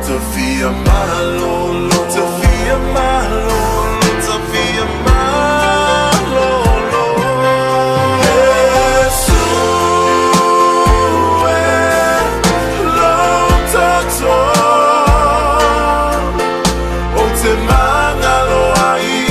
Sophia Malo, Sophia Malo, Sophia Malo, Jesus, long tato, o te mangalo ai.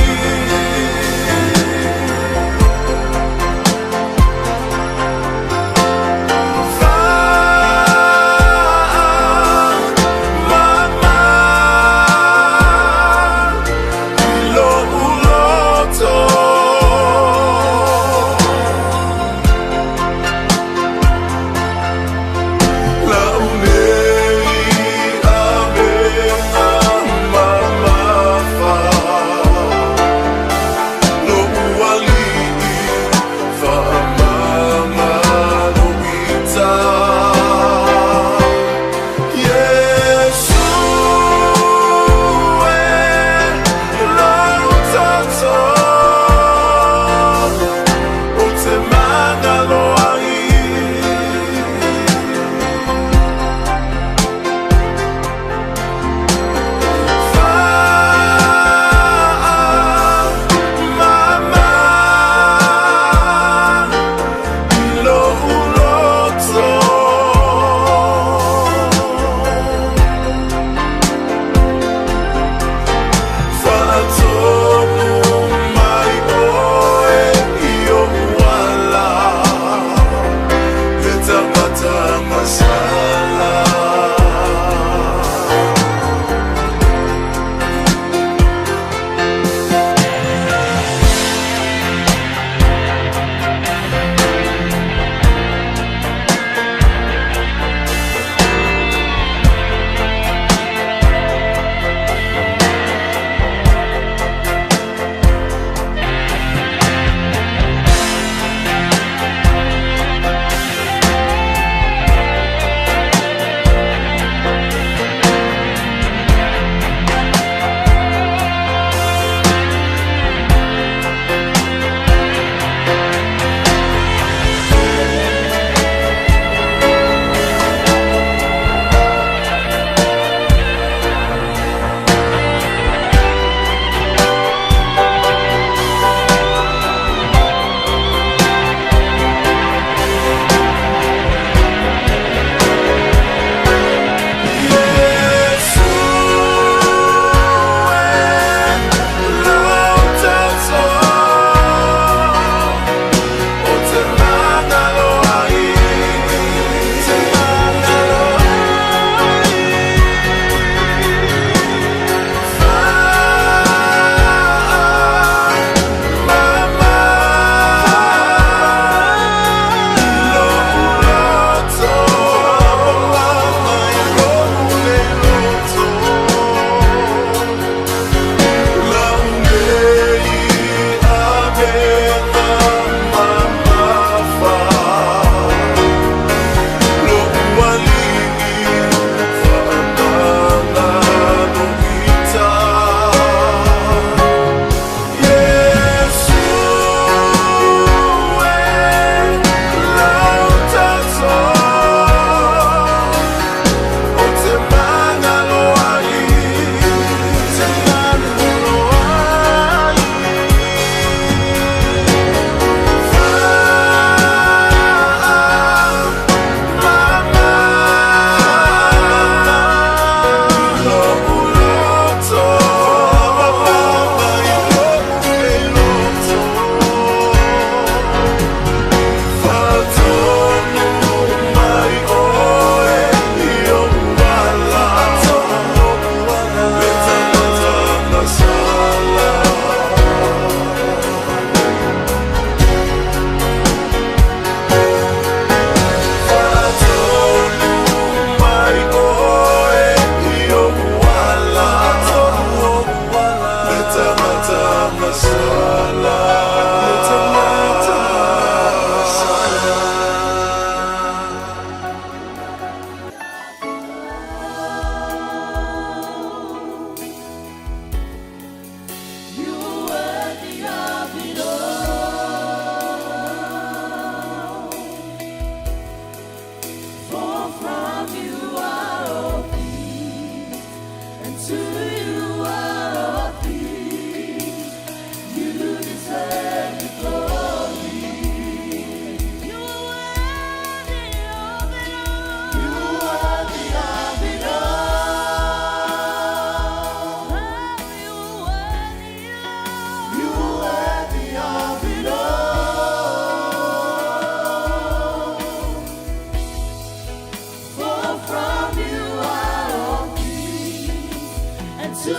to you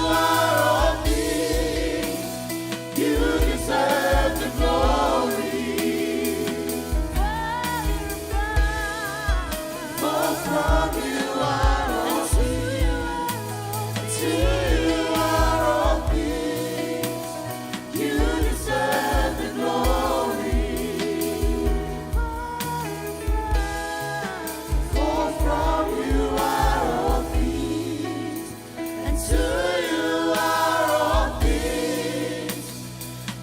are all things. You deserve the glory. For from you are all things. To you are all things. You deserve the glory. For from you are all things, and to you are all things.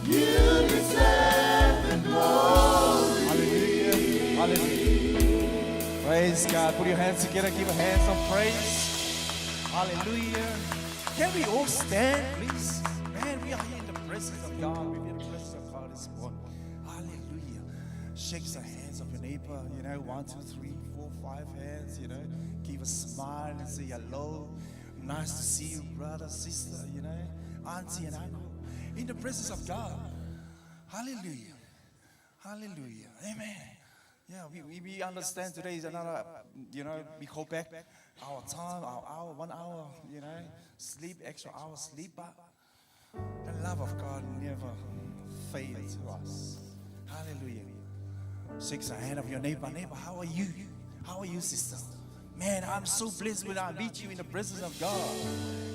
You deserve the glory. Hallelujah. Hallelujah. Praise God. Put your hands together. Give a hands of praise. Hallelujah. Can we all stand, please? Man, we are here in the presence of God. We're in the presence of God this morning. Hallelujah. Shake the hands of your neighbor. 1, 2, 3, 4, 5 hands. Give a smile and say hello. Nice to see you, brother, sister. Auntie and uncle. In the presence of God. Hallelujah. Hallelujah. Amen. Yeah, we understand today is another, we go back our time, our hour, 1 hour, sleep, extra hour sleep, but the love of God never fails to us. Hallelujah. Shake the hand of your neighbor. Neighbor, how are you? How are you, sister? Man, I'm so blessed when I meet you in the presence of God.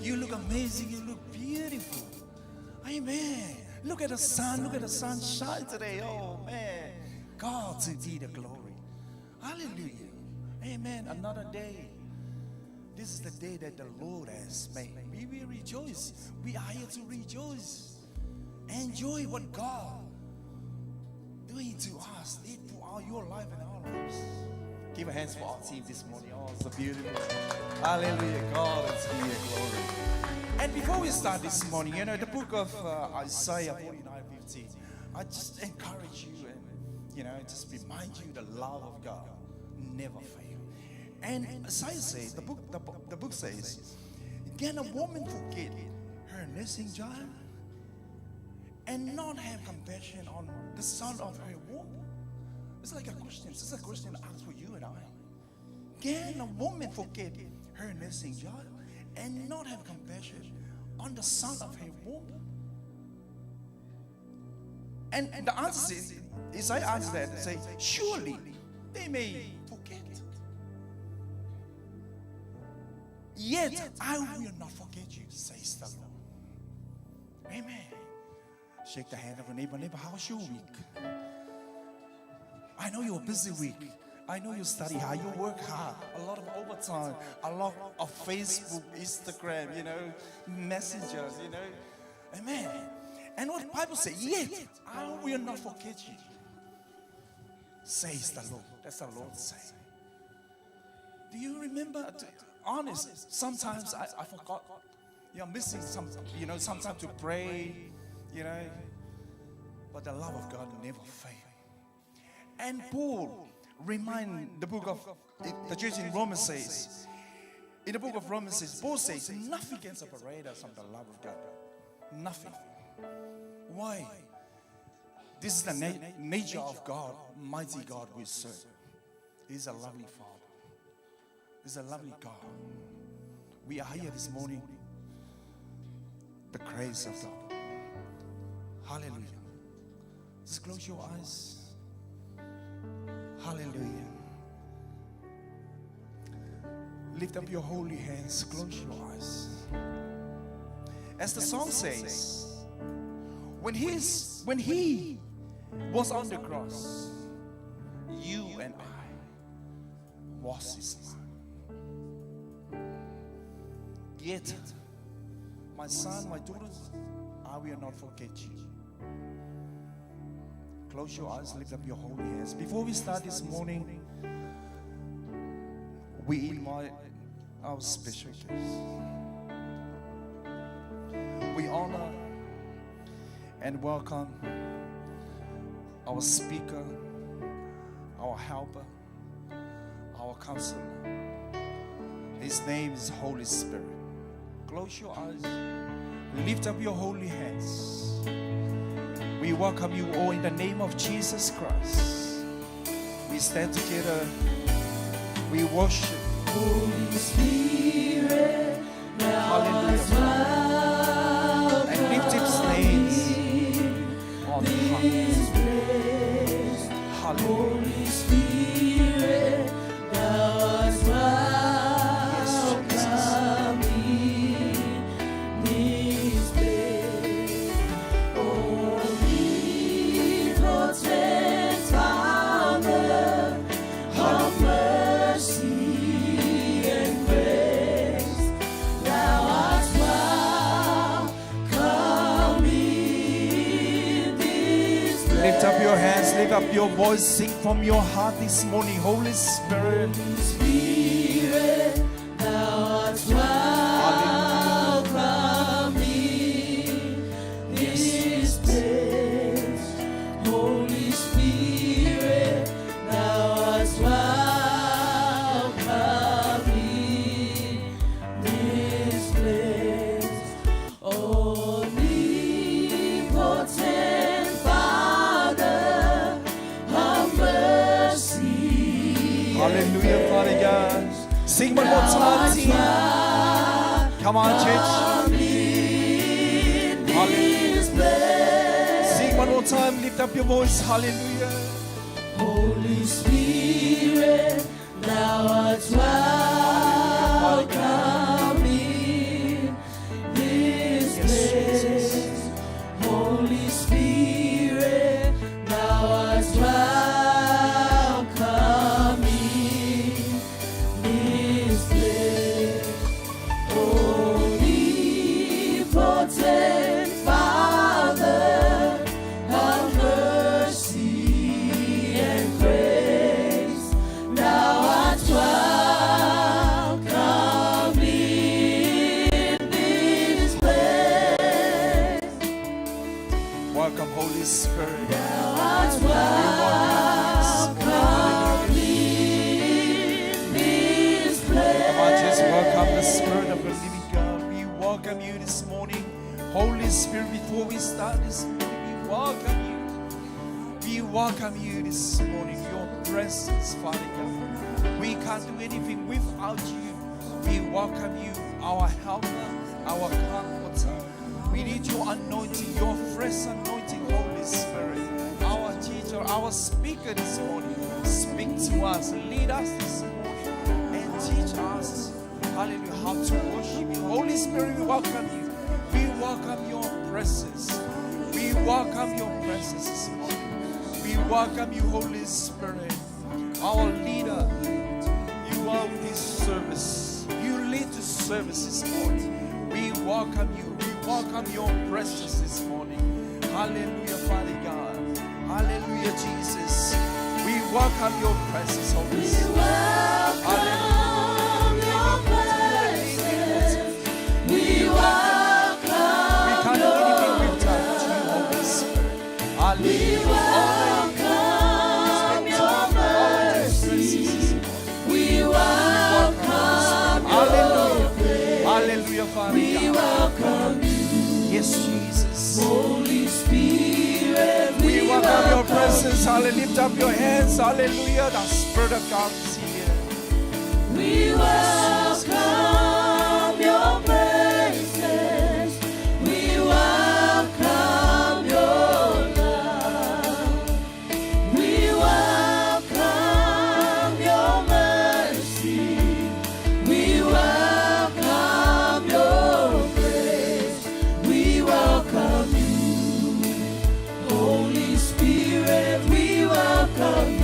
You look amazing. You look beautiful. Amen. Look at the sun. Look at the sun shine today. Oh, man. God to be the glory. Hallelujah. Amen. Another day. This is the day that the Lord has made. We will rejoice. We are here to rejoice. Enjoy what God doing to us. Did for your life and our lives. Give a hands for our team this morning. Oh, it's so beautiful. Hallelujah. God is here. Glory. And before we start this morning, the book of Isaiah 49:15. I just encourage you and just remind you the love of God never fail. And Isaiah says, the book says, can a woman forget her nursing child and not have compassion on the son of her womb? It's like a question. It's a question asked for you and I. Can a woman forget her nursing child and not have compassion on the son of her womb? And the answer is, Isaiah answers that and say, surely they may forget. Yet I will not forget you, says the Lord. Amen. Shake the hand of a neighbor. Neighbor, how's your week? I know you're a busy week. I know you study hard, you work hard, a lot of overtime, a lot of Facebook, Instagram, messengers, Amen. And what the Bible says, yet I will not forget you, says the Lord. That's the Lord saying. Do you remember? Honest, sometimes I forgot. You're missing sometimes to pray, but the love of God never fails. And Paul remind the book of the church in Romans says, in the book of Romans says, Paul says, nothing can separate us from the love of God. Nothing. Why? This is the nature of God, mighty God we serve. He's a lovely Father. He's a lovely God. We are here this morning. The grace of God. Hallelujah. Just close your eyes. Hallelujah. Lift up your holy hands. Close your eyes. As the song says, when he was on the cross, you and I was his son. Yet, my son, my daughters, I will not forget you. Close your eyes, lift up your holy hands. Before we start this morning, we invite our special guests. We honor and welcome our speaker, our helper, our counselor. His name is Holy Spirit. Close your eyes, lift up your holy hands. We welcome you all in the name of Jesus Christ. We stand together, we worship. Holy Spirit, now Hallelujah. lift up your voice, sing from your heart this morning. Holy Spirit, Spirit, thou art welcome in this place. Holy Spirit, thou art welcome in this place. Omnipotent Father of mercy. hallelujah, Father God. Sing one more time, team. Come on, church. Hallelujah. Sing one more time, lift up your voice. Hallelujah. Holy Spirit, thou art welcome in this place. Holy Spirit, thou art welcome in this place. Omnipotent Father of mercy and grace, thou art welcome in this place. Welcome, Holy Spirit. Thou art welcome in this place. Come on, just welcome the Spirit of the living God. We welcome you this morning. Holy Spirit, before we start this morning, we welcome you. We welcome you this morning. Your presence, Father God. We can't do anything without you. We welcome you, our helper, our comforter. We need your anointing, your fresh anointing, Holy Spirit. Our teacher, our speaker this morning. Speak to us, lead us this morning, and teach us, hallelujah, how to worship you. Holy Spirit, we welcome you. We welcome your presence. We welcome your presence this morning. We welcome you, Holy Spirit, our leader. You are with this service. You lead the service this morning. We welcome you. We welcome your presence this morning. Hallelujah, Father God. Hallelujah, Jesus. We welcome your presence, Holy Spirit. Welcome your presence. We welcome We can't do anything without you, Holy Spirit. Hallelujah. welcome your mercy. We welcome your Hallelujah. Hallelujah, Father We God. welcome you, Yes, Jesus. Holy Spirit. We welcome your presence. Hallelujah. Lift up your hands. Hallelujah. The Spirit of God is here. We welcome your presence. We welcome your love. We welcome your mercy. We welcome your grace. We welcome you, Holy Spirit. We welcome you.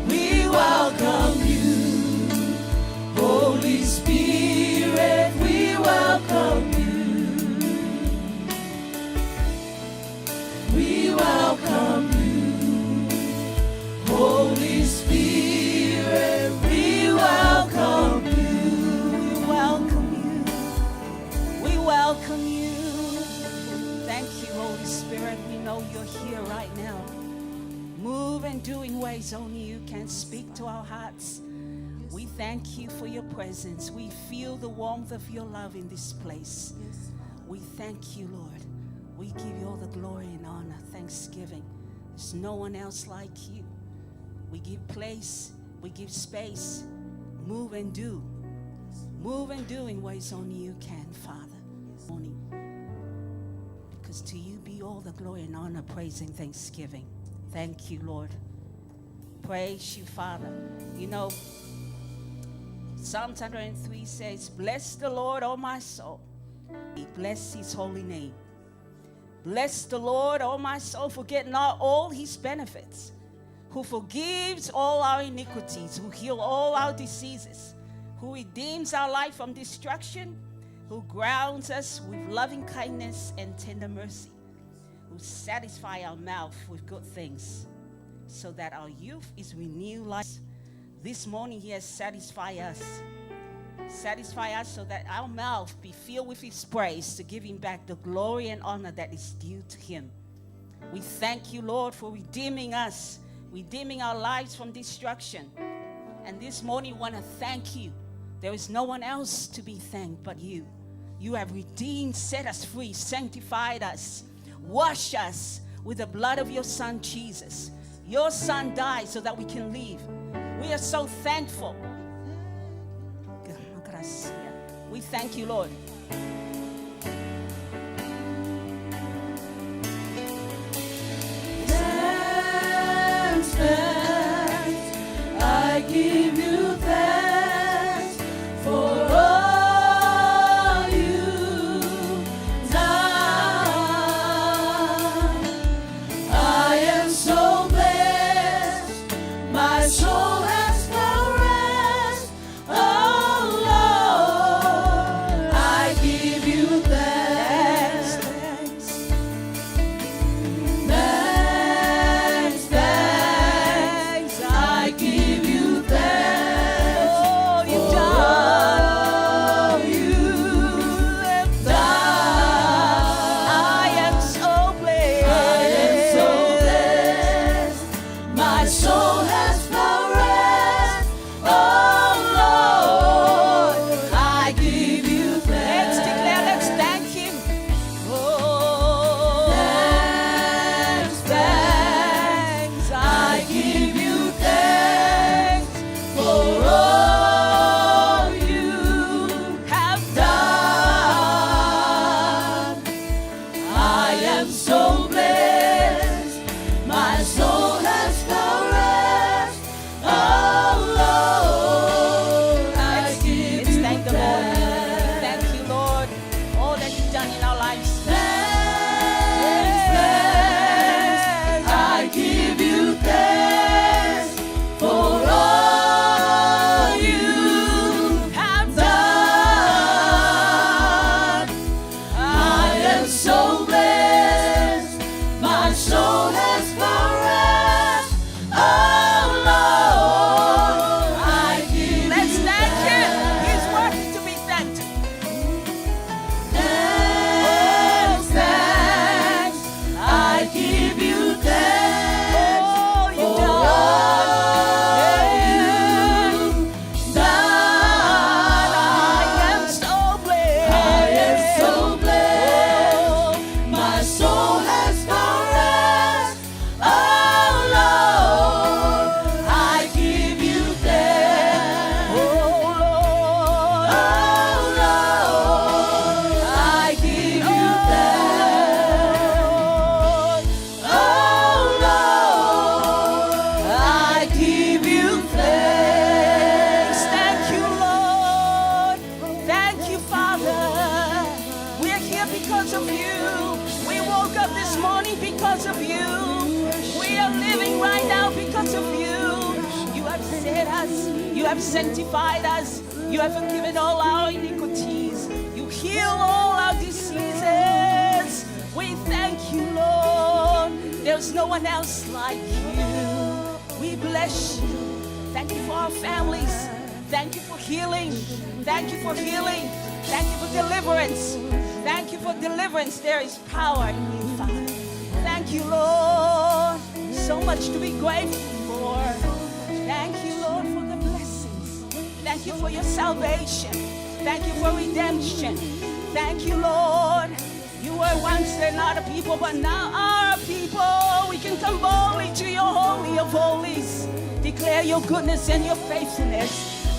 We welcome you, Holy Spirit. We welcome you. We welcome you, Holy Spirit. We welcome you. We welcome you. We welcome you. Thank you, Holy Spirit. We know you're here right now. Move and do in ways only you can. Speak to our hearts. We thank you for your presence. We feel the warmth of your love in this place. We thank you, Lord. We give you all the glory and honor, thanksgiving. There's no one else like you. We give place, we give space. Move and do. Move and do in ways only you can, Father. Morning. Because to you be all the glory and honor, praise and thanksgiving. Thank you, Lord. Praise you, Father. You know, Psalm 103 says, bless the Lord, O my soul. Bless his holy name. Bless the Lord, O my soul. Forget not all his benefits. Who forgives all our iniquities. Who heals all our diseases. Who redeems our life from destruction. Who grounds us with loving kindness and tender mercy. who satisfy our mouth with good things, so that our youth is renewed like this morning. He has satisfied us. Satisfy us so that our mouth be filled with his praise, to give him back the glory and honor that is due to him. We thank you, Lord, for redeeming us, redeeming our lives from destruction. And this morning we want to thank you. There is no one else to be thanked but you. You have redeemed, set us free, sanctified us, washed us with the blood of your Son, Jesus. Your Son died so that we can live. We are so thankful. We thank you, Lord. Thanks, thanks, I give you thanks for all you've done. I am so blessed, my soul has found rest. Oh Lord, I give you thanks. Thanks, thanks, I give you thanks. Oh, you've done. All you have done. I am so blessed. I am so blessed. My soul has found rest. Oh Lord, I give you Let's thanks. declare, let's thank him. Oh, Thanks, thanks, I give you thanks for all you have done. I am so blessed, my soul has found rest. Oh Lord, I give Let's you thank the Lord. thanks. Thank you, Lord, all that you've done in our lives. Thanks, thanks, I give you thanks for all you Have done. I am so blessed, my soul has found rest. Oh Lord, I give Let's you thank him. He's thanks. worthy to be thanked. Thanks, thanks, I give you thanks Oh, you've for done. all you've done. I am so blessed. I am so blessed, my soul has found rest. Oh Lord, I give you thanks. Oh, Lord. Oh Lord, I give you thanks. Oh Lord, I give you thanks. Thank you, Lord. Thank you, Father. We're here because of you. We woke up this morning because of you. We are living right now because of you. You have saved us. You have sanctified us. You have forgiven all our iniquities. You heal all our diseases. We thank you, Lord. There's no one else like you. We bless you. Thank you for our families. Thank you for healing. Thank you for healing. Thank you for deliverance. Thank you for deliverance. There is power in you, Father. Thank you, Lord. So much to be grateful for. Thank you, Lord, for the blessings. Thank you for your salvation. Thank you for redemption. Thank you, Lord. You were once they're not a people, but now are a people. We can come boldly to your holy of holies. Declare your goodness and your faithfulness.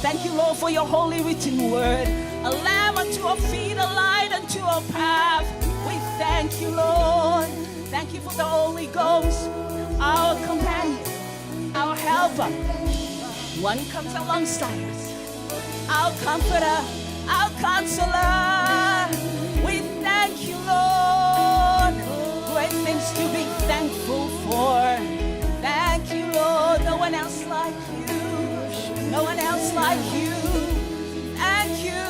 Thank you, Lord, for your holy written word. A lamp unto our feet, a light unto our path. We thank you, Lord. Thank you for the Holy Ghost, our companion, our helper. One who comes alongside us, our comforter, our counselor. We thank you, Lord. Great things to be thankful for. Thank you, Lord. No one else like you. No one else like you. Thank you.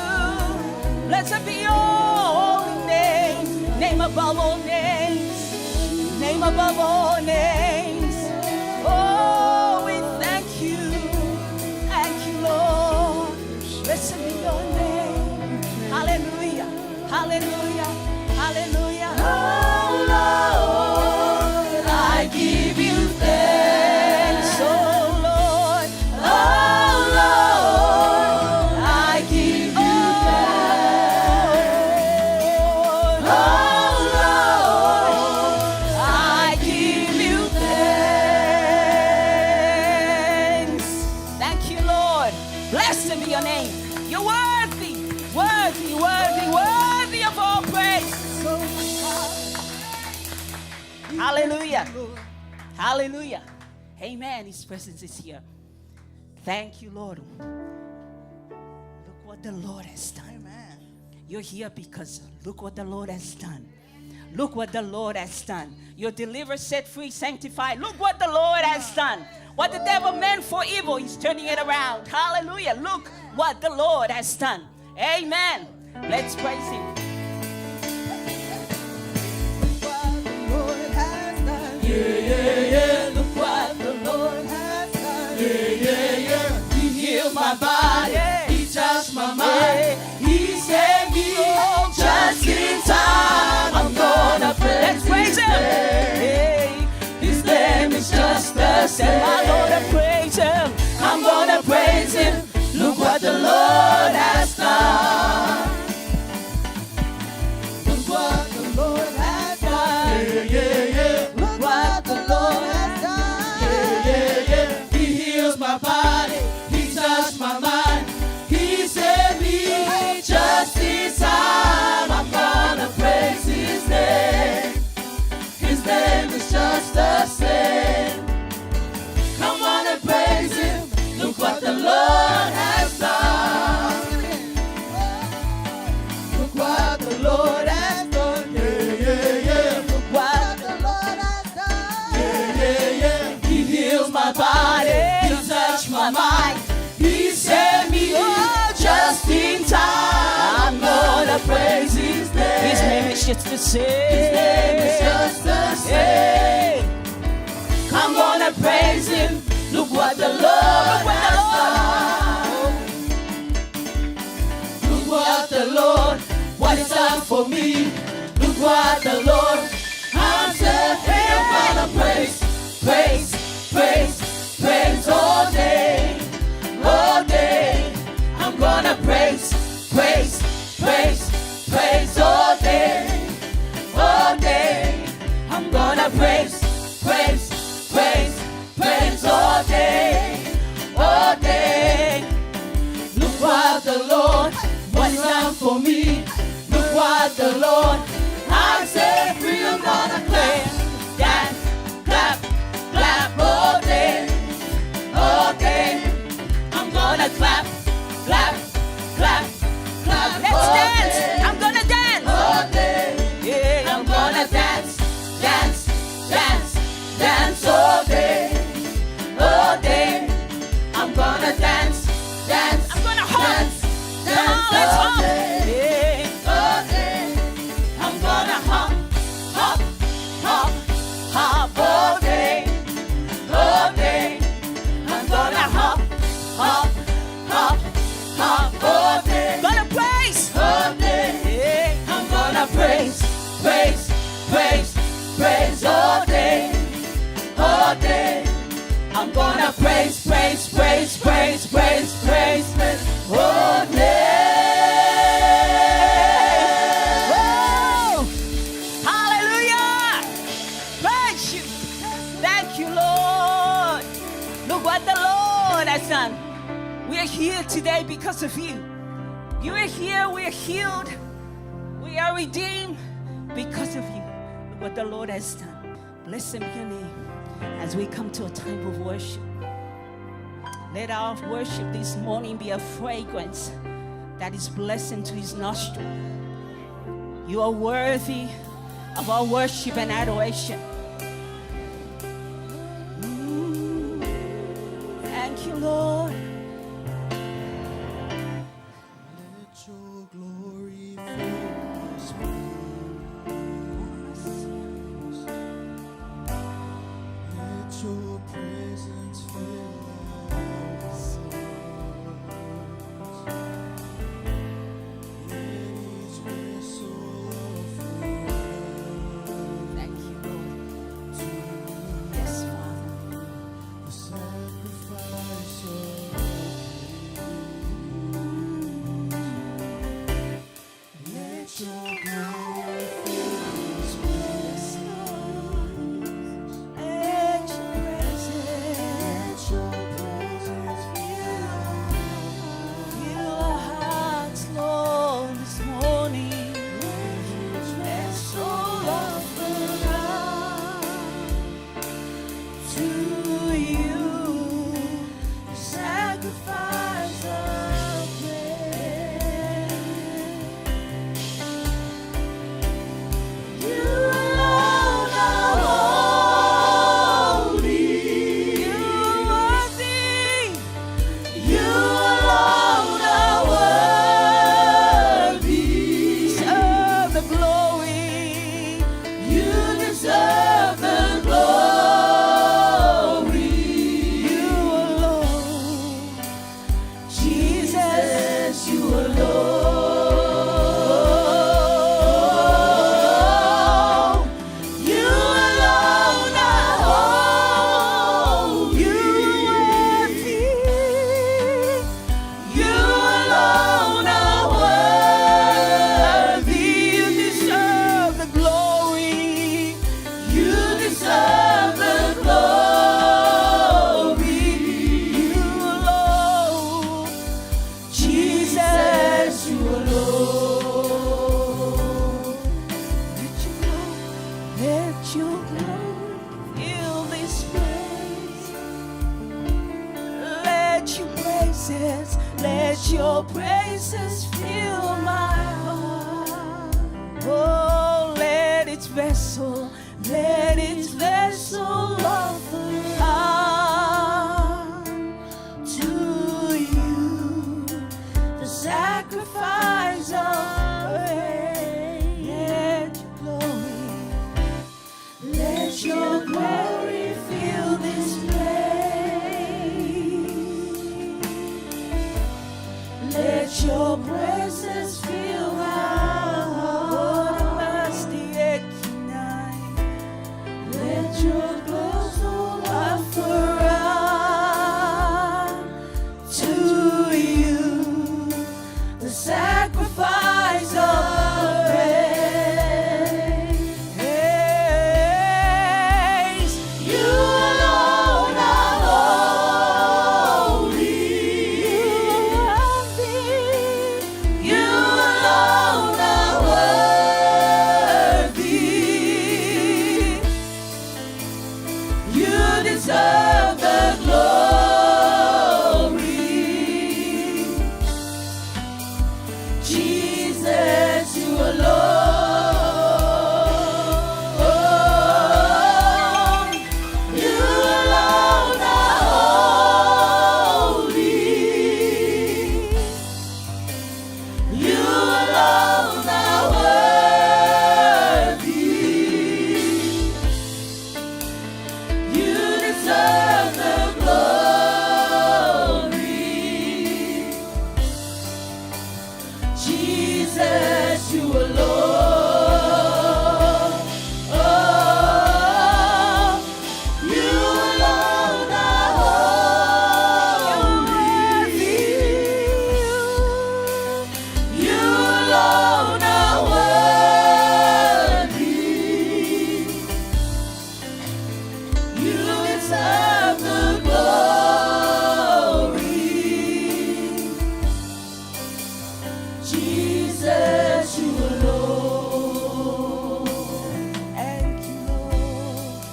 Blessed be your holy name, name above all names. name above all names. Oh, we thank you. Thank you, Lord. Blessed be your name. Hallelujah. Hallelujah. Hallelujah. Oh Lord, I give you thanks. Oh, Lord. Oh Lord, I give you thanks. Oh Lord, I give you thanks. Thank you, Lord. Blessed be your name. You're worthy, worthy, worthy, worthy of all praise. Hallelujah. Hallelujah. Amen. His presence is here. Thank you, Lord. Look what the Lord has done. You're here because look what the Lord has done. Look what the Lord has done. You're delivered, set free, sanctified. Look what the Lord has done. What the devil meant for evil, he's turning it around. Hallelujah. Look what the Lord has done. Amen. Let's praise him. Look what the Lord has done. He healed my body. He touched my mind. He saved me just in time. I'm gonna Let's praise him. Hey, His name is just the same. I'm gonna praise him. I'm gonna praise Him. Look what the Lord has done. Look what the Lord has done. Look what the Lord has done. He heals my body. He touched my mind. He saved me just in time. I'm gonna praise His name. His name is just the same. Come on and praise Him. Look what the Lord has done. Look what the Lord has done. Look what the Lord has done. He heals my body. He touched my mind. He saved me just in time. I'm gonna praise His name. His name is just the same. His name is just the same. I'm gonna praise Him. Look what the Lord has done. Look what the Lord, what He's done for me. Look what the Lord, I'm set free. I'm gonna praise, praise, praise, praise all day, all day. I'm gonna praise, praise, praise, praise all day, all day. I'm gonna praise, praise, praise, praise all day, all day. Look what the Lord, what He's done for me. Look what the Lord, I'm set free. I'm gonna clap, dance, clap, clap all day, all day. I'm gonna clap, clap, clap, clap. Let's all dance. day. I'm gonna dance. All day. Yeah, I'm gonna dance, dance, dance, dance all day, all day. I'm gonna dance, dance, I'm gonna hop. dance, Come dance on, let's all hop. day, Yeah. all day. I'm gonna hop, hop, hop, hop all day, all day. I'm gonna hop, hop, hop, hop all day, Gonna praise. all day. Yeah. I'm gonna praise, praise, praise, praise all day, all day. I'm gonna praise, praise, praise, praise, praise, praise, praise all day. Whoa! Hallelujah! Praise you. Thank you, Lord. Look what the Lord has done. We're here today because of you. You are here, we're healed, we are redeemed because of you. Look what the Lord has done. Blessed be your name as we come to a time of worship. Let our worship this morning be a fragrance that is blessing to his nostril. You are worthy of our worship and adoration. Thank you, Lord. Let your glory fill this place. you alone. You alone are holy. You are worthy. You alone are worthy. You deserve the glory. You deserve the glory. You alone. Jesus, you alone. Let your glory fill this place. Let your praises fill my heart. Oh, let its vessel offer up to you the sacrifice of praise. Let your glory fill this place. Let your presence fill my heart. Let your glory offer up to you the sacrifice of praise. You alone are holy. You alone are worthy. You deserve the glory. Jesus, you alone. You alone are holy. You alone are worthy. You deserve the glory. Jesus, you alone. Oh, you alone are holy. You alone are worthy. You deserve the glory. Jesus, you alone. Thank you, Lord.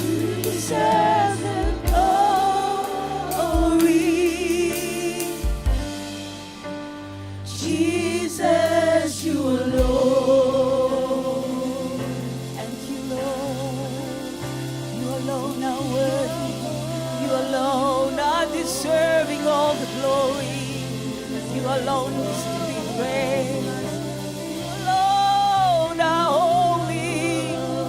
You deserve the glory. Jesus, you alone. Thank you, Lord. You alone are worthy. You alone are deserving all the glory. You alone is to be praised. You alone are holy.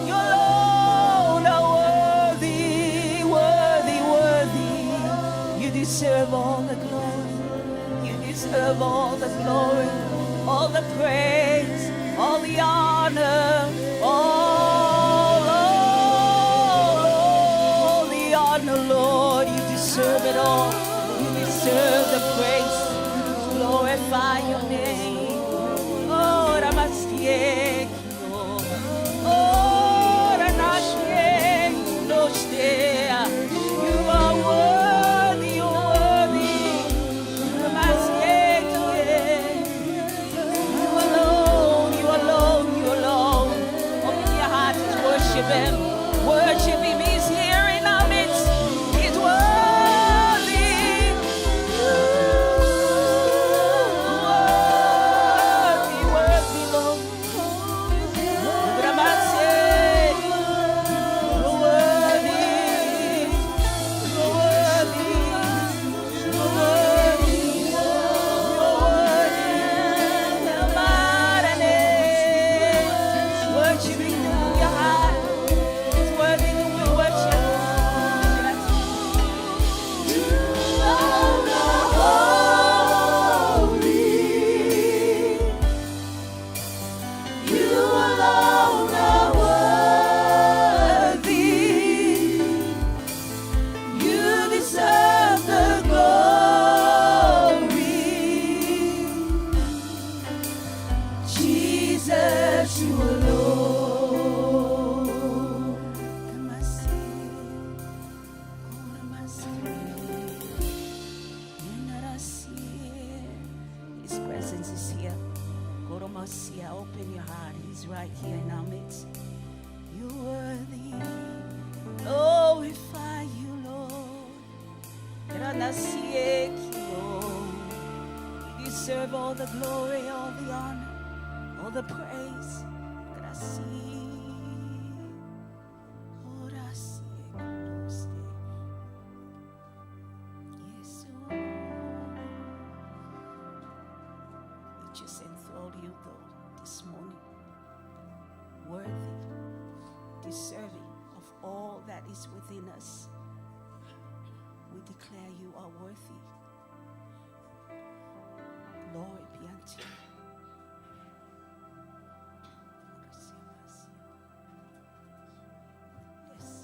You alone are worthy, worthy, worthy. You deserve all the glory. You deserve all the glory, all the praise, all the honor, all the honor, Lord. You deserve it all. You deserve the praise. Glorify your name. Oh, Ramastie. Oh, Ranastie. You are worthy, you're worthy. Ramastie. You alone, you alone, you alone. presence is here. Goromasia, open your heart. He's right here in our midst. You're worthy. Glorify you, Lord. You deserve all the glory, all the honor, all the praise. Gracias. Just enthrall you though this morning, worthy, deserving of all that is within us. We declare you are worthy. Glory be unto you. Yes.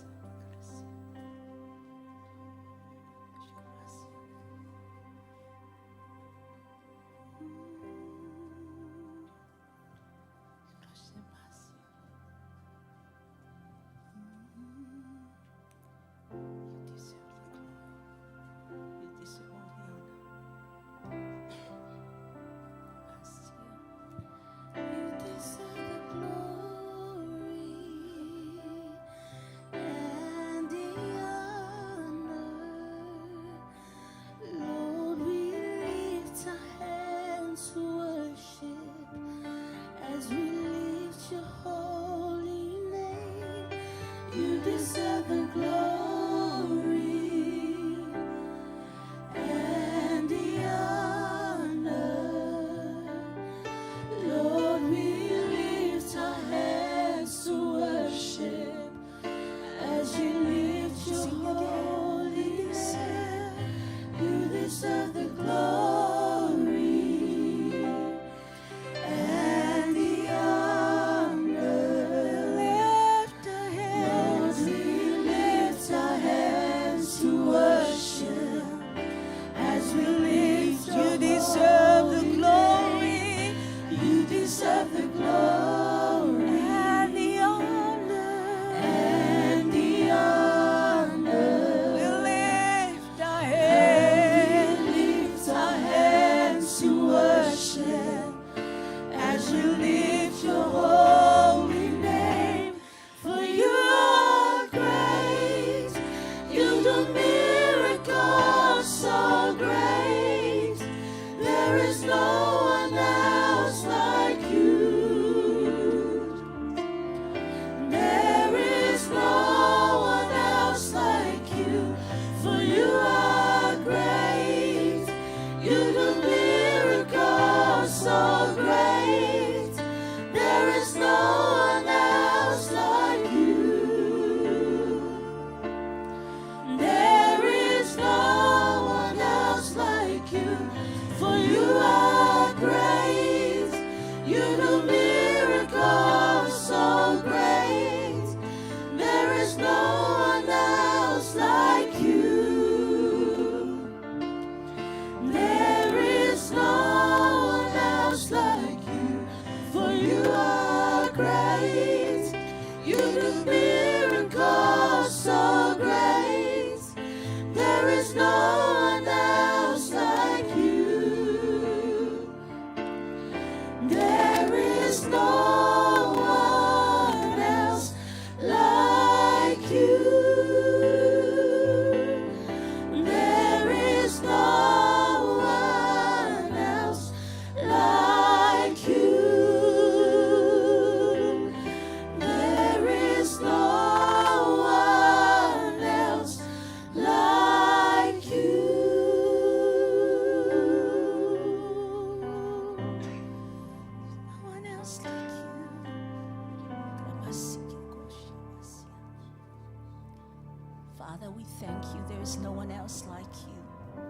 Father, we thank you. There is no one else like you.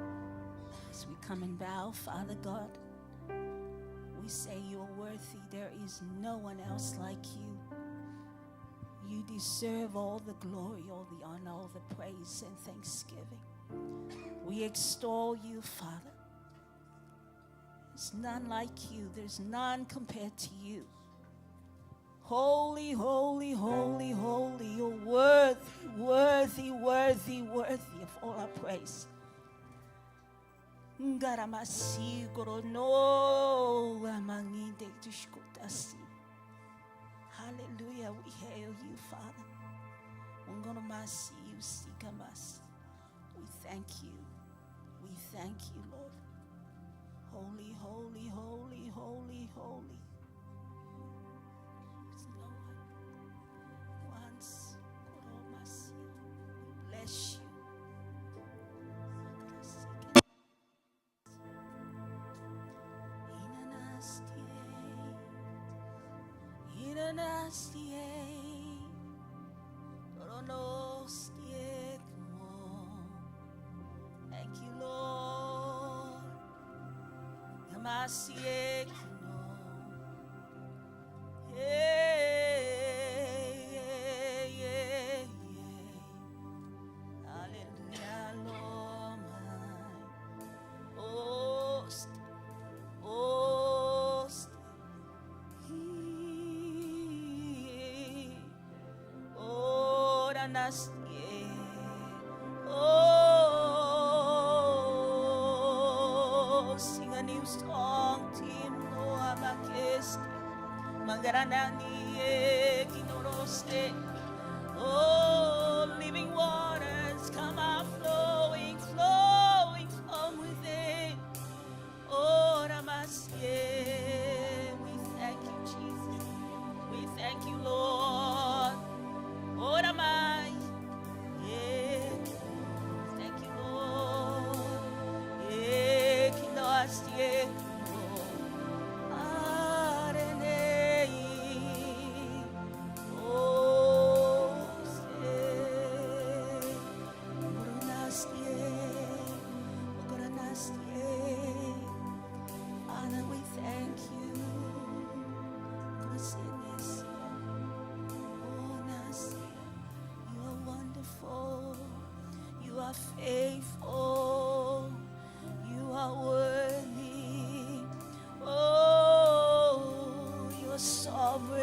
As we come and bow, Father God, we say you're worthy. There is no one else like you. You deserve all the glory, all the honor, all the praise and thanksgiving. We extol you, Father. There's none like you. There's none compared to you. Holy, holy, holy, holy. You're worthy, worthy, worthy, worthy of all our praise. Ngaramasi Gorono Amanginde Dushkotasi. Hallelujah. We hail you, Father. Ungonomasi Usikamasi. We thank you. We thank you, Lord. Holy, holy, holy, holy, holy. There's no one once. Goromasi. We bless you. Thank you, Lord. Hallelujah, Lord. Oh, oh, sing a new song, Tim Noah Makesti, Mangaranani Kinoroste. Oh, living waters come out flowing, flowing from within. Oh, Namaste. We thank you, Jesus. We thank you, Lord. Oh, Ramai. Yeah. Thank you, Lord. Yeah, Kinastie. Father, we thank you. Goodness. Oh, Nasi, you are wonderful. You are faithful. You are worthy. Oh, you are sovereign.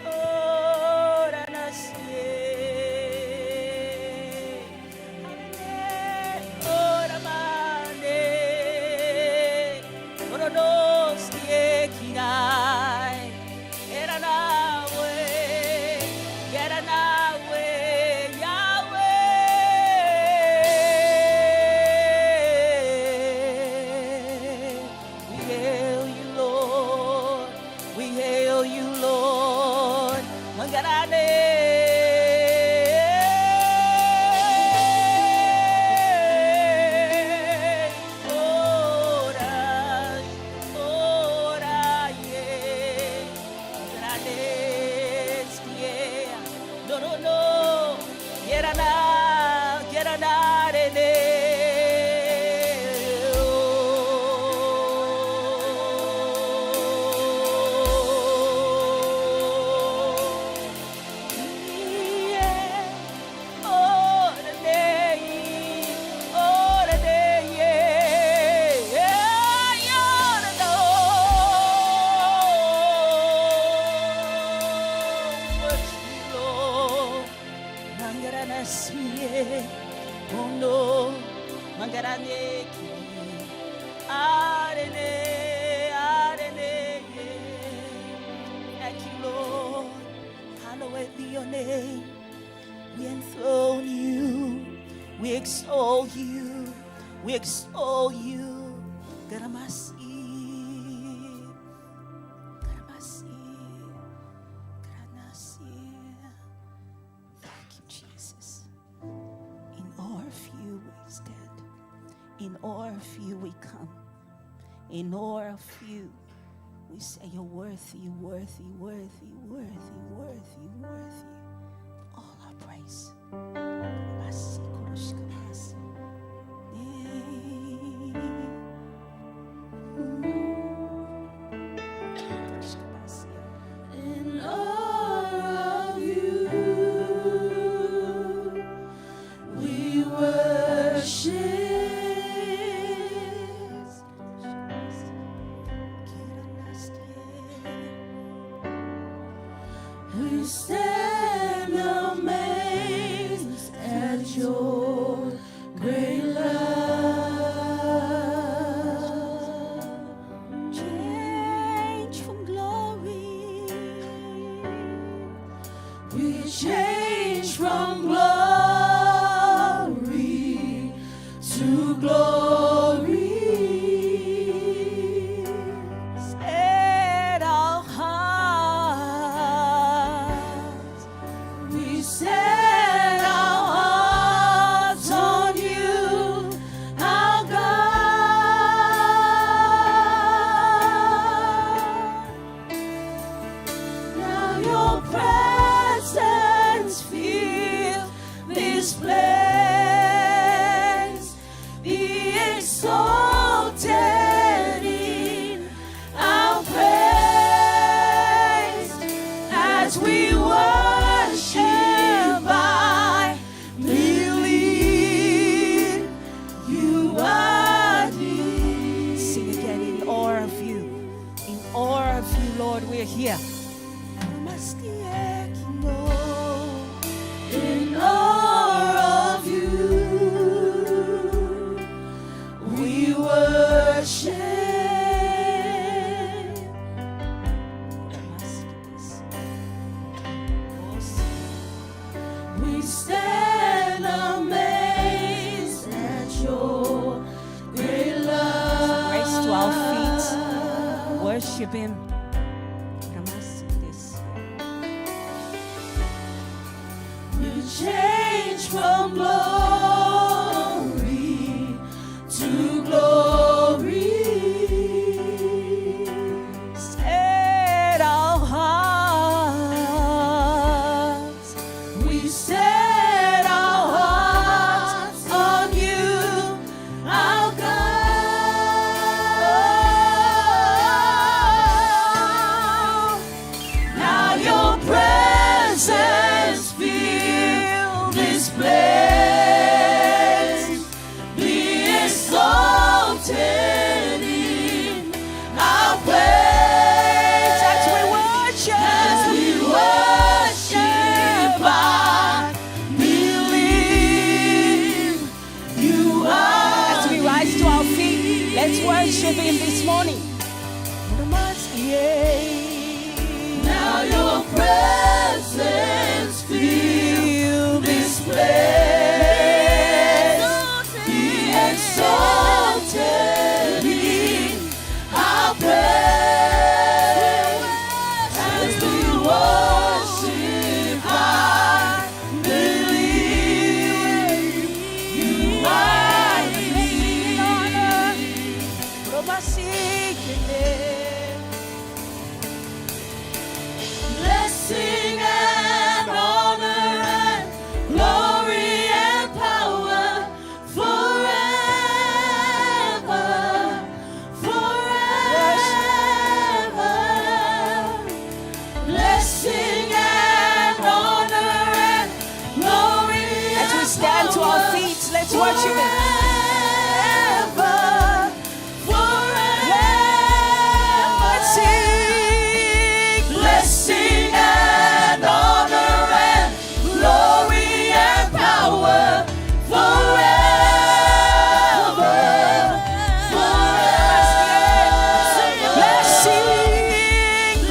Oh, Nasi. Oh, Ramane. Oronos tie kinai. Era nawe. Era nawe. Yahweh. We hail you, Lord. We hail you, Lord. Mangarane. Thank you, Lord. Hallowed be your name. We enthrone you. We extol you. We extol you. Garamasi. Garamasi. Granasi. Thank you, Jesus. In awe of you we stand. In awe of you we come. In awe of you we say you're worthy, worthy, worthy, worthy, worthy, worthy. All our praise. In awe of you, we worship. We stand amazed at worship Him. You change from glory to glory. Set our hearts. We set our hearts on you, our God. Now your presence fill this place. Be exalted in our praise. As we worship. As we worship, I believe you are. As we rise to our feet, let's worship Him this morning. Now your presence fill this place. Be exalted in our praise. As we worship, I believe you are blessing and honor and glory and power forever, forever. Blessing and honor and glory As we and stand to our power feet, let's worship Him. forever, forever. Blessing and honor and glory and power forever, forever.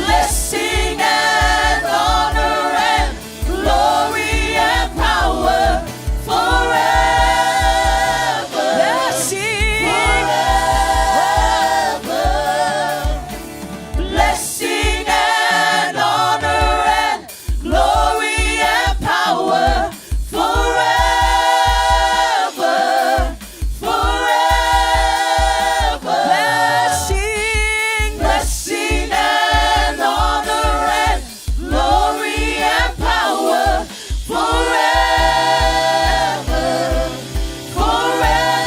Blessing and honor and glory and power forever, forever. Blessing and honor and glory and power forever, forever. Blessing and honor and glory and power forever, forever.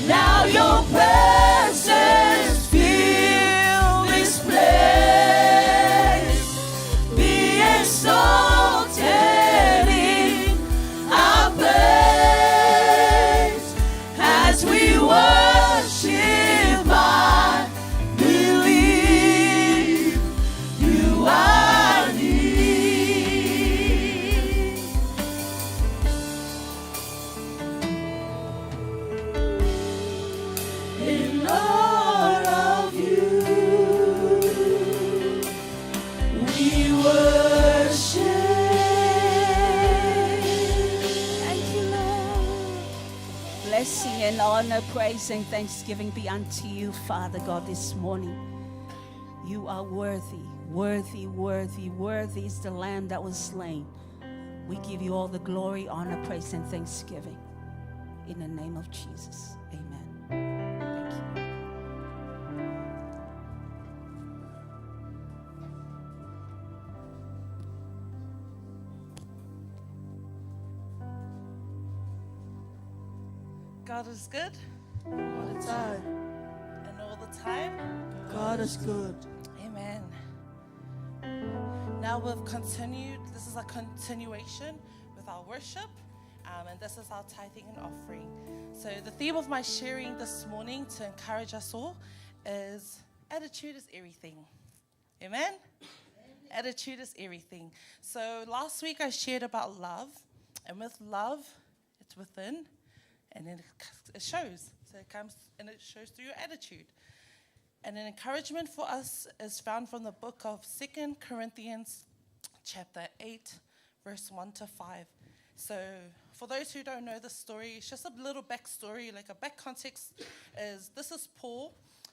Now your presence fill this place. Be exalted in our praise. As we worship, I believe you are near. In all of you, we worship. Thank you, Lord. Blessing and honor, praise and thanksgiving be unto you, Father God, this morning. You are worthy, worthy, worthy, worthy is the Lamb that was slain. We give you all the glory, honor, praise, and thanksgiving. In the name of Jesus, amen. Thank you. God is good all the time. And all the time. God is good. Amen. Now we've continued. This is a continuation with our worship. And this is our tithing and offering. So the theme of my sharing this morning to encourage us all is attitude is everything. Amen? Attitude is everything. So last week I shared about love. And with love, it's within. And then it shows. So it comes and it shows through your attitude. And an encouragement for us is found from the book of 2 Corinthians chapter 8, verse 1 to 5. So for those who don't know the story, it's just a little backstory, like a back context is this is Paul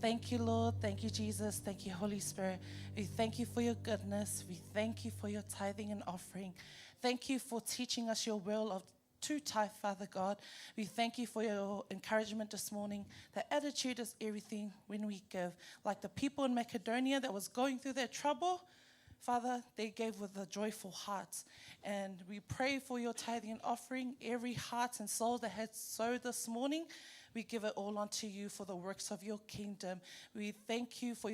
Thank you, Lord. Thank you, Jesus. Thank you, Holy Spirit. We thank you for your goodness. We thank you for your tithing and offering. Thank you for teaching us your will of to tithe, Father God. We thank you for your encouragement this morning. The attitude is everything when we give. Like the people in Macedonia that was going through their trouble, Father, they gave with a joyful heart. And we pray for your tithing and offering. Every heart and soul that has sowed this morning, we give it all unto you for the works of your kingdom. We thank you for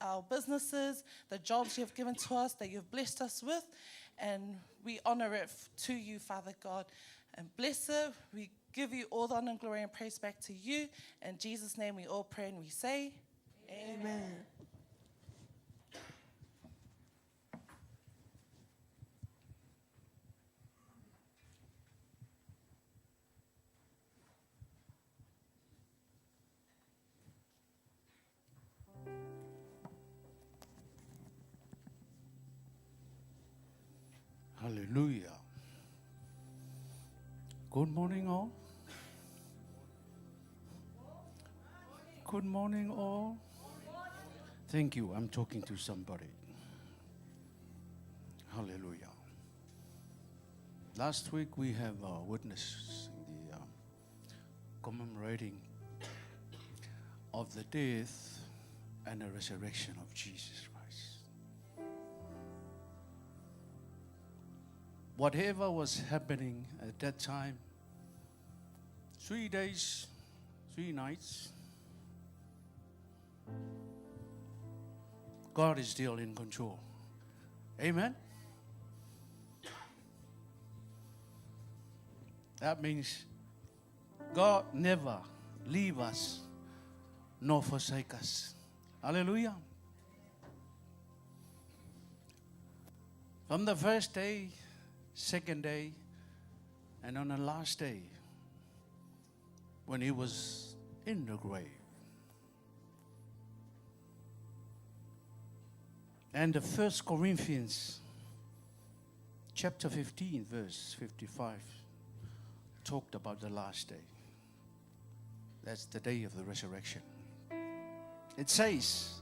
our businesses, the jobs you have given to us, that you've blessed us with. And we honor it to you, Father God. And bless it. We give you all the honor and glory and praise back to you. In Jesus' name we all pray and we say, Amen. Hallelujah. Good morning, all. Good morning, all. Thank you. I'm talking to somebody. Hallelujah. Last week we have witnessed the commemorating of the death and the resurrection of Jesus Christ. Whatever was happening at that time, 3 days, 3 nights, God is still in control. Amen? That means God never leave us nor forsake us. Hallelujah. From the first day, second day, and on the last day, when he was in the grave. And the 1 Corinthians chapter 15, verse 55, talked about the last day. That's the day of the resurrection. It says,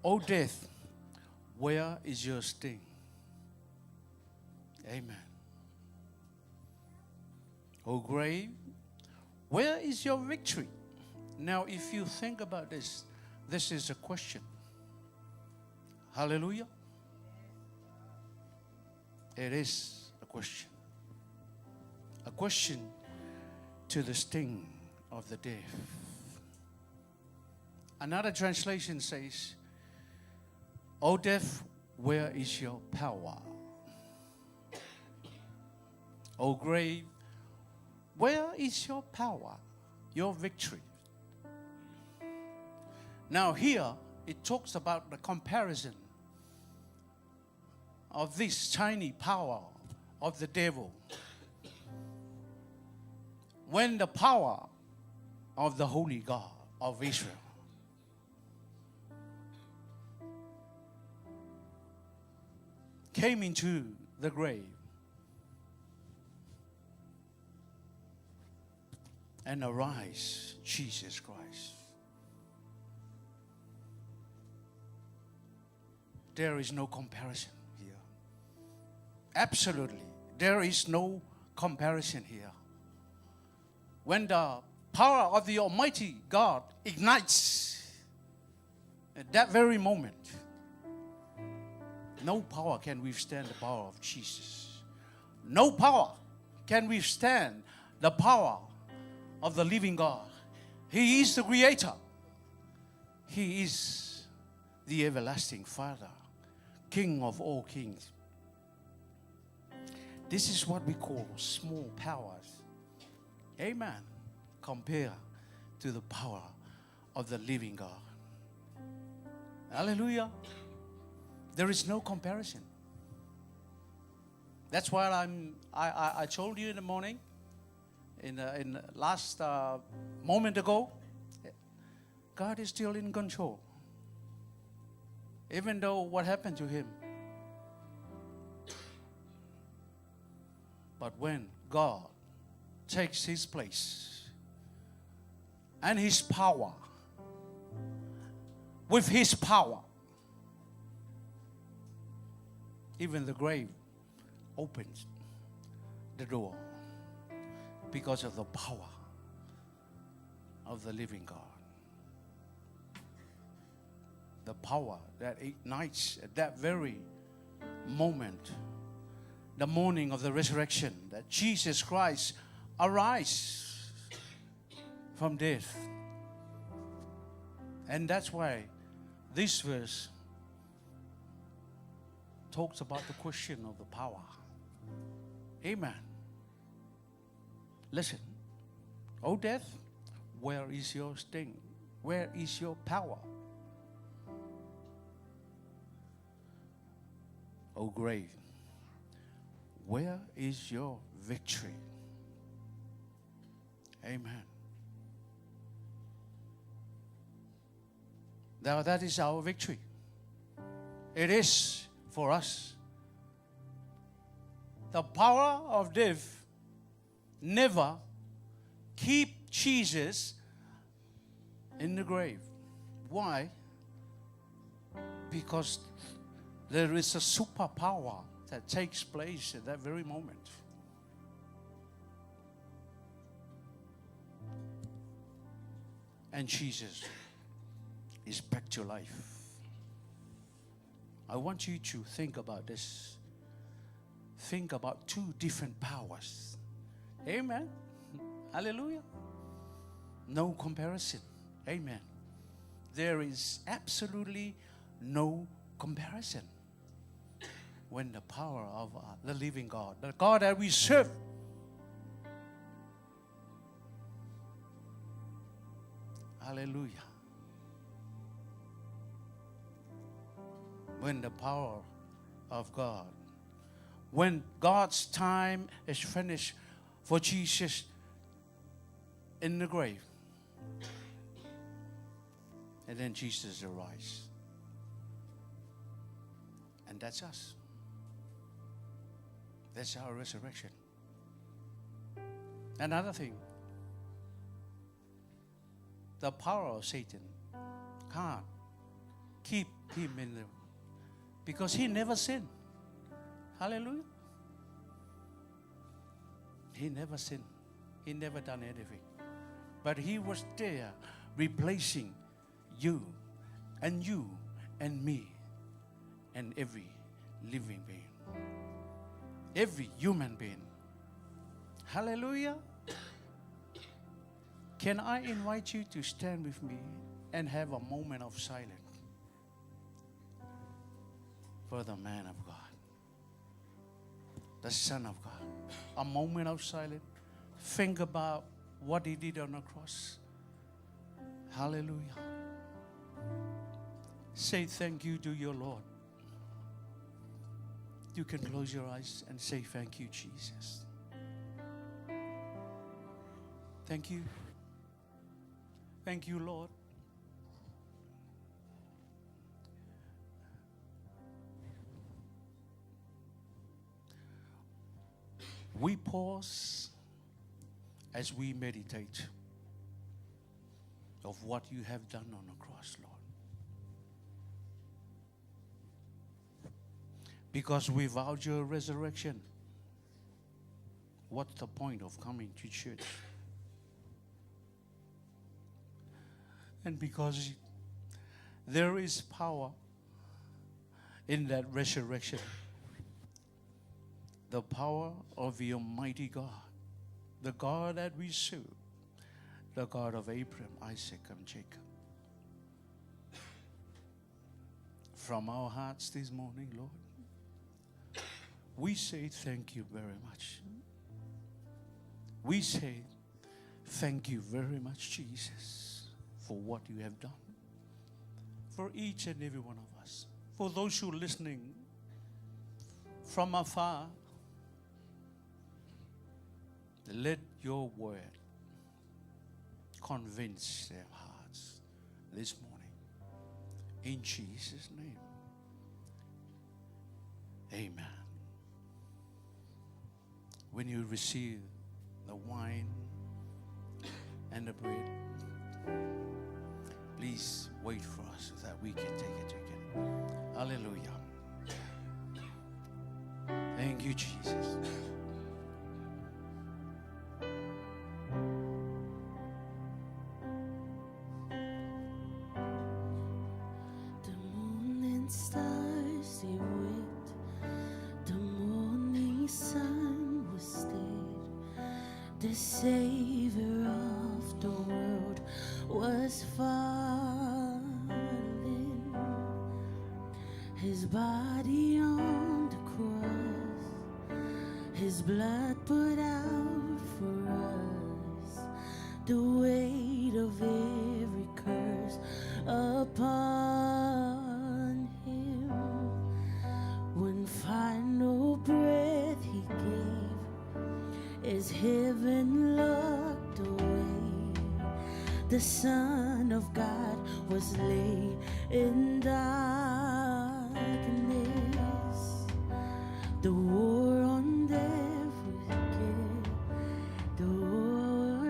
O death, where is your sting? Amen. O grave, where is your victory? Now, if you think about this, this is a question. Hallelujah. It is a question. A question to the sting of the death. Another translation says, O death, where is your power? O grave, where is your power, your victory? Now here, it talks about the comparison of this tiny power of the devil when the power of the Holy God of Israel came into the grave and arise Jesus Christ. There is no comparison here. Absolutely, there is no comparison here. When the power of the Almighty God ignites at that very moment, no power can withstand the power of Jesus. No power can withstand the power of the living God. He is the Creator. He is the everlasting Father, King of all kings. This is what we call small powers. Amen. Compare to the power of the living God. Hallelujah. There is no comparison. That's why I told you in the morning, in the last moment ago, God is still in control. Even though what happened to him. But when God takes his place and his power with his power. Even the grave opens the door because of the power of the living God. The power that ignites at that very moment, the morning of the resurrection, that Jesus Christ arise from death. And that's why this verse talks about the question of the power. Amen. Listen. O death, where is your sting? Where is your power? O grave, where is your victory? Amen. Now that is our victory. It is for us. The power of death never keep Jesus in the grave. Why? Because there is a superpower that takes place at that very moment. And Jesus is back to life. I want you to think about this. Think about two different powers. Amen. Hallelujah. No comparison. Amen. There is absolutely no comparison when the power of the living God, the God that we serve, hallelujah, when the power of God, when God's time is finished for Jesus in the grave, and then Jesus arises. And that's us. That's our resurrection. Another thing, the power of Satan can't keep him in the, because he never sinned. Hallelujah. He never sinned. He never done anything. But he was there replacing you and me and every living being. Every human being. Hallelujah. Can I invite you to stand with me and have a moment of silence for the man of God, the Son of God? A moment of silence. Think about what he did on the cross. Hallelujah. Say thank you to your Lord. You can close your eyes and say thank you, Jesus. Thank you. Thank you, Lord. We pause as we meditate of what you have done on the cross, Lord. Because without your resurrection, what's the point of coming to church? And because there is power in that resurrection, the power of the Almighty God, the God that we serve, the God of Abraham, Isaac, and Jacob. From our hearts this morning, Lord, we say thank you very much. We say thank you very much, Jesus, for what you have done. For each and every one of us. For those who are listening from afar, let your word convince their hearts this morning. In Jesus' name. Amen. When you receive the wine and the bread, please wait for us so that we can take it together. Hallelujah. Thank you, Jesus. The moon and stars they wept, the morning sun was still. The Savior of the world was falling. His body on the cross, His blood poured out for us. The weight of every curse upon Him. One final breath He gave as heaven locked away. The Son of God was laid in darkness. The war on death was gained. The war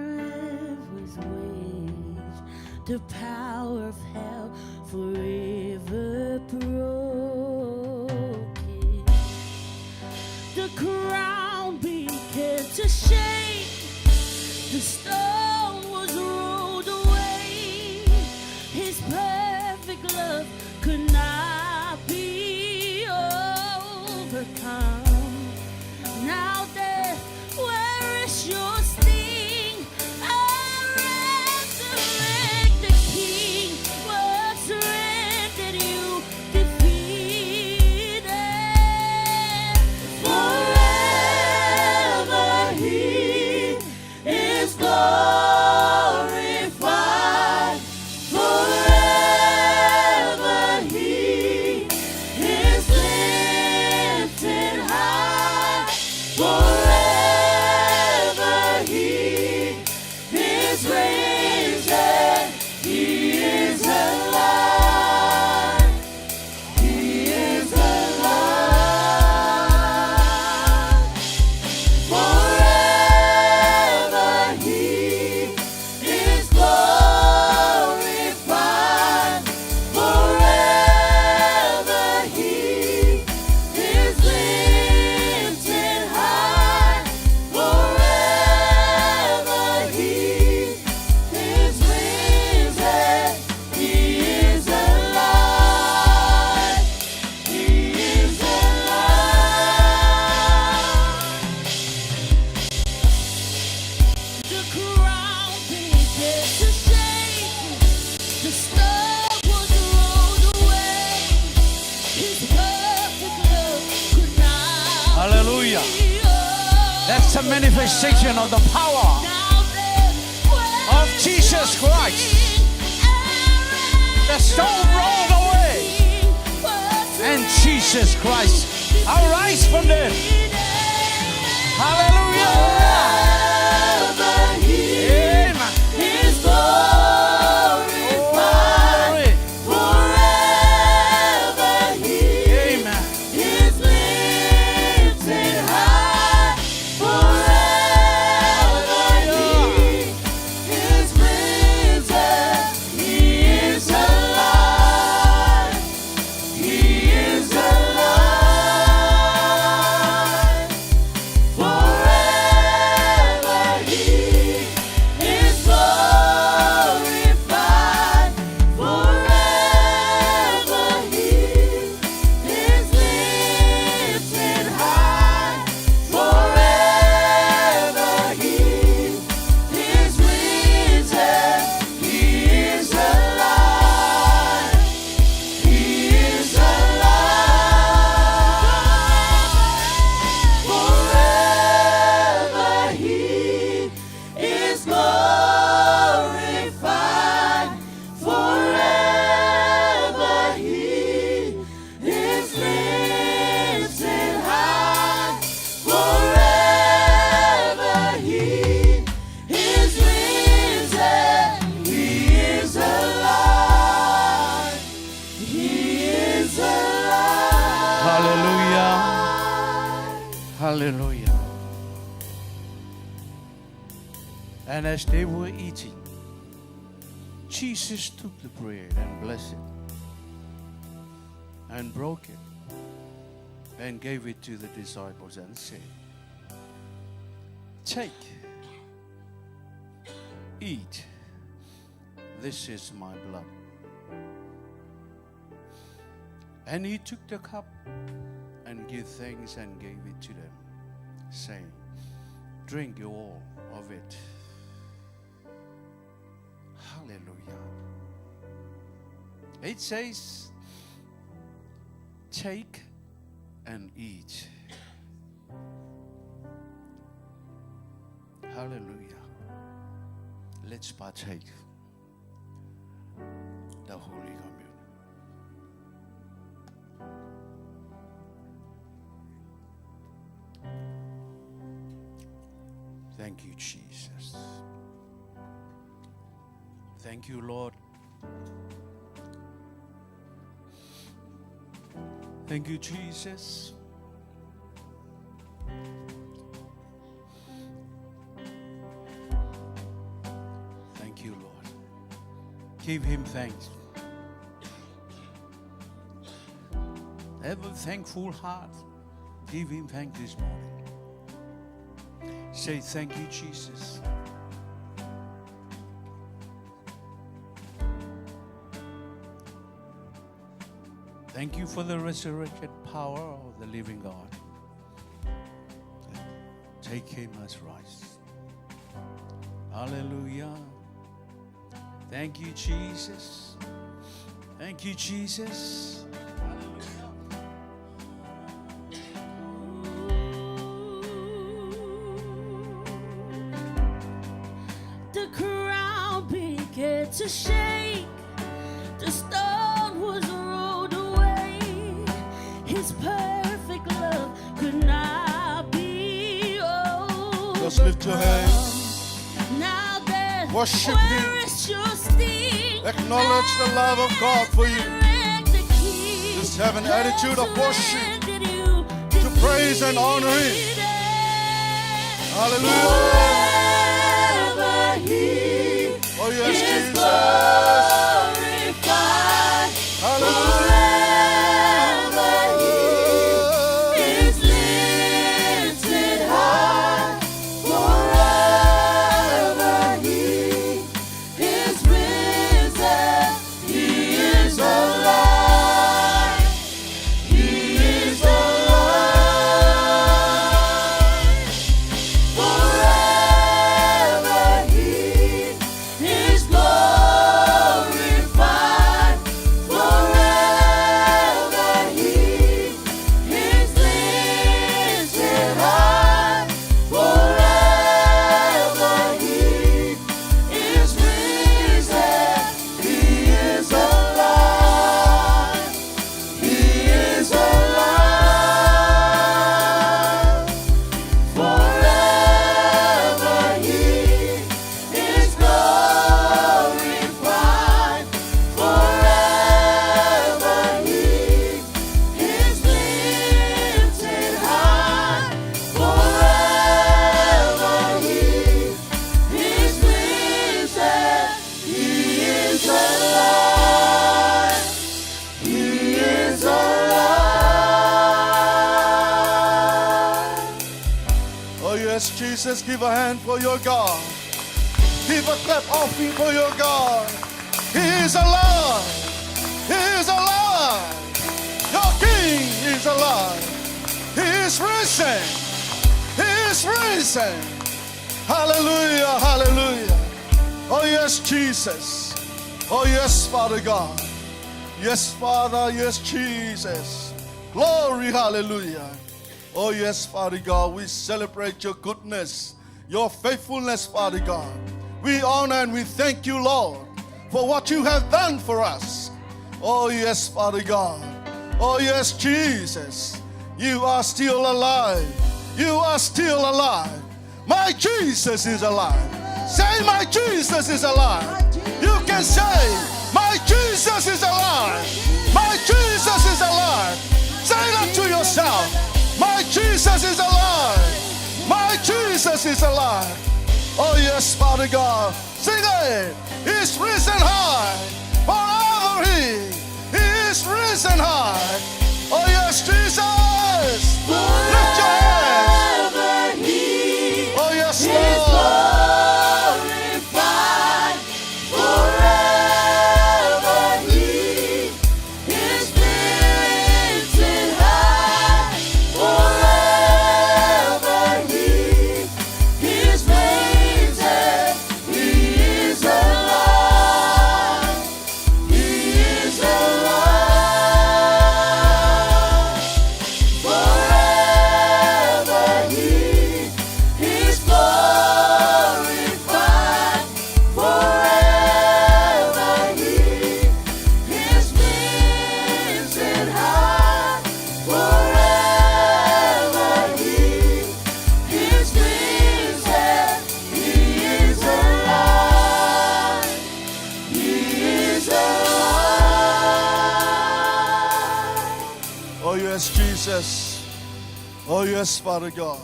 was waged. The power of hell forever broken. The crown began to shake. The stone was rolled away. His perfect love could not be overcome. Now death, where is your sting? I resurrect the King. Was surrendered, you defeated. Forever He is glorified. Forever He is lifted high. Forever He is risen. He is alive. He is alive. Forever He is glorified. Forever He is lifted high. Forever He is risen. He is alive. He is alive. The crown began to shake. The stone was rolled away. His perfect love could not Hallelujah. be That's a manifestation of the power of Jesus Christ. The stone rolled away, and Jesus Christ arise from them. Hallelujah. Amen. Is glorified. Forever He Amen. is lifted high. Forever He is risen. He is alive. He is alive. Forever He is glorified. Forever He is lifted high. Forever He is risen. He is alive. He is alive. Forever He is glorified. Forever He is lifted high. Forever He is risen. He is alive. He is alive. Hallelujah. Hallelujah. And as they were eating, Jesus took the bread and blessed it and broke it and gave it to the disciples and said, "Take, eat, this is my blood." And he took the cup and gave thanks and gave it to them, saying, "Drink you all of it." Hallelujah. It says, "Take and eat." Hallelujah. Let's partake the Holy Communion. Thank you, Jesus. Thank you, Lord. Thank you, Jesus. Thank you, Lord. Give him thanks. Have a thankful heart. Give him thanks this morning. Say, "Thank you, Jesus." Thank you for the resurrected power of the living God. Take him as Christ. Hallelujah. Thank you, Jesus. Thank you, Jesus. Hallelujah. The crowd began to shake. The stone was rolled away. His perfect love could not be overcome. Just lift your hands. Now then, Worship where him. is your sting? Acknowledge the love of God for you. Resurrect the King. Just have an attitude of worship, Resurrected you, to praise and honor him. defeated. Hallelujah. Forever he Oh yes, is Jesus. glorified. Hallelujah. Forever he is lifted high. Forever he is risen. He is alive. He is alive. Forever he is glorified. Forever he is lifted high. Forever he is risen. He is alive. He is alive. Forever he is glorified. Forever he is lifted high. Forever he is risen. He is alive. He is alive. Oh yes, Jesus, give a hand for your God. Give a clap offering for your God. He is alive. He is alive. Your King is alive. He is risen. He is risen. Hallelujah, hallelujah. Oh yes, Jesus. Oh yes, Father God. Yes, Father. Yes, Jesus. Glory, hallelujah. Oh yes, Father God, we celebrate your goodness, your faithfulness, Father God. We honor and we thank you, Lord, for what you have done for us. Oh yes, Father God. Oh yes, Jesus. You are still alive. You are still alive. My Jesus is alive. Say, my Jesus is alive. You can say, my Jesus is alive. My Jesus is alive. Say that to yourself. My Jesus is alive. My Jesus is alive. Oh yes, Father God. Sing it. is risen high. Forever He is risen high. Oh yes, Jesus. Lift your hands. Forever He Oh yes, is Lord. glorified. Forever He is lifted high. Forever He is risen. He is alive. He is alive. Forever He is glorified. Forever He is lifted high. Forever He is risen. He is alive. He is alive. Oh yes, Jesus. Oh yes, Father God.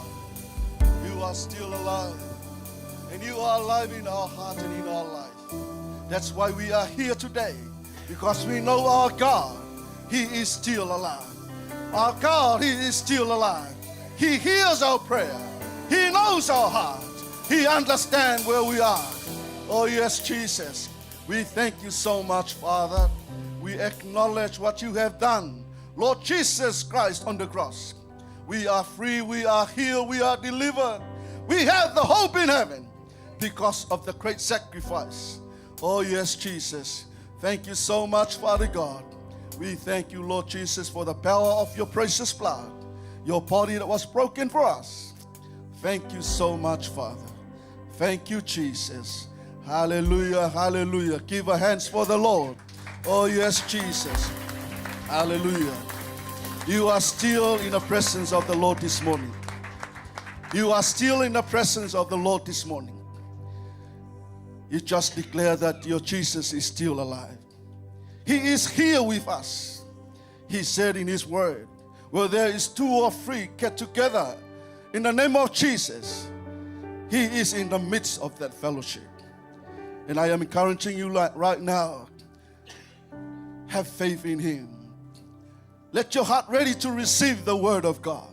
You are still alive. And you are alive in our heart and in our life. That's why we are here today. Because we know our God, He is still alive. Our God, He is still alive. He hears our prayer. He knows our heart. He understands where we are. Oh yes, Jesus. We thank you so much, Father. We acknowledge what you have done. Lord Jesus Christ on the cross. We are free, we are healed, we are delivered. We have the hope in heaven because of the great sacrifice. Oh yes, Jesus. Thank you so much, Father God. We thank you, Lord Jesus, for the power of your precious blood, your body that was broken for us. Thank you so much, Father. Thank you, Jesus. Hallelujah, hallelujah. Give a hands for the Lord. Oh yes, Jesus. Hallelujah. You are still in the presence of the Lord this morning. You are still in the presence of the Lord this morning. You just declare that your Jesus is still alive. He is here with us. He said in His word, where there is two or three get together in the name of Jesus, He is in the midst of that fellowship. And I am encouraging you right now, have faith in Him. Let your heart ready to receive the word of God.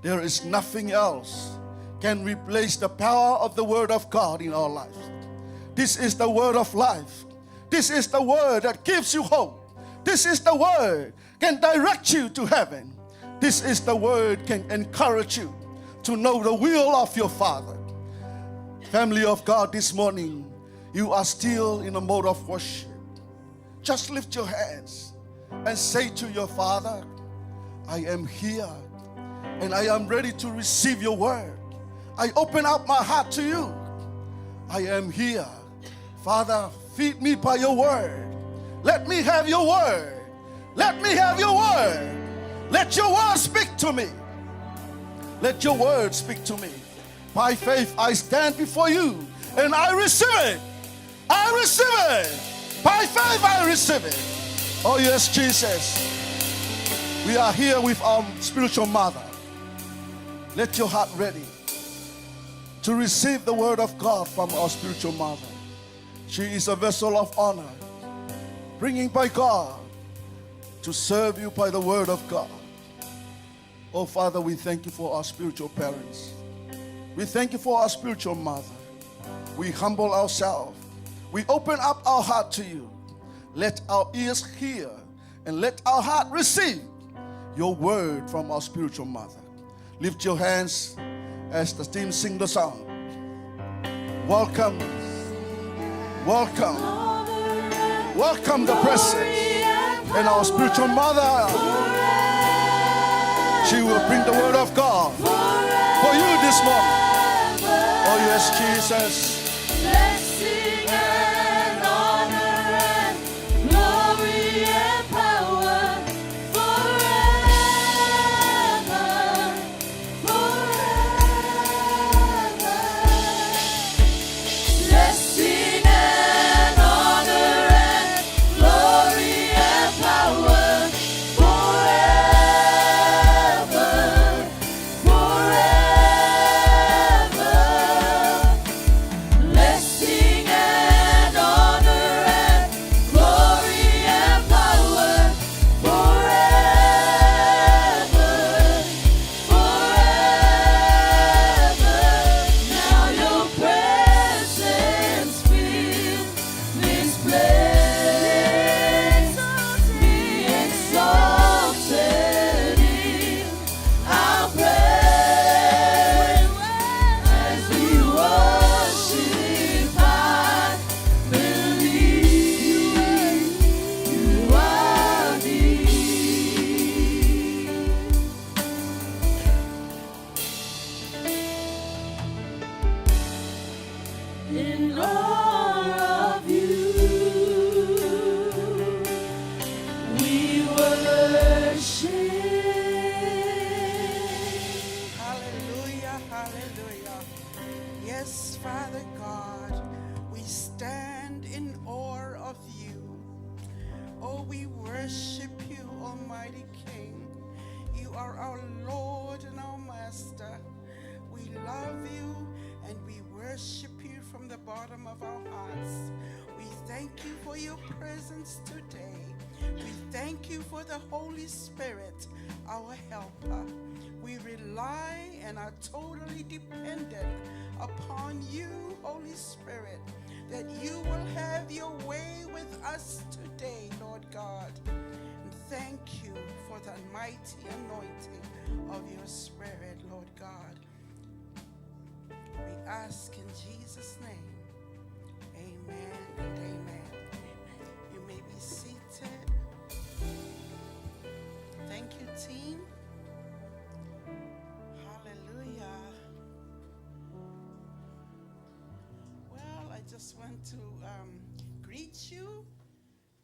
There is nothing else can replace the power of the word of God in our life. This is the word of life. This is the word that gives you hope. This is the word can direct you to heaven. This is the word can encourage you to know the will of your Father. Family of God, this morning, you are still in a mode of worship. Just lift your hands and say to your Father, I am here and I am ready to receive your word. I open up my heart to you. I am here. Father, feed me by your word. Let me have your word. Let me have your word. Let your word speak to me. Let your word speak to me. By faith, I stand before you and I receive it. I receive it. By faith, I receive it. Oh yes, Jesus. We are here with our spiritual mother. Let your heart ready to receive the word of God from our spiritual mother. She is a vessel of honor, bringing by God to serve you by the word of God. Oh Father, we thank you for our spiritual parents. We thank you for our spiritual mother. We humble ourselves. We open up our heart to you. Let our ears hear and let our heart receive your word from our spiritual mother. Lift your hands as the team sing the song. Welcome. Welcome. Welcome the presence and our spiritual mother. She will bring the word of God for you this morning. Oh yes, Jesus. Blessing and honor and glory and power forever, forever. Blessing and honor and glory and power forever, forever. Oh, we worship you, Almighty King. You are our Lord and our Master. We love you and we worship you from the bottom of our hearts. We thank you for your presence today. We thank you for the Holy Spirit, our helper. We rely and are totally dependent upon you, Holy Spirit, that you will have your way with us today, Lord God. And thank you for the mighty anointing of your Spirit, Lord God. We ask in Jesus' name, amen and amen. You may be seated. Thank you, team. Hallelujah. Well, I just want to greet you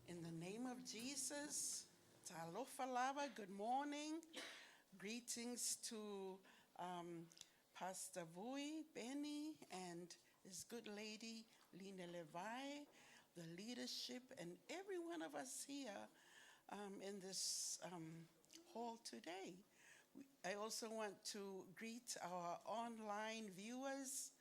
in the name of Jesus. Talofa lava, good morning. Greetings to Pastor Vui, Benny, and his good lady, Lena Levi, the leadership, and every one of us here in this hall today. I also want to greet our online viewers,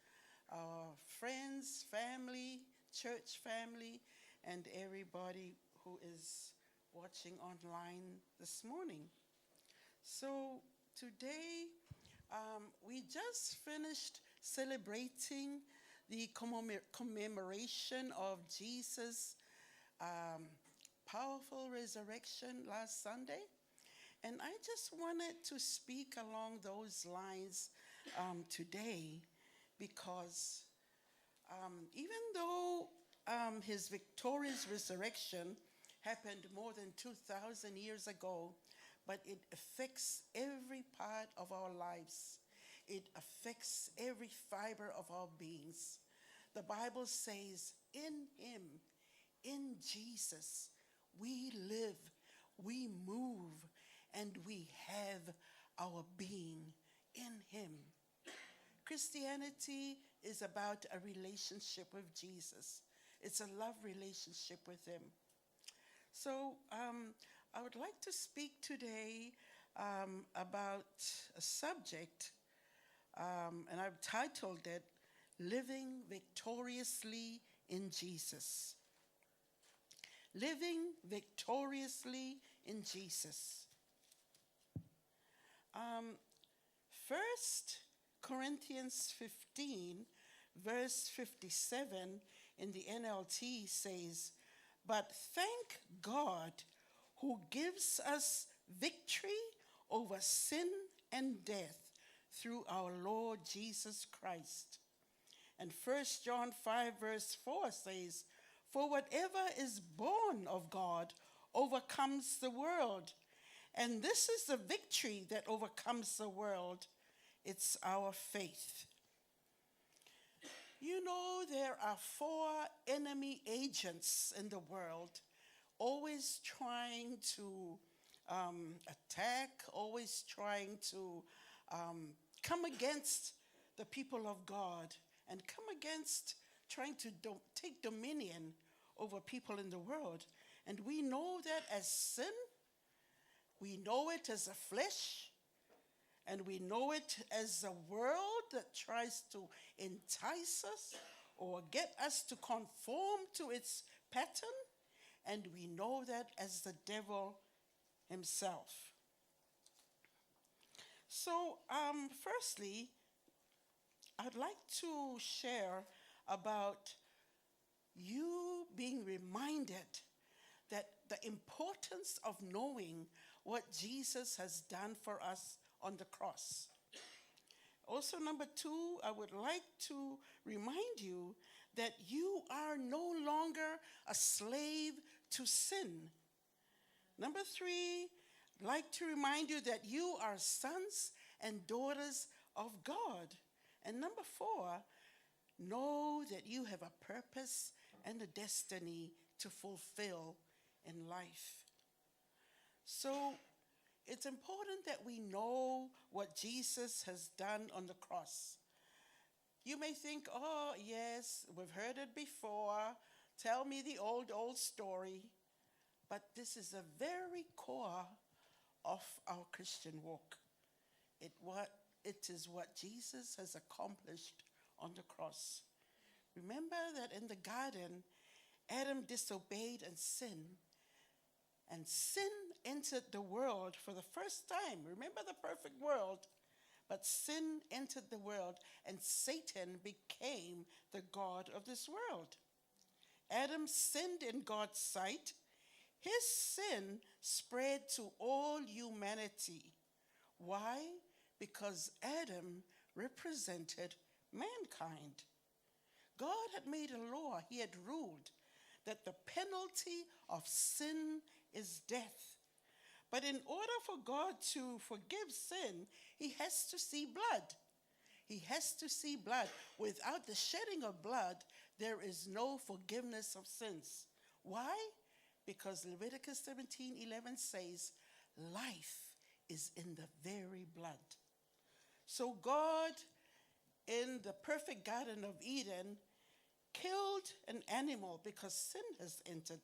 our friends, family, church family, and everybody who is watching online this morning. So today, we just finished celebrating the commemoration of Jesus' powerful resurrection last Sunday. And I just wanted to speak along those lines today because even though his victorious resurrection happened more than 2,000 years ago, but it affects every part of our lives. It affects every fiber of our beings. The Bible says, in him, in Jesus, we live, we move, and we have our being in him. Christianity is about a relationship with Jesus. It's a love relationship with him. So I would like to speak today about a subject, and I've titled it, Living Victoriously in Jesus. Living victoriously in Jesus. 1 Corinthians 15, verse 57 in the NLT says, "But thank God who gives us victory over sin and death through our Lord Jesus Christ." And 1 John 5, verse 4 says, "For whatever is born of God overcomes the world. And this is the victory that overcomes the world. It's our faith." You know, there are 4 enemy agents in the world, always trying to attack, always trying to come against the people of God and come against trying to take dominion over people in the world. And we know that as sin, we know it as a flesh, and we know it as a world that tries to entice us or get us to conform to its pattern, and we know that as the devil himself. So, firstly, I'd like to share about you being reminded that the importance of knowing what Jesus has done for us on the cross. Also, number 2, I would like to remind you that you are no longer a slave to sin. Number 3, I'd like to remind you that you are sons and daughters of God. And number 4, know that you have a purpose and a destiny to fulfill in life. So it's important that we know what Jesus has done on the cross. You may think, oh, yes, we've heard it before. Tell me the old story. but this is a very core of our Christian walk. It is what Jesus has accomplished on the cross. Remember that in the garden, Adam disobeyed and sinned, and sin entered the world for the first time. Remember the perfect world, but sin entered the world, and Satan became the god of this world. Adam sinned in God's sight. His sin spread to all humanity. Why? Because Adam represented mankind. God had made a law, he had ruled that the penalty of sin is death. But in order for God to forgive sin, he has to see blood. He has to see blood. Without the shedding of blood, there is no forgiveness of sins. Why? Because Leviticus 17:11 says, life is in the very blood. So God, in the perfect Garden of Eden, killed an animal because sin has entered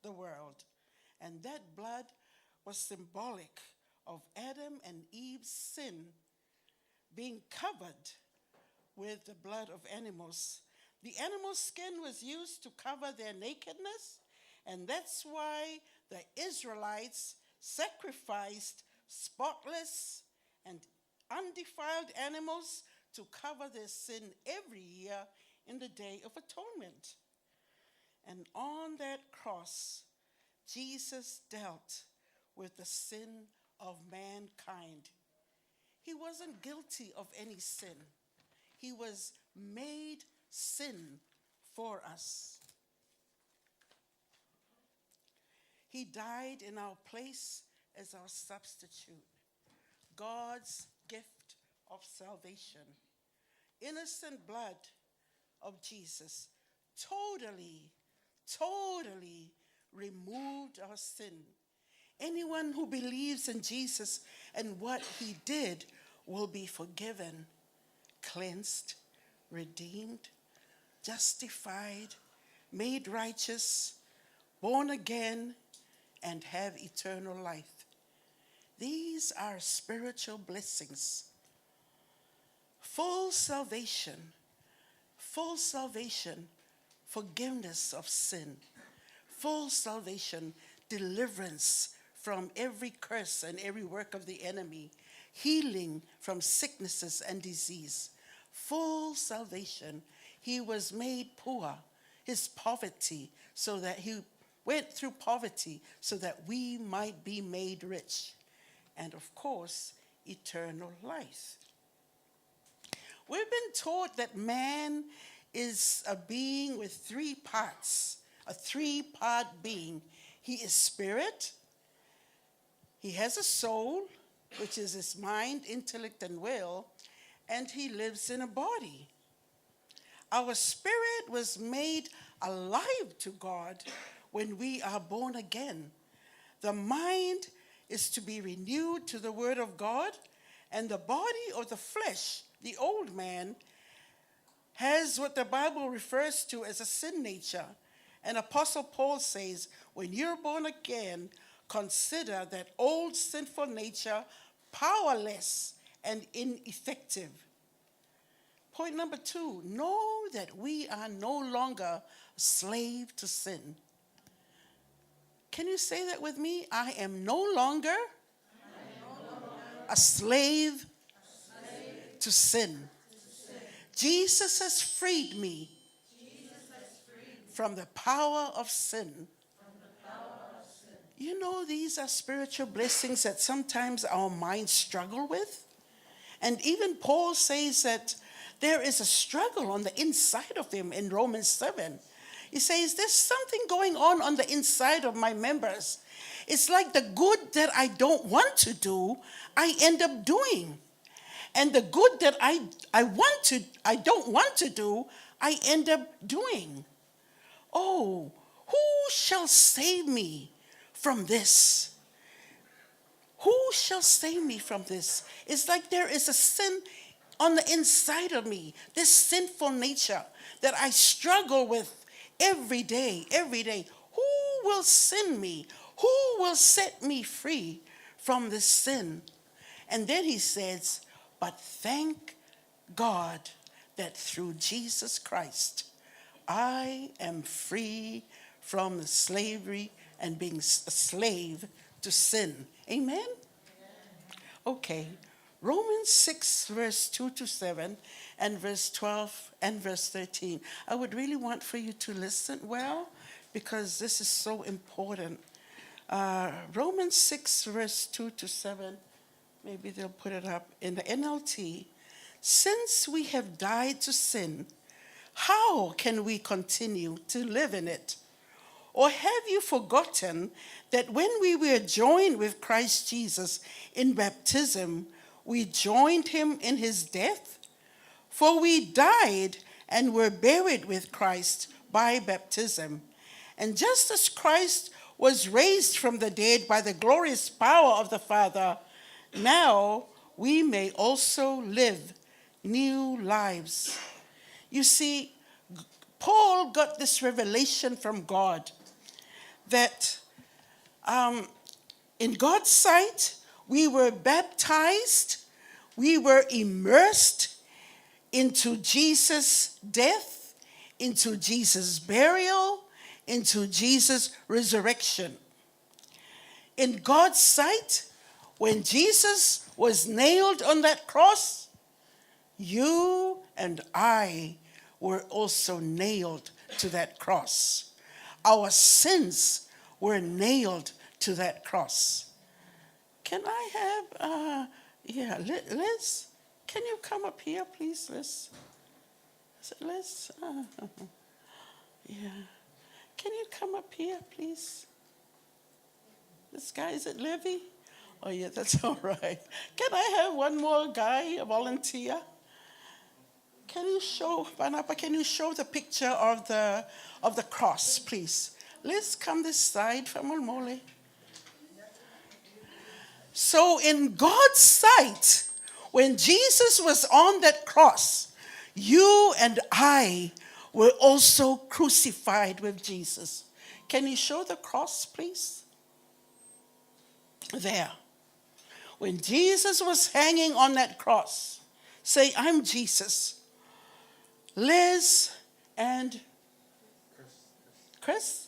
the world. And that blood was symbolic of Adam and Eve's sin being covered with the blood of animals. The animal skin was used to cover their nakedness, and that's why the Israelites sacrificed spotless and undefiled animals to cover their sin every year in the Day of Atonement. And on that cross, Jesus dealt with the sin of mankind. He wasn't guilty of any sin. He was made sin for us. He died in our place as our substitute. God's gift of salvation. Innocent blood of Jesus totally removed our sin. Anyone who believes in Jesus and what he did will be forgiven, cleansed, redeemed, justified, made righteous, born again, and have eternal life. These are spiritual blessings. Full salvation, forgiveness of sin, full salvation, deliverance from every curse and every work of the enemy, healing from sicknesses and disease, full salvation. He was made poor, his poverty, so that he went through poverty so that we might be made rich. And of course, eternal life. We've been taught that man is a being with three parts, a three-part being. He is spirit, he has a soul, which is his mind, intellect, and will, and he lives in a body. Our spirit was made alive to God when we are born again. The mind is to be renewed to the word of God, and the body or the flesh, the old man, has what the Bible refers to as a sin nature. And Apostle Paul says, when you're born again, consider that old sinful nature powerless and ineffective. Point number 2, know that we are no longer a slave to sin. Can you say that with me? I am no longer a slave to sin. Jesus has freed me from the power of sin. You know, these are spiritual blessings that sometimes our minds struggle with. And even Paul says that there is a struggle on the inside of him in Romans 7. He says, there's something going on the inside of my members. It's like the good that I don't want to do, I end up doing. And the good that I don't want to do, I end up doing. Oh, who shall save me from this? Who shall save me from this? It's like there is a sin on the inside of me, this sinful nature that I struggle with every day. Who will send me? Who will set me free from this sin? And then he says, but thank God that through Jesus Christ, I am free from the slavery and being a slave to sin. Amen? Okay. Romans 6, verse 2 to 7, and verse 12 and verse 13. I would really want for you to listen well, because this is so important. Romans 6, verse 2 to 7. Maybe they'll put it up in the NLT. Since we have died to sin, how can we continue to live in it? Or have you forgotten that when we were joined with Christ Jesus in baptism, we joined him in his death? For we died and were buried with Christ by baptism. And just as Christ was raised from the dead by the glorious power of the Father, now we may also live new lives. You see, Paul got this revelation from God that in God's sight, we were baptized, we were immersed into Jesus' death, into Jesus' burial, into Jesus' resurrection. In God's sight, when Jesus was nailed on that cross, you and I were also nailed to that cross. Our sins were nailed to that cross. Can I have, Liz, can you come up here, please, Liz? Is it Liz? Yeah. Can you come up here, please? This guy, is it Levy? Oh, yeah, that's all right. Can I have one more guy, a volunteer? Can you show, Banapa, can you show the picture of the cross, please? Let's come this side, Famulmole. So in God's sight, when Jesus was on that cross, you and I were also crucified with Jesus. Can you show the cross, please? There. When Jesus was hanging on that cross, say, I'm Jesus. Liz and Chris?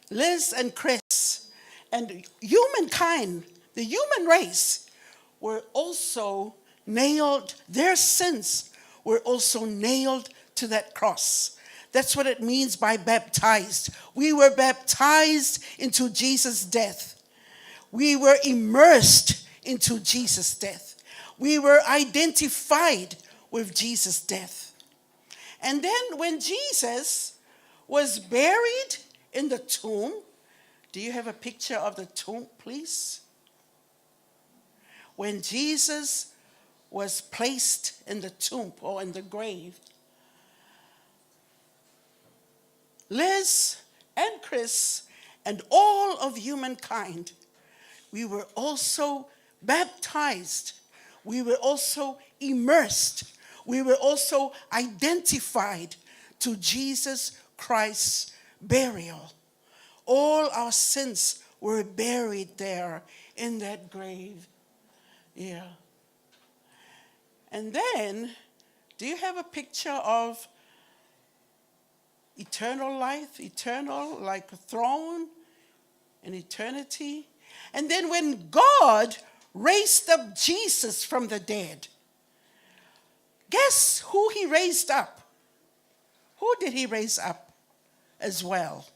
Liz and Chris. And humankind, the human race, were also nailed, their sins were also nailed to that cross. That's what it means by baptized. We were baptized into Jesus' death. We were immersed into Jesus' death. We were identified with Jesus' death. And then when Jesus was buried in the tomb, do you have a picture of the tomb, please? When Jesus was placed in the tomb or in the grave, Liz and Chris and all of humankind, we were also baptized. We were also immersed. We were also identified to Jesus Christ's burial. All our sins were buried there in that grave. Yeah. And then, do you have a picture of eternal life, eternal, like a throne in eternity? And then when God raised up Jesus from the dead, guess who he raised up? Who did he raise up as well?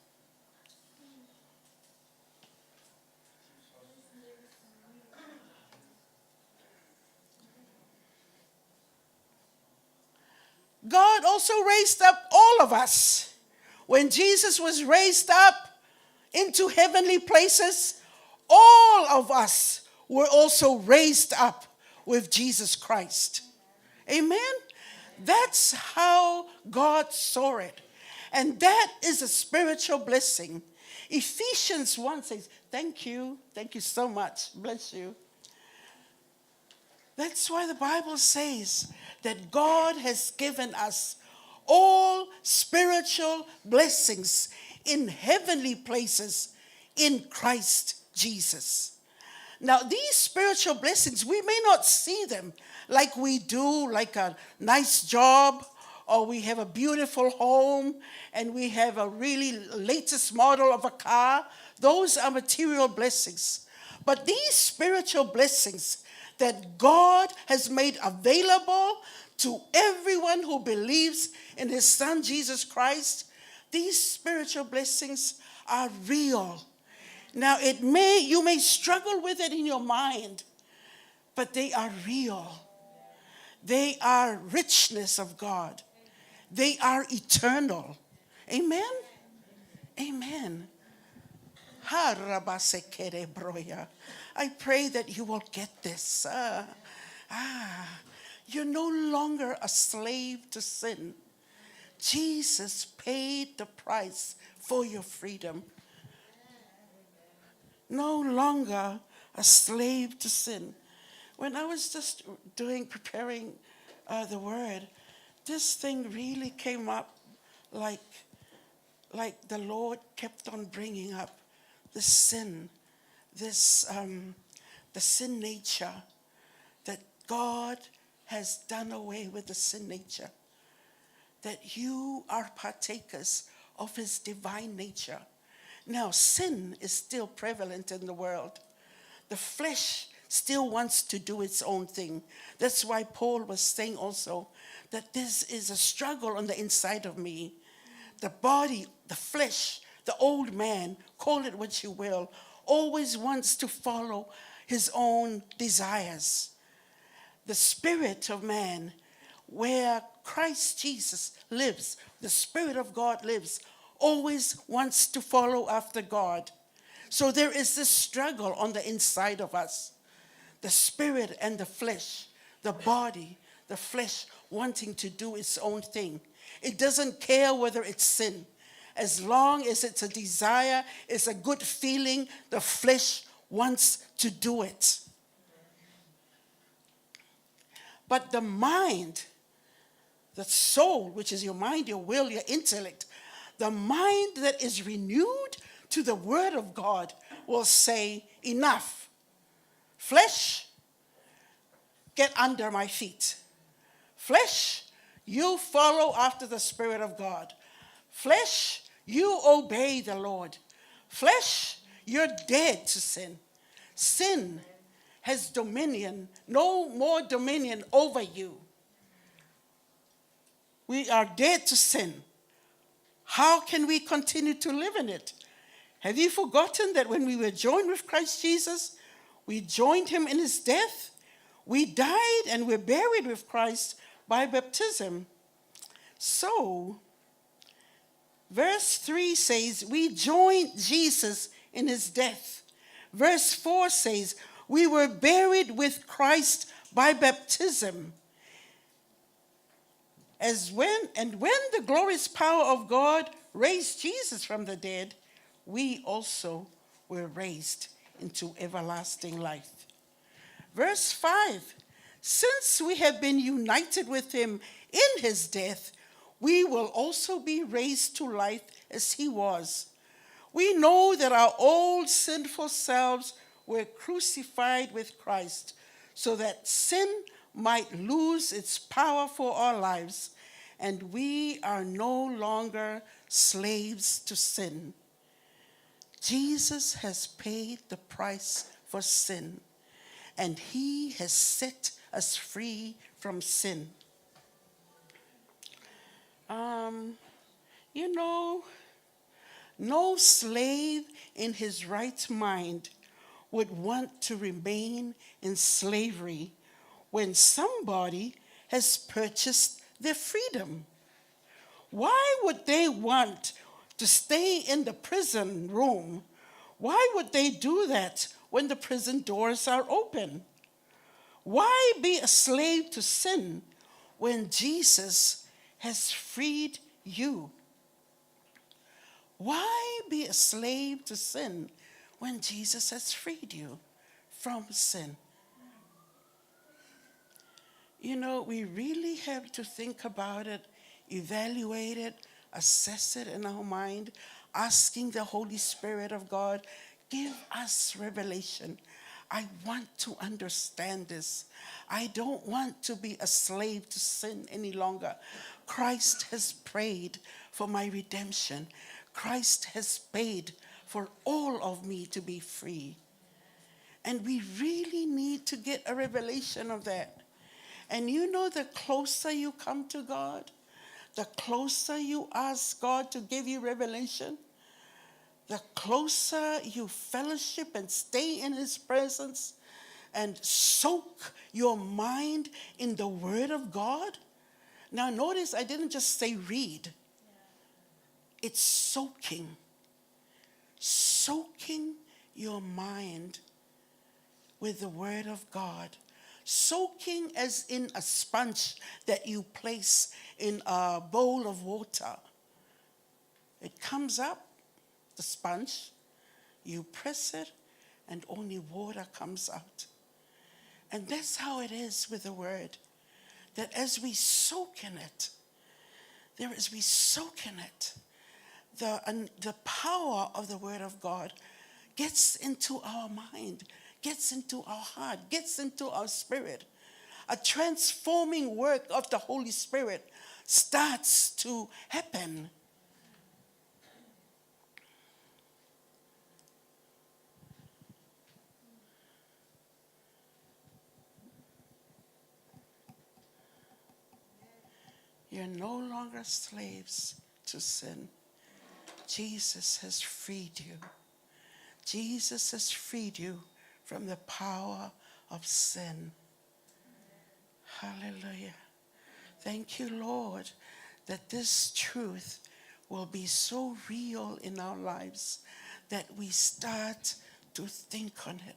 God also raised up all of us. When Jesus was raised up into heavenly places, all of us were also raised up with Jesus Christ. Amen? That's how God saw it. And that is a spiritual blessing. Ephesians 1 says, thank you so much, bless you. That's why the Bible says that God has given us all spiritual blessings in heavenly places in Christ Jesus. Now, these spiritual blessings, we may not see them like we do, like a nice job, or we have a beautiful home, and we have a really latest model of a car. Those are material blessings. But these spiritual blessings that God has made available to everyone who believes in his Son, Jesus Christ, these spiritual blessings are real. Now, you may struggle with it in your mind, but they are real. They are richness of God. They are eternal. Amen? Amen. I pray that you will get this. You're no longer a slave to sin. Jesus paid the price for your freedom. No longer a slave to sin. When I was just preparing the word, this thing really came up like the Lord kept on bringing up the sin, the sin nature, that God has done away with the sin nature, that you are partakers of his divine nature. Now, sin is still prevalent in the world. The flesh still wants to do its own thing. That's why Paul was saying also that this is a struggle on the inside of me. The body, the flesh, the old man, call it what you will, always wants to follow his own desires. The spirit of man, where Christ Jesus lives, the Spirit of God lives, always wants to follow after God. So there is this struggle on the inside of us. The spirit and the flesh, the body, the flesh wanting to do its own thing. It doesn't care whether it's sin. As long as it's a desire, it's a good feeling, the flesh wants to do it. But the mind, the soul, which is your mind, your will, your intellect, the mind that is renewed to the word of God will say, enough. Flesh, get under my feet. Flesh, you follow after the Spirit of God. Flesh, you obey the Lord. Flesh, you're dead to sin. Sin has dominion, no more dominion over you. We are dead to sin. How can we continue to live in it? Have you forgotten that when we were joined with Christ Jesus, we joined him in his death? We died and were buried with Christ by baptism. So, verse 3 says, we joined Jesus in his death. Verse 4 says, we were buried with Christ by baptism. When the glorious power of God raised Jesus from the dead, we also were raised into everlasting life. Verse 5, since we have been united with him in his death, we will also be raised to life as he was. We know that our old sinful selves were crucified with Christ, so that sin might lose its power for our lives, and we are no longer slaves to sin. Jesus has paid the price for sin, and he has set us free from sin. No slave in his right mind would want to remain in slavery when somebody has purchased their freedom. Why would they want to stay in the prison room? Why would they do that when the prison doors are open? Why be a slave to sin when Jesus has freed you? Why be a slave to sin when Jesus has freed you from sin? We really have to think about it, evaluate it, assess it in our mind. asking the Holy Spirit of God, give us revelation. I want to understand this. I don't want to be a slave to sin any longer. Christ has prayed for my redemption. Christ has paid for all of me to be free. And we really need to get a revelation of that. And you know, the closer you come to God, the closer you ask God to give you revelation, the closer you fellowship and stay in His presence and soak your mind in the Word of God. Now notice I didn't just say read. It's soaking. Soaking your mind with the Word of God. Soaking as in a sponge that you place in a bowl of water. It comes up, the sponge, you press it, and only water comes out. And that's how it is with the Word. That as we soak in it, the power of the Word of God gets into our mind, gets into our heart, gets into our spirit. A transforming work of the Holy Spirit starts to happen. You're no longer slaves to sin. Jesus has freed you. Jesus has freed you from the power of sin. Hallelujah. Thank you, Lord, that this truth will be so real in our lives that we start to think on it,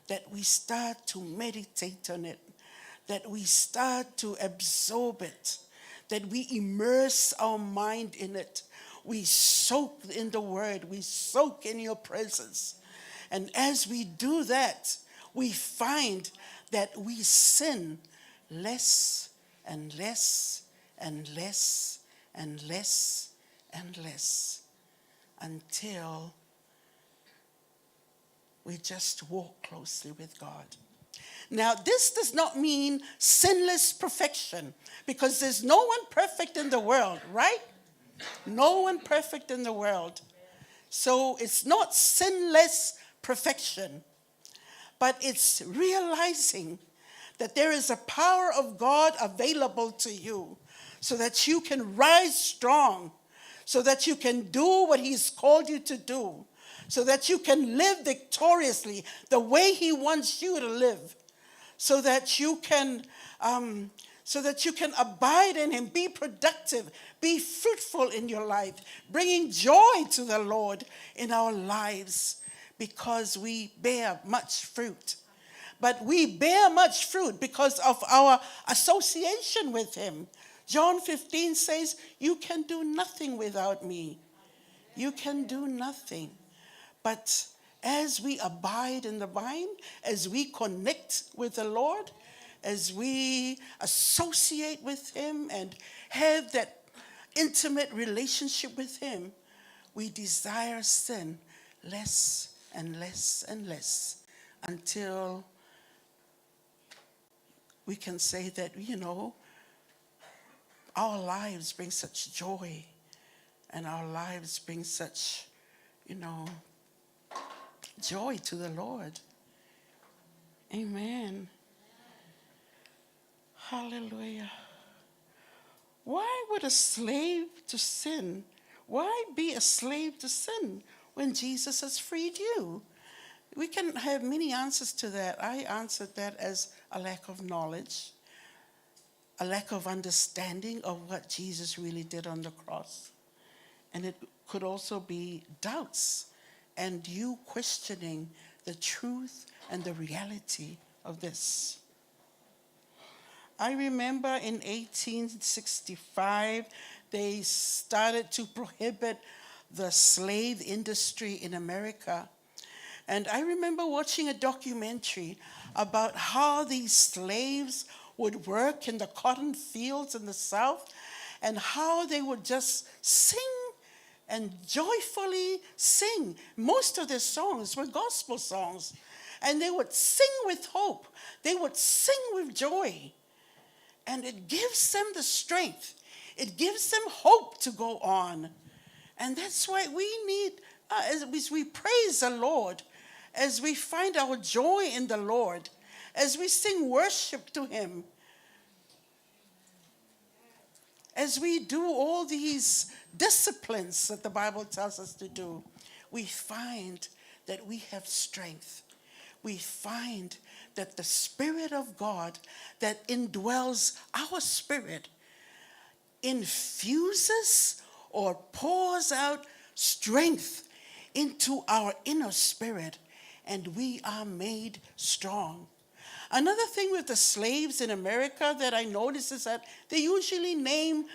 that we start to meditate on it, that we start to absorb it, that we immerse our mind in it. We soak in the Word. We soak in your presence. And as we do that, we find that we sin less and less and less and less and less until we just walk closely with God. Now, this does not mean sinless perfection, because there's no one perfect in the world, right? No one perfect in the world. So it's not sinless perfection, but it's realizing that there is a power of God available to you so that you can rise strong, so that you can do what He's called you to do, so that you can live victoriously the way He wants you to live, so that you can abide in Him, be productive, be fruitful in your life, bringing joy to the Lord in our lives, because we bear much fruit. But we bear much fruit because of our association with Him. John 15 says, you can do nothing without me. You can do nothing. But as we abide in the vine, as we connect with the Lord, as we associate with Him and have that intimate relationship with Him, we desire sin less and less and less until we can say that, our lives bring such joy and our lives bring such, joy to the Lord. Amen. Hallelujah. Why would a slave to sin, why be a slave to sin when Jesus has freed you? We can have many answers to that. I answered that as a lack of knowledge, a lack of understanding of what Jesus really did on the cross. And it could also be doubts and you questioning the truth and the reality of this. I remember in 1865, they started to prohibit the slave industry in America. And I remember watching a documentary about how these slaves would work in the cotton fields in the South and how they would just sing and joyfully sing. Most of their songs were gospel songs. And they would sing with hope. They would sing with joy. And it gives them the strength. It gives them hope to go on. And that's why we need, as we praise the Lord, as we find our joy in the Lord, as we sing worship to Him, as we do all these disciplines that the Bible tells us to do, we find that we have strength. We find that the Spirit of God that indwells our spirit infuses or pours out strength into our inner spirit, and we are made strong. Another thing with the slaves in America that I notice is that they usually name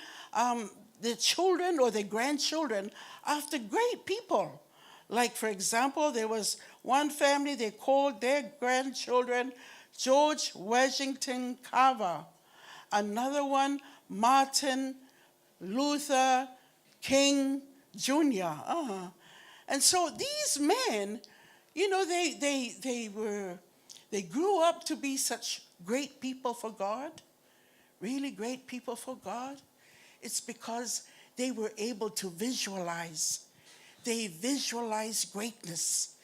their children or their grandchildren after great people. Like, for example, there was one family, they called their grandchildren George Washington Carver. Another one, Martin Luther King Jr. And so these men, you know, they grew up to be such great people for God, really great people for God. It's because they were able to visualize. They visualized greatness.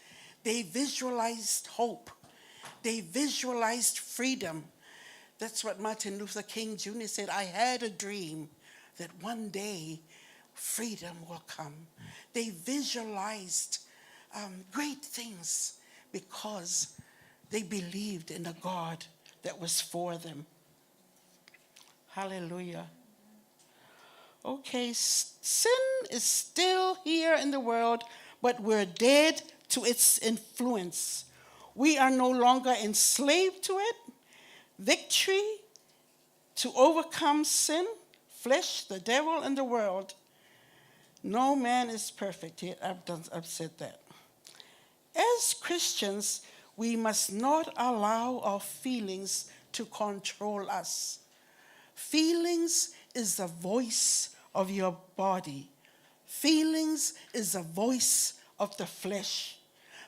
They visualized hope. They visualized freedom. That's what Martin Luther King Jr. said. I had a dream that one day freedom will come. They visualized great things because they believed in a God that was for them. Hallelujah. Okay, sin is still here in the world, but we're dead to its influence. We are no longer enslaved to it. Victory to overcome sin, flesh, the devil, and the world. No man is perfect yet. I've said that. As Christians, we must not allow our feelings to control us. Feelings is the voice of your body. Feelings is the voice of the flesh.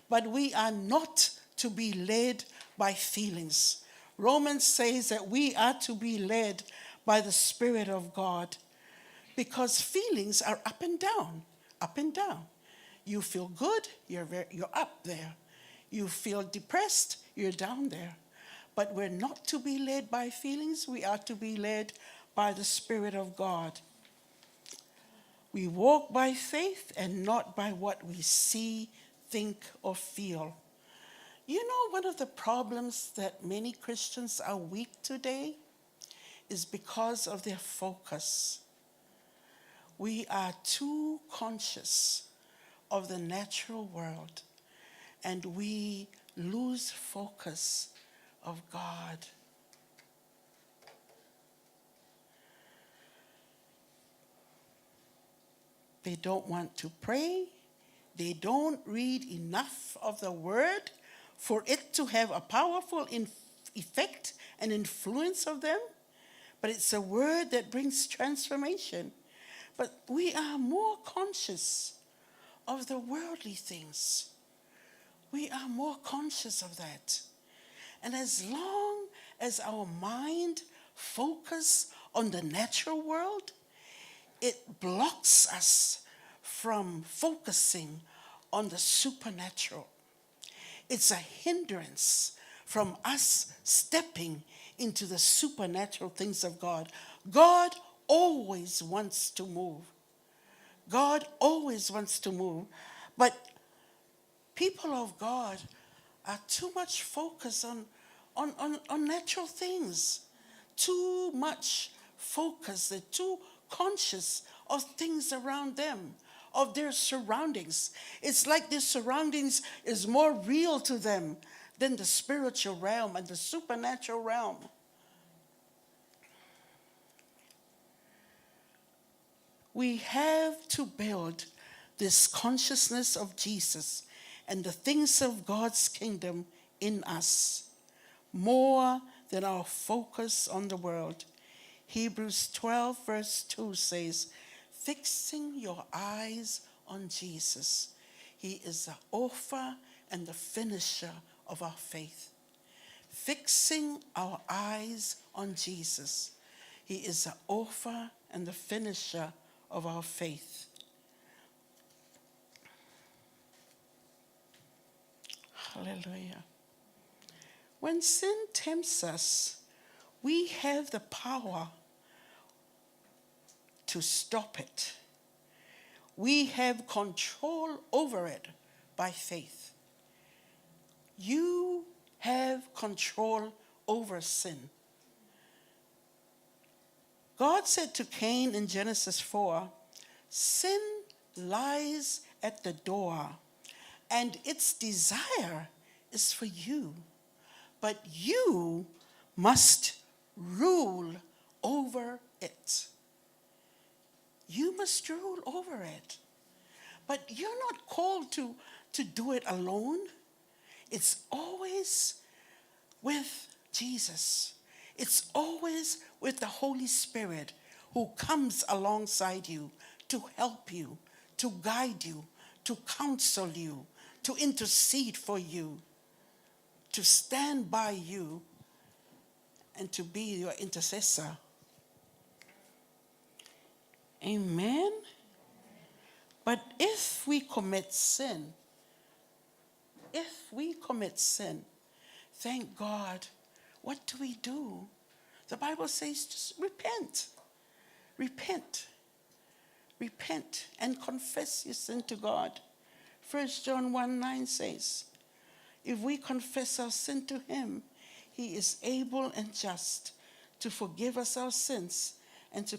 But we are not to be led by feelings. Romans says that we are to be led by the Spirit of God, because feelings are up and down, up and down. You feel good, you're up there. You feel depressed, you're down there. But we're not to be led by feelings. We are to be led by the Spirit of God. We walk by faith and not by what we see, think, or feel. You know, one of the problems that many Christians are weak today is because of their focus. We are too conscious of the natural world, and we lose focus of God. They don't want to pray. They don't read enough of the Word for it to have a powerful effect and influence of them. But it's a Word that brings transformation. But we are more conscious of the worldly things. We are more conscious of that. And as long as our mind focuses on the natural world, it blocks us from focusing on the supernatural. It's a hindrance from us stepping into the supernatural things of God. God always wants to move. God always wants to move. But people of God are too much focused on natural things. Too much focus. They're too conscious of things around them, of their surroundings. It's like their surroundings is more real to them than the spiritual realm and the supernatural realm. We have to build this consciousness of Jesus and the things of God's kingdom in us more than our focus on the world. Hebrews 12 verse 2 says, fixing your eyes on Jesus. He is the author and the finisher of our faith. Fixing our eyes on Jesus. He is the author and the finisher of our faith. Hallelujah. When sin tempts us, we have the power to stop it. We have control over it by faith. You have control over sin. God said to Cain in Genesis 4, sin lies at the door, and its desire is for you, but you must rule over it. You must rule over it. But you're not called to do it alone. It's always with Jesus. It's always with the Holy Spirit who comes alongside you to help you, to guide you, to counsel you, to intercede for you, to stand by you, and to be your intercessor. Amen? But if we commit sin, thank God, what do? The Bible says just repent. Repent. Repent and confess your sin to God. 1 John 1:9 says, if we confess our sin to him, he is able and just to forgive us our sins and to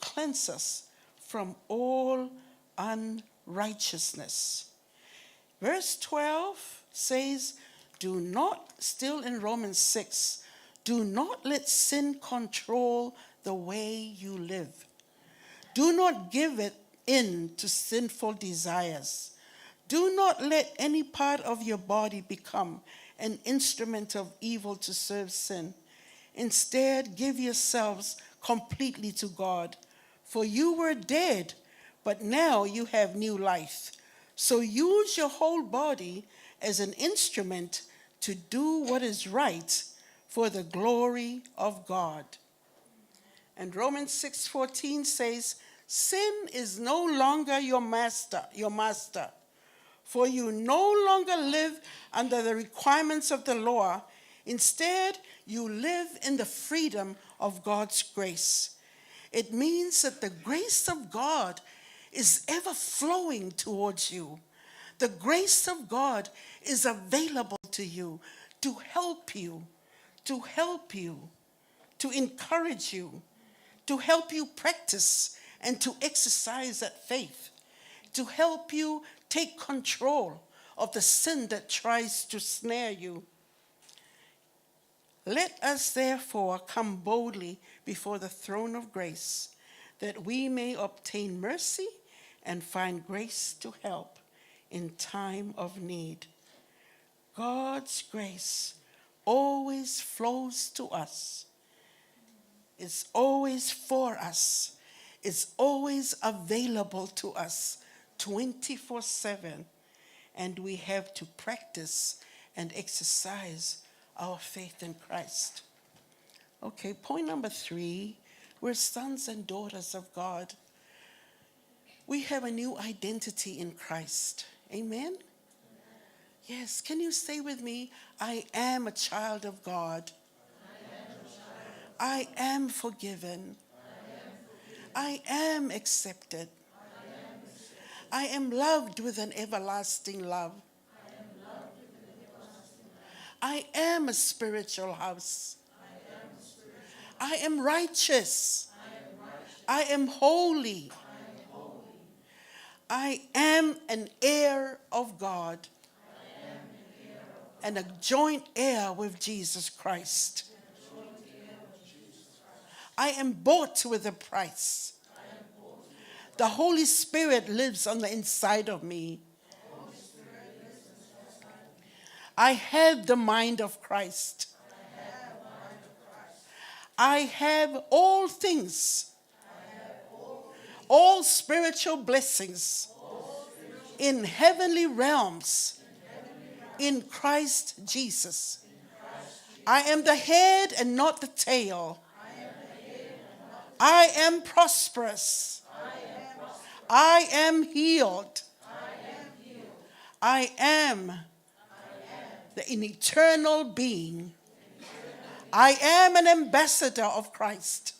cleanse us from all unrighteousness. Verse 12 says, still in Romans 6, do not let sin control the way you live. Do not give it in to sinful desires. Do not let any part of your body become an instrument of evil to serve sin. Instead, give yourselves completely to God. For you were dead, but now you have new life. So use your whole body as an instrument to do what is right for the glory of God. And Romans 6:14 says, sin is no longer your master. For you no longer live under the requirements of the law. Instead, you live in the freedom of God's grace. It means that the grace of God is ever flowing towards you. The grace of God is available to you to help you, to encourage you, to help you practice and to exercise that faith, to help you take control of the sin that tries to snare you. Let us therefore come boldly before the throne of grace, that we may obtain mercy and find grace to help in time of need. God's grace always flows to us. It's always for us. It's always available to us 24/7. And we have to practice and exercise our faith in Christ. Okay, point number 3, we're sons and daughters of God. We have a new identity in Christ. Amen? Yes, can you say with me, I am a child of God. I am forgiven. I am accepted. I am loved with an everlasting love. I am a spiritual house. I am righteous. I am holy. I am an heir of God and a joint heir with Jesus Christ. I am bought with a price. The Holy Spirit lives on the inside of me. I have the mind of Christ. I have all things. all spiritual blessings in heavenly realms in Christ Jesus. I am the head and not the tail. I am prosperous. I am healed. I am an eternal being. I am an ambassador of Christ.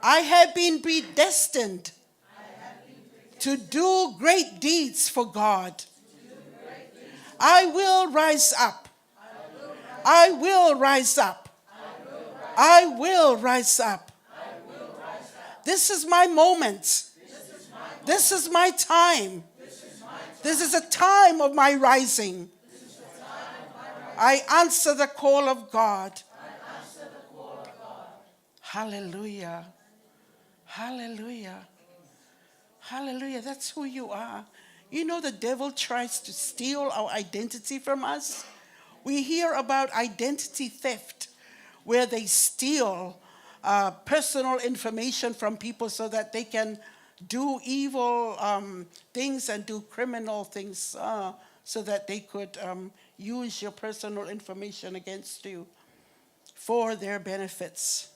I have been predestined to do great deeds for God. I will rise up. I will rise up. I will rise up. This is my moment. This is my time. This is a time of my rising. I answer the call of God. Hallelujah. Hallelujah. Hallelujah. That's who you are. You know, the devil tries to steal our identity from us. We hear about identity theft, where they steal personal information from people so that they can do evil things and do criminal things so that they could use your personal information against you for their benefits.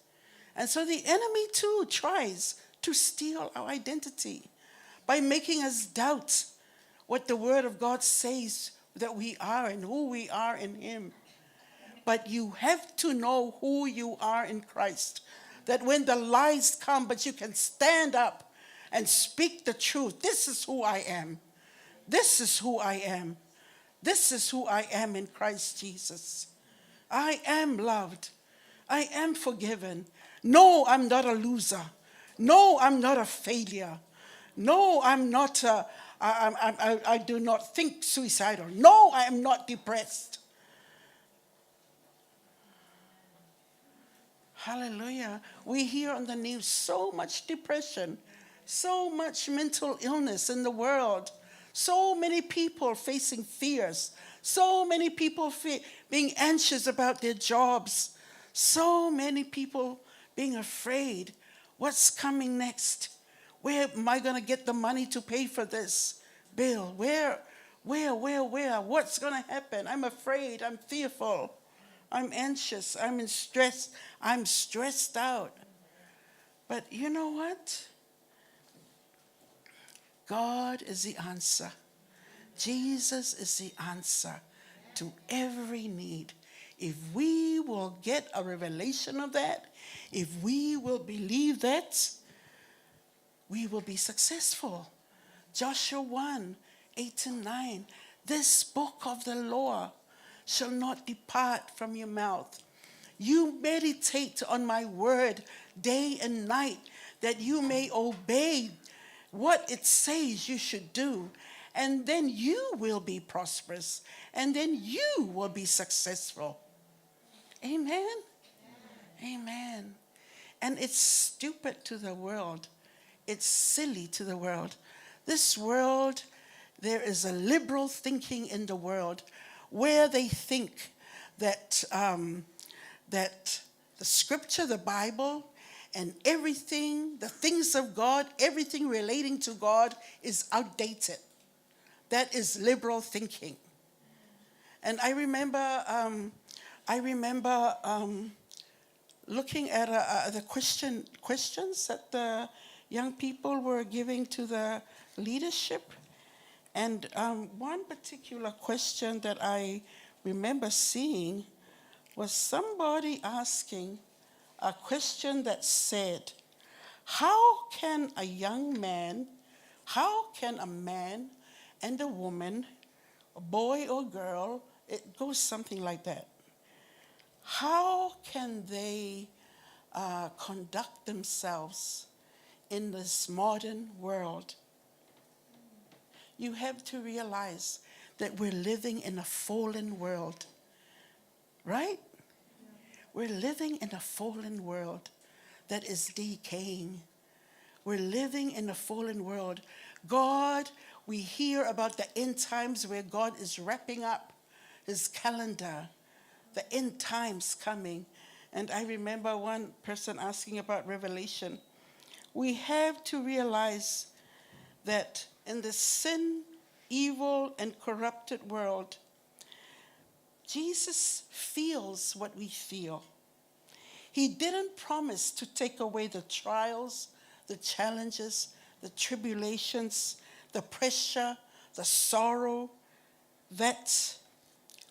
And so the enemy too tries to steal our identity by making us doubt what the Word of God says that we are and who we are in Him. But you have to know who you are in Christ. That when the lies come, but you can stand up and speak the truth. This is who I am. This is who I am. This is who I am in Christ Jesus. I am loved. I am forgiven. No, I'm not a loser. No, I'm not a failure. No, I'm not. I do not think suicidal. No, I am not depressed. Hallelujah. We hear on the news so much depression, so much mental illness in the world, so many people facing fears, so many people being anxious about their jobs, so many people being afraid. What's coming next? Where am I going to get the money to pay for this bill? Where? What's going to happen? I'm afraid. I'm fearful. I'm anxious. I'm in stress. I'm stressed out. But you know what? God is the answer. Jesus is the answer to every need. If we will get a revelation of that, if we will believe that, we will be successful. Joshua 1, 8 and 9. This book of the law shall not depart from your mouth. You meditate on my word day and night, that you may obey what it says you should do. And then you will be prosperous. And then you will be successful. Amen? Amen. And it's stupid to the world. It's silly to the world. This world, there is a liberal thinking in the world where they think that that the scripture, the Bible, and everything, the things of God, everything relating to God is outdated. That is liberal thinking. And I remember looking at the questions that the young people were giving to the leadership. And one particular question that I remember seeing was somebody asking a question that said, how can a man and a woman, a boy or girl, it goes something like that, how can they conduct themselves in this modern world? You have to realize that we're living in a fallen world, right? We're living in a fallen world that is decaying. We're living in a fallen world. God, we hear about the end times where God is wrapping up His calendar, the end times coming. And I remember one person asking about Revelation. we have to realize that in this sin, evil, and corrupted world, Jesus feels what we feel. He didn't promise to take away the trials, the challenges, the tribulations, the pressure, the sorrow that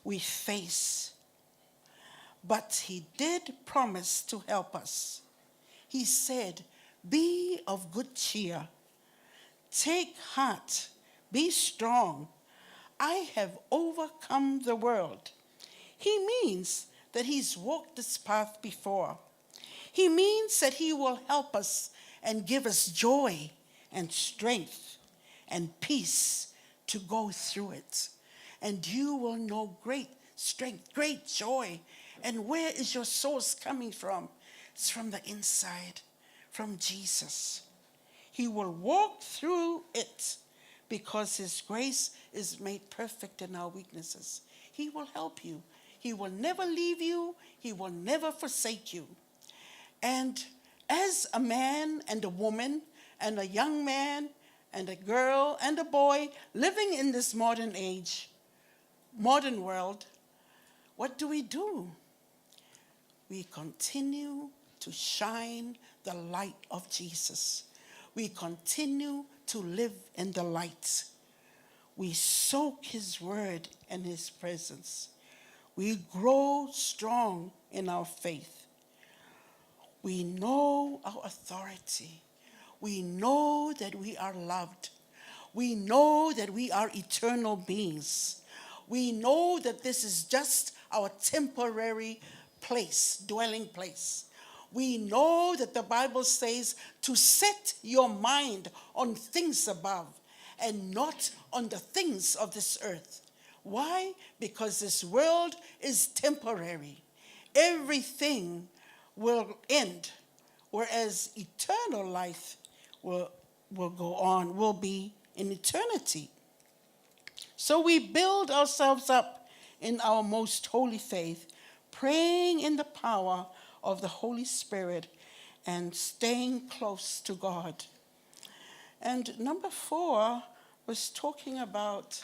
we face. But he did promise to help us. He said, "Be of good cheer. Take heart. Be strong. I have overcome the world." He means that he's walked this path before. He means that he will help us and give us joy and strength and peace to go through it. And you will know great strength, great joy. And where is your source coming from? It's from the inside, from Jesus. He will walk through it because his grace is made perfect in our weaknesses. He will help you. He will never leave you. He will never forsake you. And as a man and a woman and a young man and a girl and a boy living in this modern age, modern world, what do? We continue to shine the light of Jesus. We continue to live in the light. We soak his word and his presence. We grow strong in our faith. We know our authority. We know that we are loved. We know that we are eternal beings. We know that this is just our temporary place, dwelling place. We know that the Bible says to set your mind on things above and not on the things of this earth. Why? Because this world is temporary. Everything will end, whereas eternal life will go on, will be in eternity. So we build ourselves up in our most holy faith, praying in the power of the Holy Spirit and staying close to God. And number 4 was talking about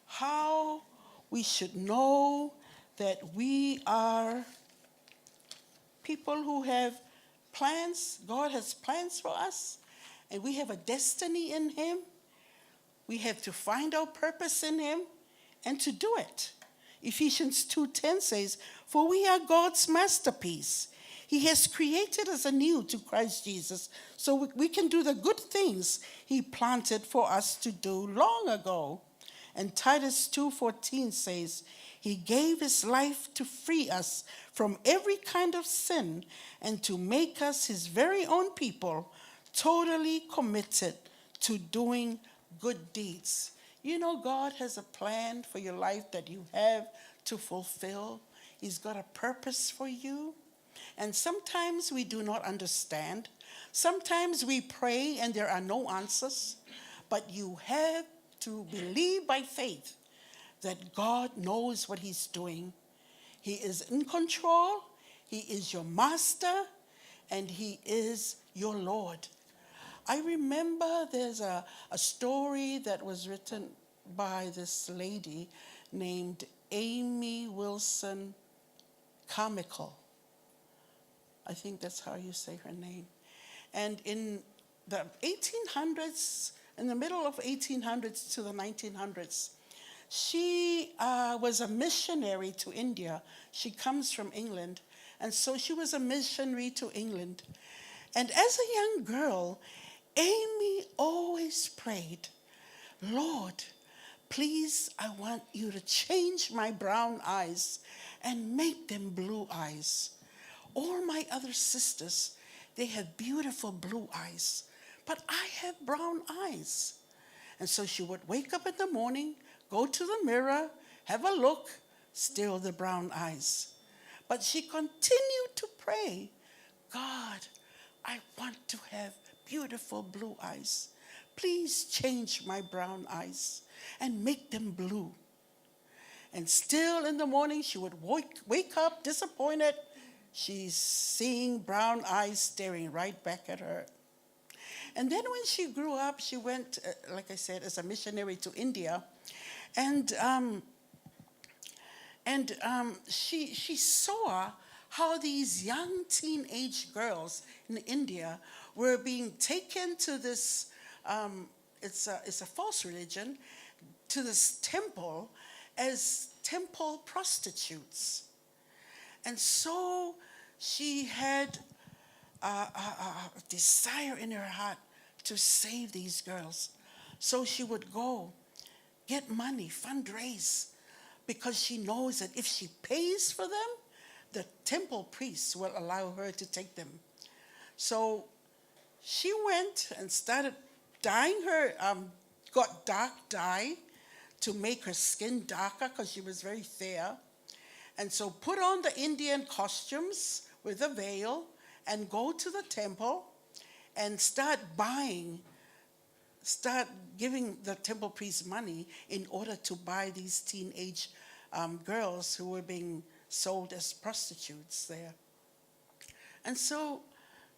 how we should know that we are people who have plans. God has plans for us, and we have a destiny in him. We have to find our purpose in him and to do it. Ephesians 2:10 says, "For we are God's masterpiece. He has created us anew to Christ Jesus so we can do the good things he planted for us to do long ago." And Titus 2:14 says, "He gave his life to free us from every kind of sin and to make us his very own people, totally committed to doing good deeds." You know, God has a plan for your life that you have to fulfill. He's got a purpose for you. And sometimes we do not understand. Sometimes we pray and there are no answers. But you have to believe by faith that God knows what he's doing. He is in control. He is your master. And he is your Lord. I remember there's a story that was written by this lady named Amy Wilson Carmichael. I think that's how you say her name. And in the 1800s, in the middle of 1800s to the 1900s, she was a missionary to India. She comes from England. And so she was a missionary to England. And as a young girl, Amy always prayed, "Lord, please, I want you to change my brown eyes and make them blue eyes. All my other sisters, they have beautiful blue eyes, but I have brown eyes." And so she would wake up in the morning, go to the mirror, have a look, still the brown eyes. But she continued to pray, "God, I want to have beautiful blue eyes. Please change my brown eyes and make them blue." And still in the morning, she would wake up disappointed. She's seeing brown eyes staring right back at her. And then when she grew up, she went, like I said, as a missionary to India. And she saw how these young teenage girls in India were being taken to this, it's a false religion, to this temple as temple prostitutes. And so she had a desire in her heart to save these girls. So she would go, get money, fundraise, because she knows that if she pays for them, the temple priests will allow her to take them. So she went and started dyeing her, got dark dye to make her skin darker because she was very fair. And so put on the Indian costumes with a veil and go to the temple and start giving the temple priests money in order to buy these teenage girls who were being sold as prostitutes there. And so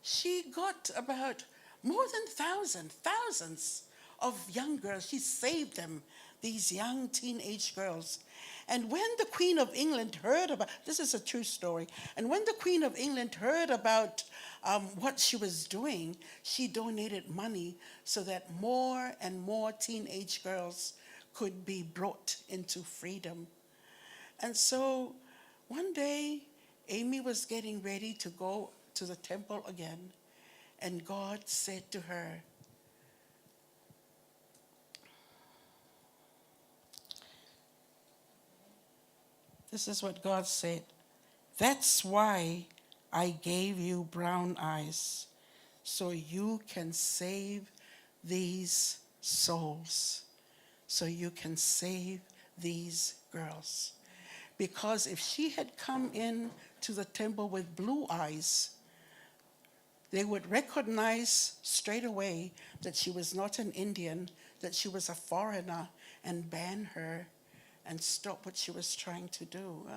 she got about more than thousands of young girls. She saved them, these young teenage girls. And when the Queen of England heard about, this is a true story, and when the Queen of England heard about what she was doing, she donated money so that more and more teenage girls could be brought into freedom. And so one day, Amy was getting ready to go to the temple again, and God said to her, this is what God said, "That's why I gave you brown eyes, so you can save these souls, so you can save these girls." Because if she had come in to the temple with blue eyes, they would recognize straight away that she was not an Indian, that she was a foreigner, and ban her and stop what she was trying to do.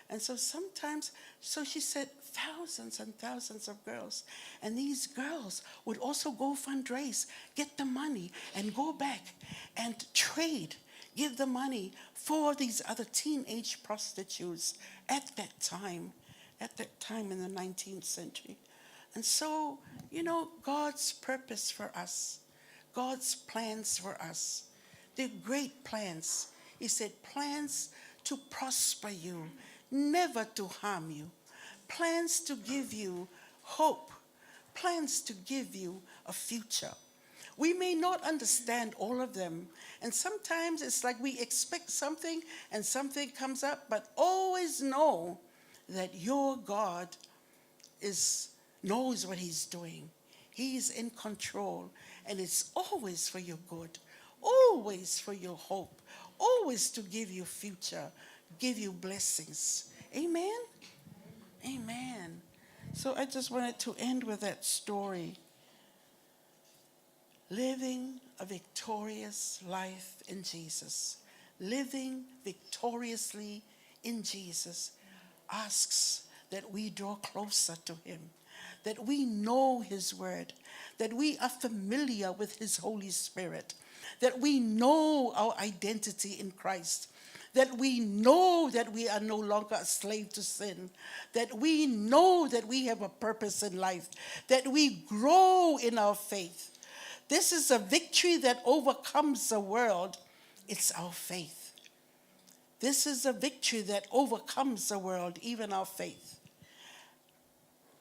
And so sometimes, so she said thousands and thousands of girls. And these girls would also go fundraise, get the money, and go back and trade, give the money for these other teenage prostitutes at that time in the 19th century. And so, you know, God's purpose for us, God's plans for us, they're great plans. He said, plans to prosper you, never to harm you, plans to give you hope, plans to give you a future. We may not understand all of them, and sometimes it's like we expect something and something comes up, but always know that your God knows what he's doing. He's in control, and it's always for your good, always for your hope, always to give you future, give you blessings. Amen? Amen. So I just wanted to end with that story. Living a victorious life in Jesus, living victoriously in Jesus, asks that we draw closer to him, that we know his word, that we are familiar with his Holy Spirit, that we know our identity in Christ, that we know that we are no longer a slave to sin, that we know that we have a purpose in life, that we grow in our faith. This is a victory that overcomes the world. It's our faith. This is a victory that overcomes the world, even our faith.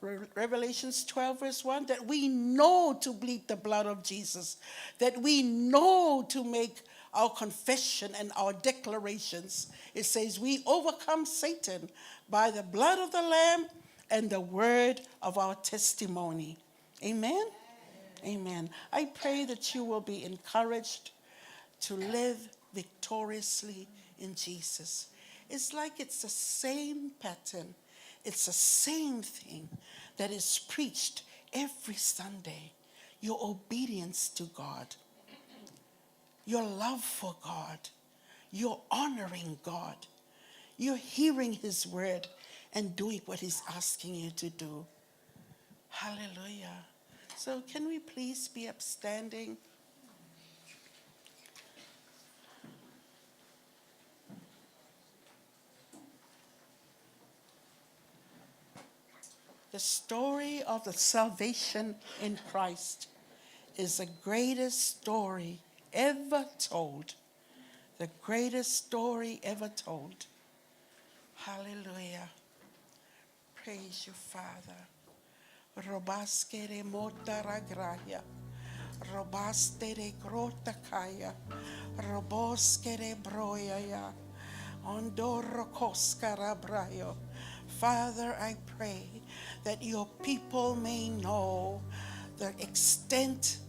Revelations 12 verse 1, that we know to bleed the blood of Jesus, that we know to make our confession and our declarations. It says we overcome Satan by the blood of the Lamb and the word of our testimony. Amen? Amen. I pray that you will be encouraged to live victoriously in Jesus. It's like it's the same pattern. It's the same thing that is preached every Sunday. Your obedience to God, your love for God, your honoring God, you're hearing his word and doing what he's asking you to do. Hallelujah. So can we please be upstanding? The story of the salvation in Christ is the greatest story ever told. The greatest story ever told. Hallelujah. Praise you, Father. Robaskere motaragraya. Robastere grotakaya. Roboskere broyaya. Ondoro koskarabrayo. Father, I pray that your people may know the extent,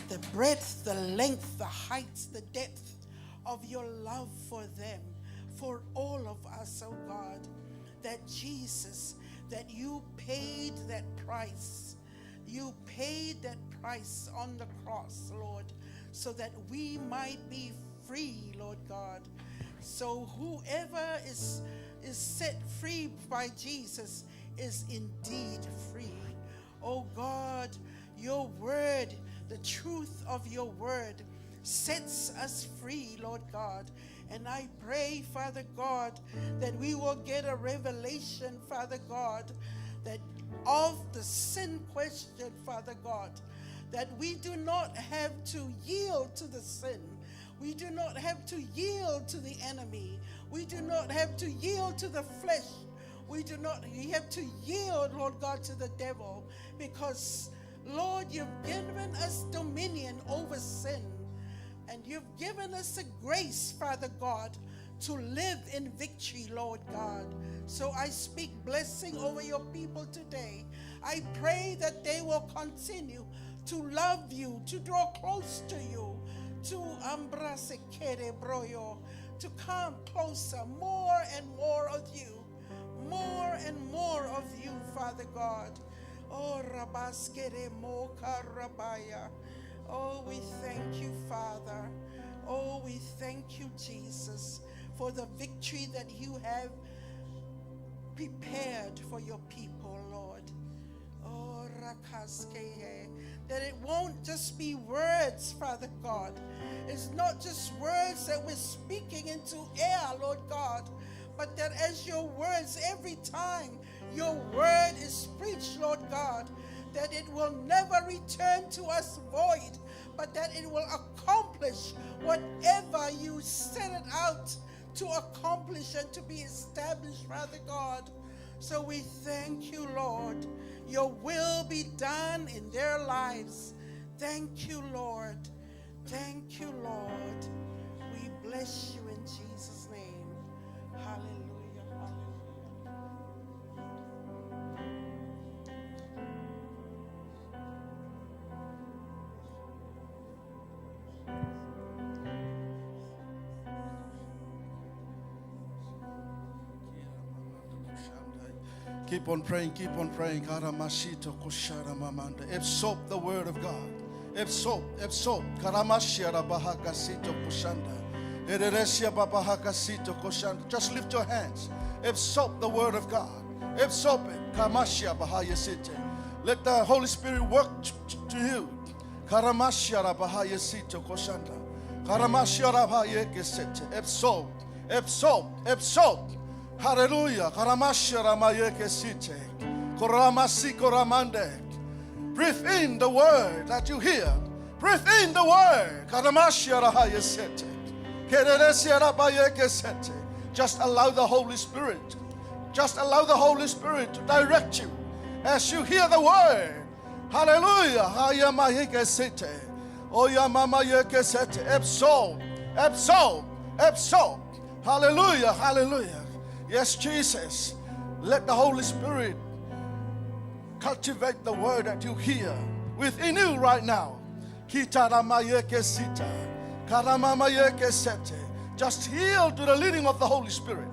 the breadth, the length, the heights, the depth of your love for them, for all of us, oh God, that Jesus, that you paid that price. You paid that price on the cross, Lord, so that we might be free, Lord God. So whoever is set free by Jesus is indeed free. Oh God, your word, the truth of your word sets us free, Lord God. And I pray, Father God, that we will get a revelation, Father God, that of the sin question, Father God, that we do not have to yield to the sin. We do not have to yield to the enemy. We do not have to yield to the flesh. We have to yield, Lord God, to the devil, because, Lord, you've given us dominion over sin, and you've given us a grace, Father God, to live in victory, Lord God. So I speak blessing over your people today. I pray that they will continue to love you, to draw close to you, to embrace kere broyo, to come closer, more and more of you. More and more of you, Father God. Oh, Rabaskere Moka Rabaya. Oh, we thank you, Father. Oh, we thank you, Jesus, for the victory that you have prepared for your people, Lord. Oh, Rakaskeye. That it won't just be words, Father God. It's not just words that we're speaking into air, Lord God, but that as your words, every time your word is preached, Lord God, that it will never return to us void, but that it will accomplish whatever you set it out to accomplish and to be established, Father God. So we thank you, Lord. Your will be done in their lives. Thank you, Lord. Thank you, Lord. We bless you in Jesus' name. Hallelujah, hallelujah. Keep on praying, keep on praying. Karamashito koshara mamanda. Absorb the word of God. Absorb. Karamashira bahakasito koshanda. Ereresia babahakasito koshanda. Just lift your hands. Absorb the word of God. Absorb it. Kamashia bahayasite. Let the Holy Spirit work to you. Karamashira bahayasito koshanda. Karamashira bahayekesete. Absorb. Hallelujah. Karamashira mayekesite. Koramasi koramande. Breathe in the word that you hear. Breathe in the word. Karamashira hayesete. Just allow the Holy Spirit. Just allow the Holy Spirit to direct you as you hear the word. Hallelujah. Absorb. Hallelujah. Yes, Jesus. Let the Holy Spirit cultivate the word that you hear within you right now. Just yield to the leading of the Holy Spirit.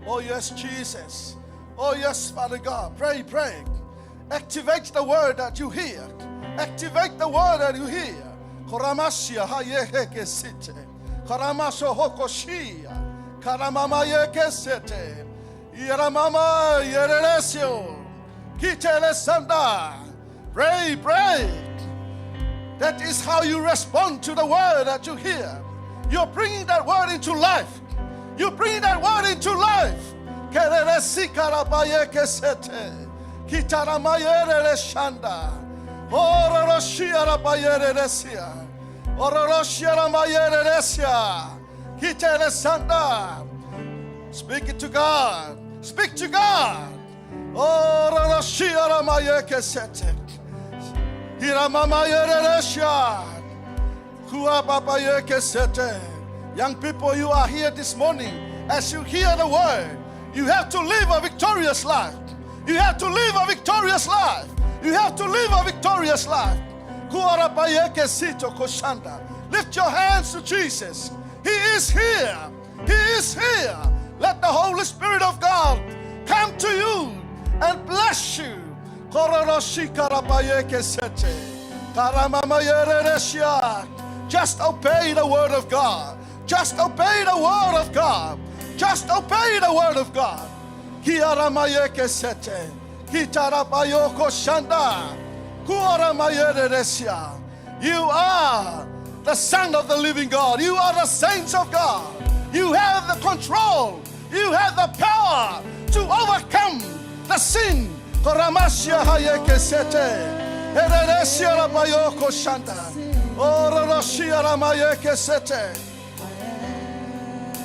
Oh yes, Jesus. Oh yes, Father God. Pray. Activate the word that you hear. Activate the word that you hear. Koramasia hayeke site. Karamaso hokoshia. Karamama yeke sete. Yeramama yereresio. Kitele Sanda. Pray, pray. That is how you respond to the word that you hear. You're bringing that word into life. You're bringing that word into life. Kelele Sikarabaye Kesete. Kitara Mayere Shanda. Ororoshiara Bayere Resia. Ororoshiara Mayere Resia. Kitele Sanda. Speak it to God. Speak to God. Ororoshiara Maye Kesete. Young people, you are here this morning. As you hear the word, you have to live a victorious life. You have to live a victorious life. You have to live a victorious life. Lift your hands to Jesus. He is here. He is here. Let the Holy Spirit of God come to you and bless you. Just obey the word of God. Just obey the word of God. Just obey the word of God. You are the Son of the living God. You are the saints of God. You have the control. You have the power to overcome the sin.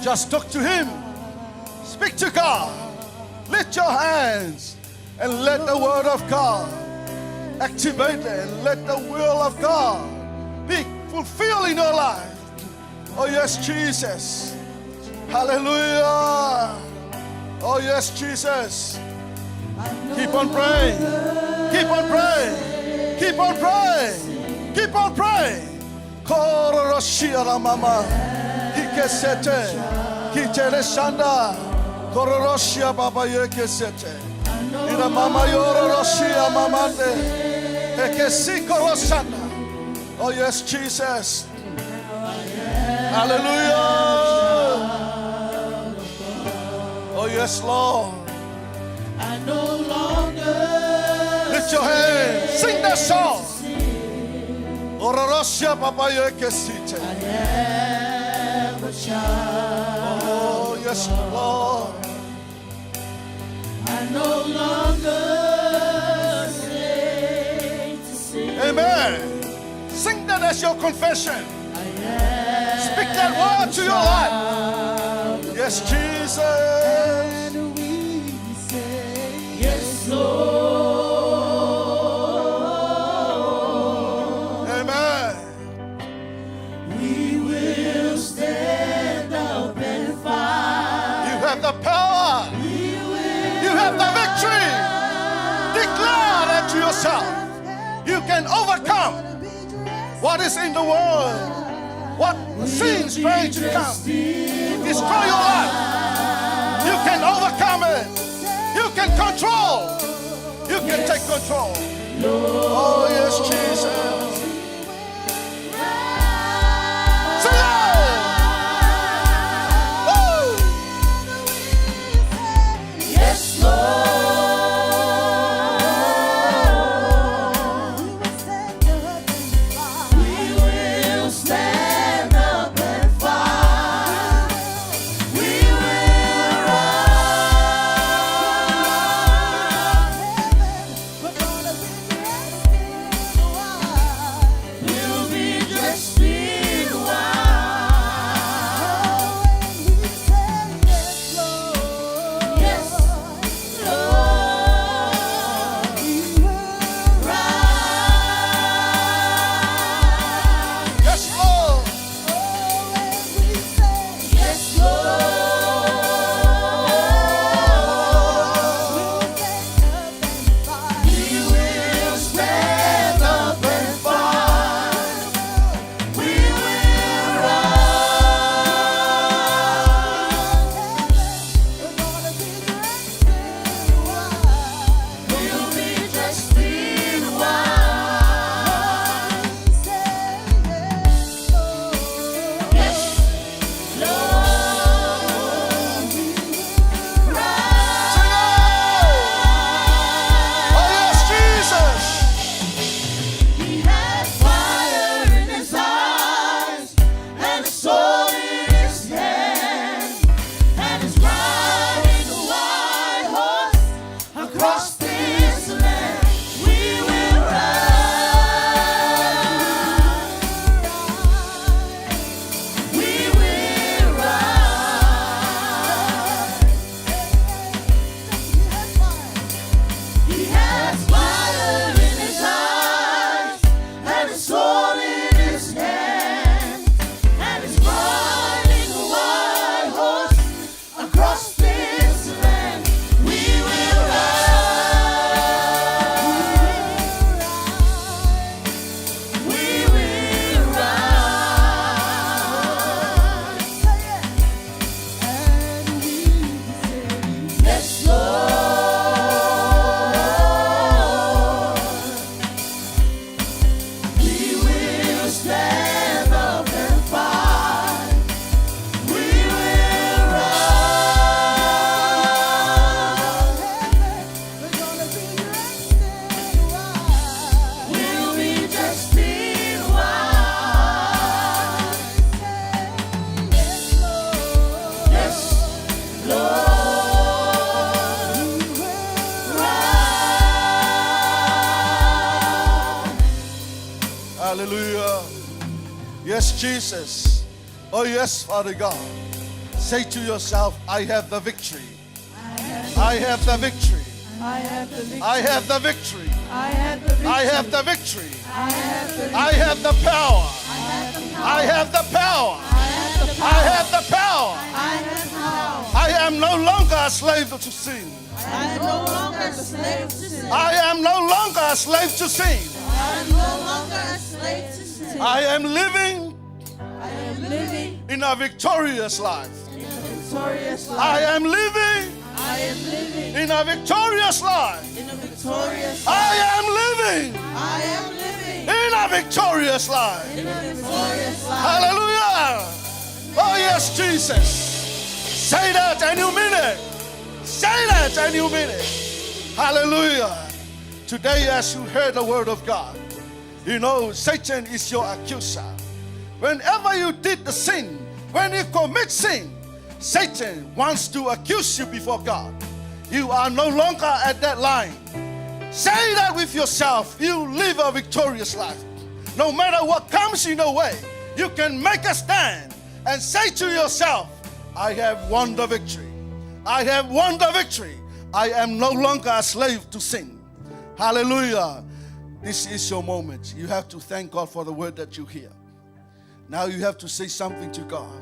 Just talk to him. Speak to God. Lift your hands and let the word of God activate it, and let the will of God be fulfilled in your life. Oh yes, Jesus. Hallelujah. Oh yes, Jesus. Keep on praying. Keep on praying. Keep on praying. Keep on praying. Kororoshia mama. Hikesete. Kitere shanda. Kororoshia baba yekesete. Ira mama yororoshia mamande. Hekesi koroshanda. Oh yes, Jesus. Hallelujah. Oh yes, Lord. I no longer Lift your hands. Sing that song. Ororosia papaya kesite. I am a child. Oh yes, Lord. I no longer say to sin. Amen. Sing that as your confession. Speak that word to your life. Yes, Jesus. And we say, yes, Lord. Amen. We will stand up and fight. You have the power. We will You have the victory. Declare that to yourself. You can overcome what is in the world. What seems trying to come. Destroy your life. You can overcome it. You can control. You can take control. Oh yes, Jesus. Sing it! Woo! yes, Lord. We will stand up and fight. We will run. yes, Jesus. Oh, yes, Father God. Say to yourself, I have the victory. I have the victory. I have the victory. I have the victory. I have the victory. I have the victory. I have the victory. I have the power. I have the power. I have the power. I have the power. I have the power. I am no longer a slave to sin. I am no longer a slave to sin. I am no longer a slave to sin. I am no longer a slave to sin. I am living I am living in a victorious life. in a victorious life. I am living I am living in a victorious life. in a victorious life. I am living I am living in a victorious life. in a victorious life. Hallelujah. Oh, yes, Jesus. Say that and you mean it. Say that and you mean it. Hallelujah. Today, as you heard the word of God, you know Satan is your accuser. Whenever you did the sin, when you commit sin, Satan wants to accuse you before God. You are no longer at that line. Say that with yourself. You live a victorious life. No matter what comes in your way, you can make a stand and say to yourself, I have won the victory. I have won the victory. I am no longer a slave to sin. Hallelujah. This is your moment. You have to thank God for the word that you hear. Now you have to say something to God.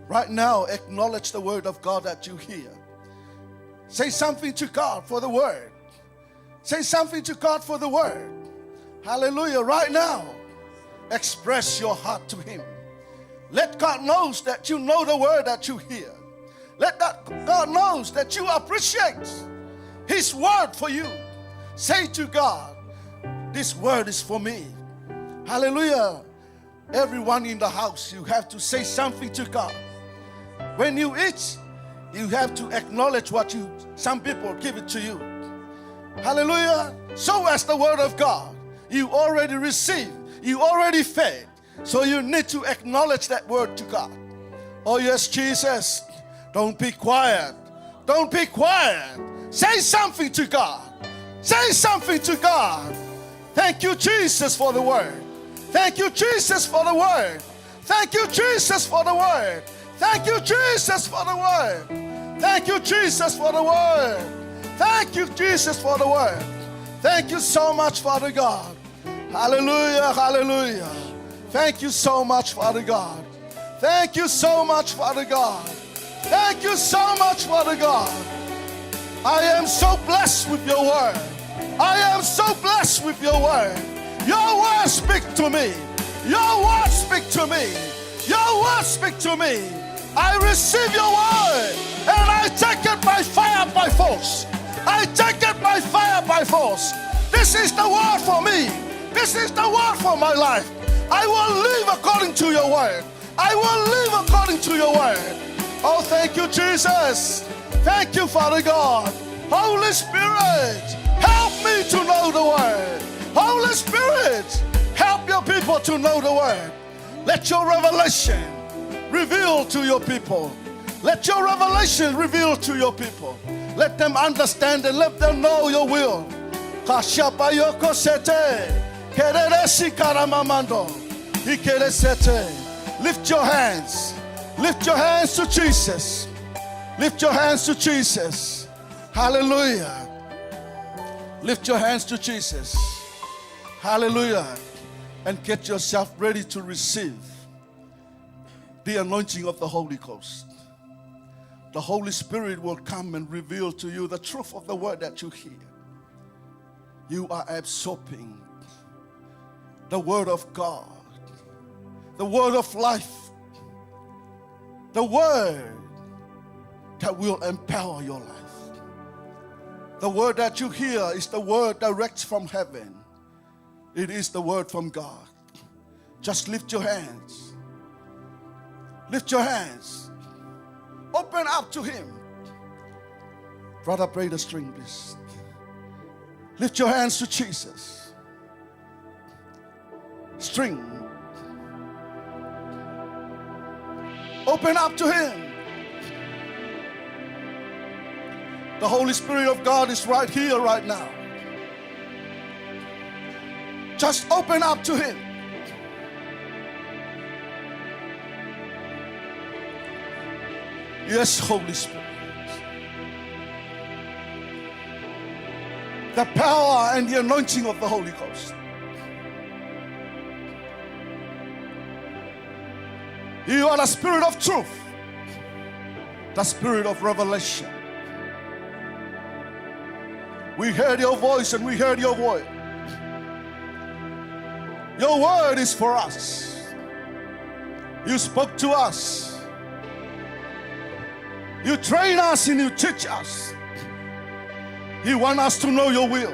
Right now, acknowledge the word of God that you hear. Say something to God for the word. Say something to God for the word. Hallelujah. Right now, express your heart to Him. Let God know that you know the word that you hear. Let God know that you appreciate His word for you. Say to God, this word is for me. Hallelujah. Everyone in the house, you have to say something to God. When you eat, you have to acknowledge what some people give it to you. Hallelujah. So as the word of God, you already received, you already fed. So you need to acknowledge that word to God. Oh yes, Jesus. Don't be quiet. Don't be quiet. Say something to God. Say something to God. Thank you, Jesus, for the word. Thank you, Jesus, for the word. Thank you, Jesus, for the word. Thank you, Jesus, for the word. Thank you, Jesus, for the word. Thank you, Jesus, for the word. Thank you so much, Father God. Hallelujah, hallelujah. Thank you so much, Father God. Thank you so much, Father God. Thank you so much, Father God. I am so blessed with your word. I am so blessed with your word. Your word speak to me. Your word speak to me. Your word speak to me. I receive your word and I take it by fire, by force. I take it by fire, by force. This is the word for me. This is the word for my life. I will live according to your word. I will live according to your word. Oh, thank you, Jesus. Thank you, Father God. Holy Spirit, help me to know the word. Holy Spirit, help your people to know the word. Let your revelation reveal to your people. Let your revelation reveal to your people. Let them understand and let them know your will. Lift your hands. Lift your hands to Jesus. Lift your hands to Jesus. Hallelujah. Lift your hands to Jesus. Hallelujah. And get yourself ready to receive the anointing of the Holy Ghost. The Holy Spirit will come and reveal to you the truth of the word that you hear. You are absorbing the word of God, the word of life, the word that will empower your life. The word that you hear is the word direct from heaven. It is the word from God. Just lift your hands. Lift your hands. Open up to Him. Brother, play the string, please. Lift your hands to Jesus. String. Open up to Him. The Holy Spirit of God is right here, right now. Just open up to Him. Yes, Holy Spirit. The power and the anointing of the Holy Ghost. You are the Spirit of truth, the Spirit of revelation. We heard your voice and we heard your word. Your word is for us. You spoke to us. You train us and you teach us. You want us to know your will.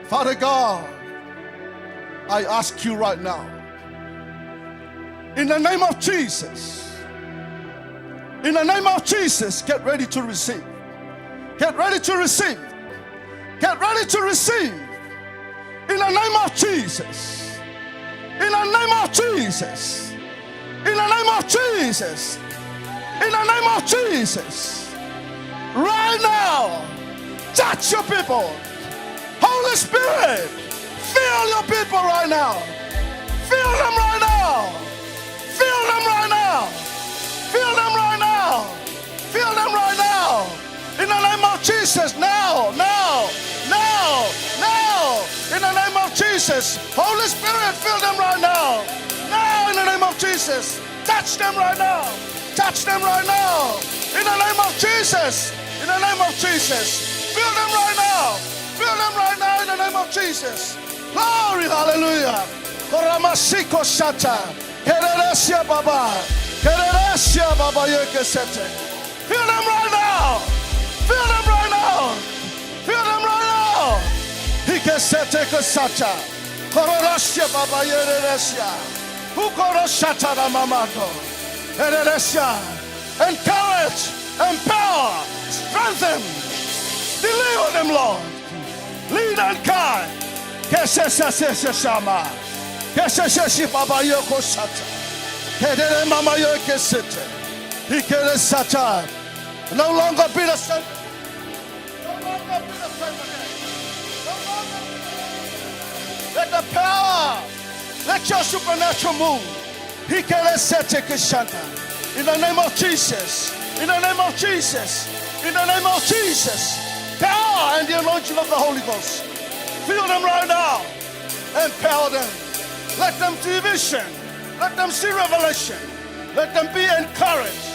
Father God, I ask you right now, in the name of Jesus, in the name of Jesus, get ready to receive. Get ready to receive. Get ready to receive. In the name of Jesus. In the name of Jesus. In the name of Jesus. In the name of Jesus. Right now, touch your people. Holy Spirit, fill your people right now. Fill them right now. Fill them right now. Fill them right now. Fill them right now. In the name of Jesus, now. In the name of Jesus, Holy Spirit, fill them right now. Now, in the name of Jesus, touch them right now. Touch them right now. In the name of Jesus. In the name of Jesus, fill them right now. Fill them right now in the name of Jesus. Glory, hallelujah. Koramasiko shata. Kereresia baba. Kereresia baba yekesete. Fill them right now. Fill them right now. Fill them right now. Hikesete kesata. Kororasia baba yereresia. Ukoroshata na mamado. Kereresia. Encourage, empower, strengthen, deliver them, Lord. Lead and guide. Keseseseseshama. Kesesesi baba yoko sata. Kedere mama yoke sete. Hikere sata. No longer be the same. No longer be the same again. No longer be the same. Let the power, let your supernatural move. Hikere sete kishanta. In the name of Jesus. In the name of Jesus. In the name of Jesus. Power and the anointing of the Holy Ghost. Fill them right now. Empower them. Let them see vision. Let them see revelation. Let them be encouraged.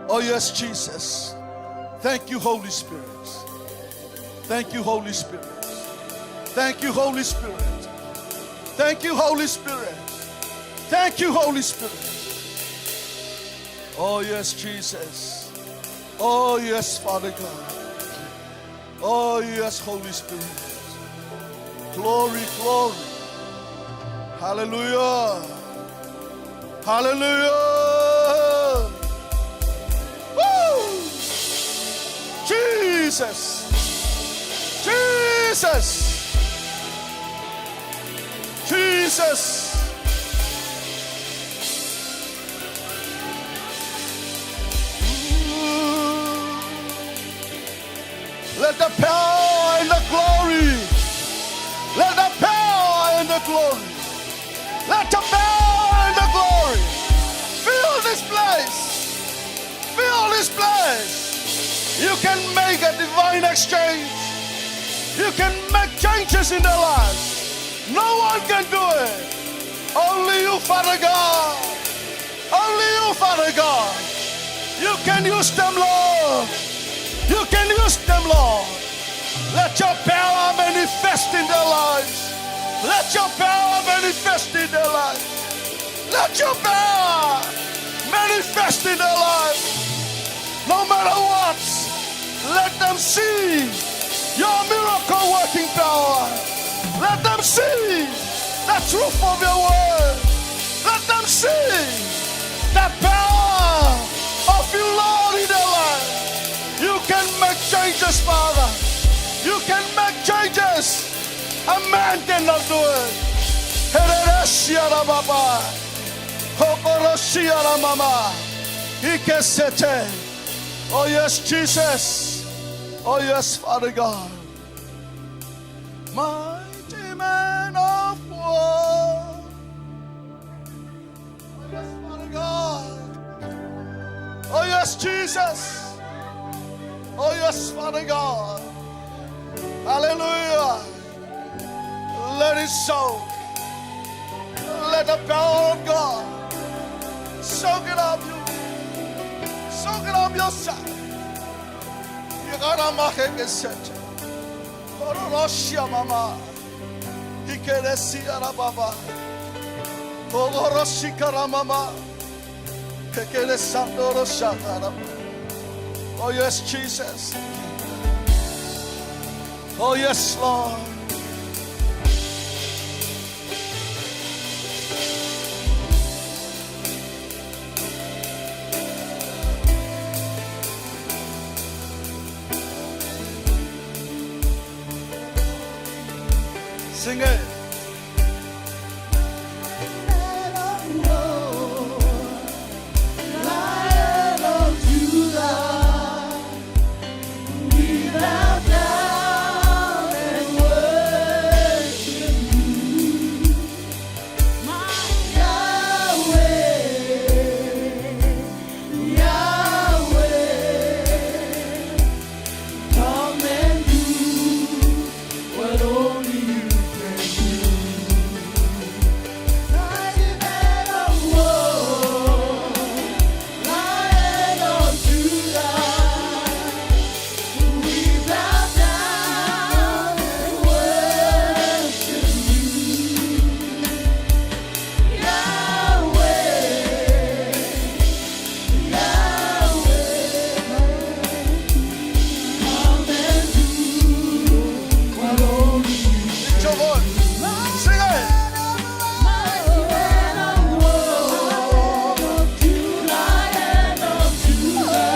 Oh yes, Jesus. Thank you, Holy Spirit. Thank you, Holy Spirit. Thank you, Holy Spirit. Thank you, Holy Spirit. Thank you, Holy Spirit. Oh yes, Jesus. Oh yes, Father God. Oh yes, Holy Spirit. Glory, glory. Hallelujah. Hallelujah. Woo! Jesus. Jesus. Jesus. Let the power and the glory. Let the power and the glory. Let the power and the glory fill this place. Fill this place. You can make a divine exchange. You can make changes in their lives. No one can do it. Only you, Father God. Only you, Father God. You can use them, Lord. You can use them, Lord. Let your power manifest in their lives. Let your power manifest in their lives. Let your power manifest in their lives. No matter what, let them see your miracle working power. Let them see the truth of your word. Let them see the power of you, Lord, in their life. You can make changes, Father. You can make changes. A man cannot do it. Oh yes, Jesus. Oh yes, Father God. Mighty man of war. yes, Jesus. Oh, yes, Father God. Hallelujah. Let it soak. Let the power of God soak it up you. Soak it up yourself. You gotta make it set. Ororoshia mama. Hikeresi arababa. Ogoroshikara mama. Hekele sandoro shakara. Oh yes, Jesus. Oh yes, Lord. Sing it. Lion of Judah, we bow down and worship you, my Yahweh, Yahweh. Come and do what only you can do. Mighty man of war, Lion of Judah, we bow down and worship you, Yahweh, Yahweh. Come and do what only you Lift your voice. Sing it. Mighty man of war, Lion of Judah,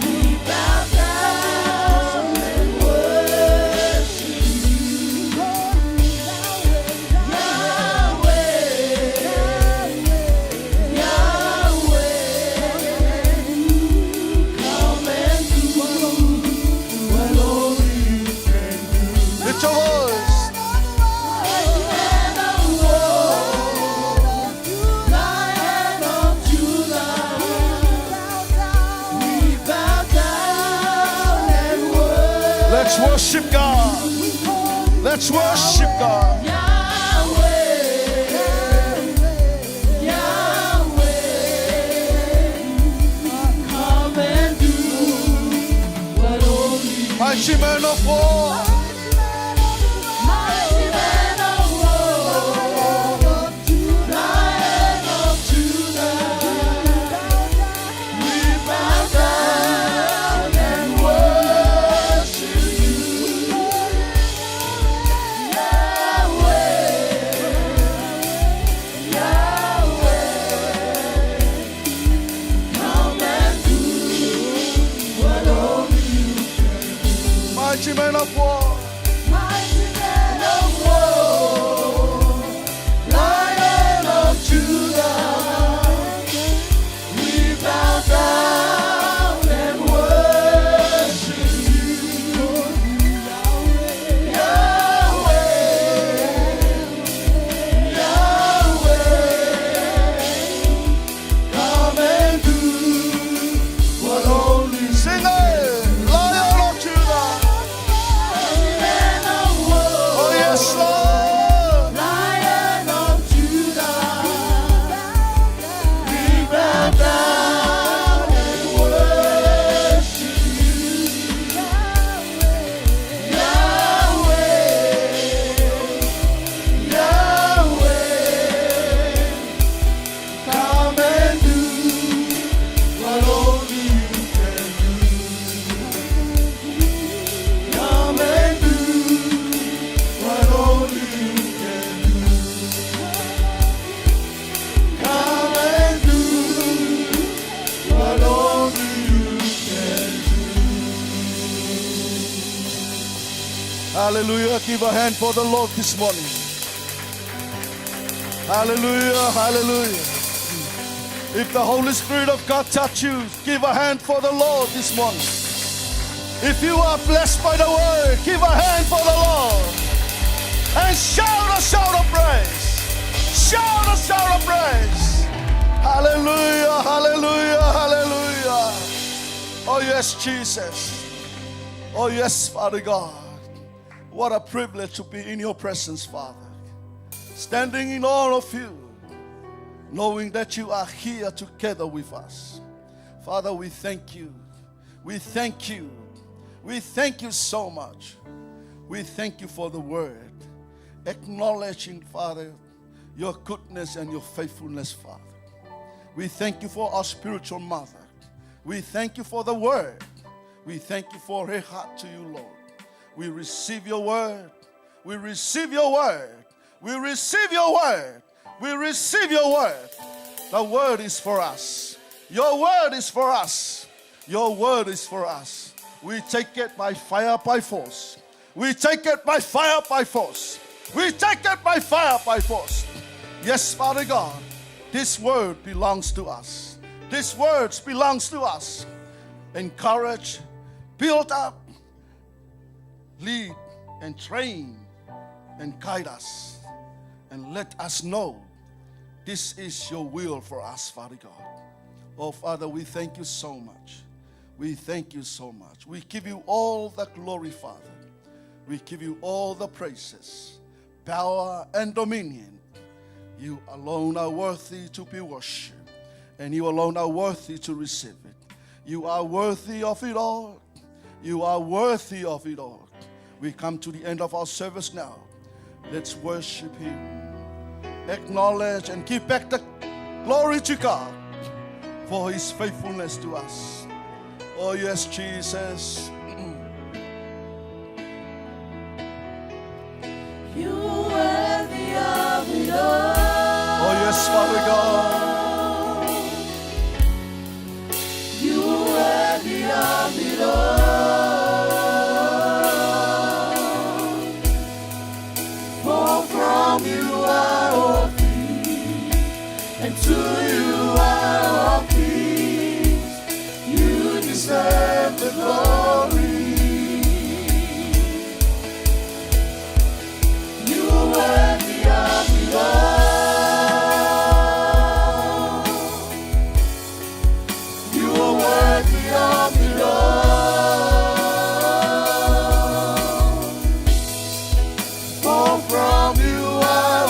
we bow down and worship you, Yahweh, Yahweh. Come and do what only you can do. Lift your voice. Mighty man of war, Lion of Judah, we bow down and worship Let's worship God. Let's worship God. Yahweh, Yahweh. Come and do what only Mighty man of war. Mighty man of war, Lion of Judah, we bow down and worship you, Yahweh, Yahweh. Come and do what only you can do. Mighty man of war. Mighty man of war, Lion of Judah, we bow down and worship you, Yahweh, Yahweh. Come and do what only Sing it. Lion of Judah. Mighty man of war. Oh yes, Lord. Lion of Judah, we bow down and worship you, Yahweh, Yahweh. Come and do what only you can do. Come and do what only you can do. Come and do what only you can Hallelujah. Give a hand for the Lord this morning. Hallelujah. Hallelujah. If the Holy Spirit of God touch you, give a hand for the Lord this morning. If you are blessed by the word, give a hand for the Lord. And shout a shout of praise. Shout a shout of praise. Hallelujah. Hallelujah. Oh, yes, Jesus. Oh, yes, Father God. What a privilege to be in your presence, Father. Standing in all of you, knowing that you are here together with us. Father, we thank you. We thank you. We thank you so much. We thank you for the word. Acknowledging, Father, your goodness and your faithfulness, Father. We thank you for our spiritual mother. We thank you for the word. We thank you for her heart to you, Lord. We receive your word. We receive your word. We receive your word. We receive your word. The word is for us. Your word is for us. Your word is for us. We take it by fire, by force. We take it by fire, by force. We take it by fire, by force. Yes, Father God, this word belongs to us. This word belongs to us. Encourage, build up, lead and train and guide us. And let us know this is your will for us, Father God. Oh, Father, we thank you so much. We thank you so much. We give you all the glory, Father. We give you all the praises, power, and dominion. You alone are worthy to be worshipped, and you alone are worthy to receive it. You are worthy of it all. You are worthy of it all. We come to the end of our service now. Let's worship him. Acknowledge and give back the glory to God for his faithfulness to us. Oh, yes, Jesus. You worthy of it all. Oh, yes, Father God. You worthy of it all. For from you are all things, and to you are all things. You deserve the glory. You are worthy of it all. For from you are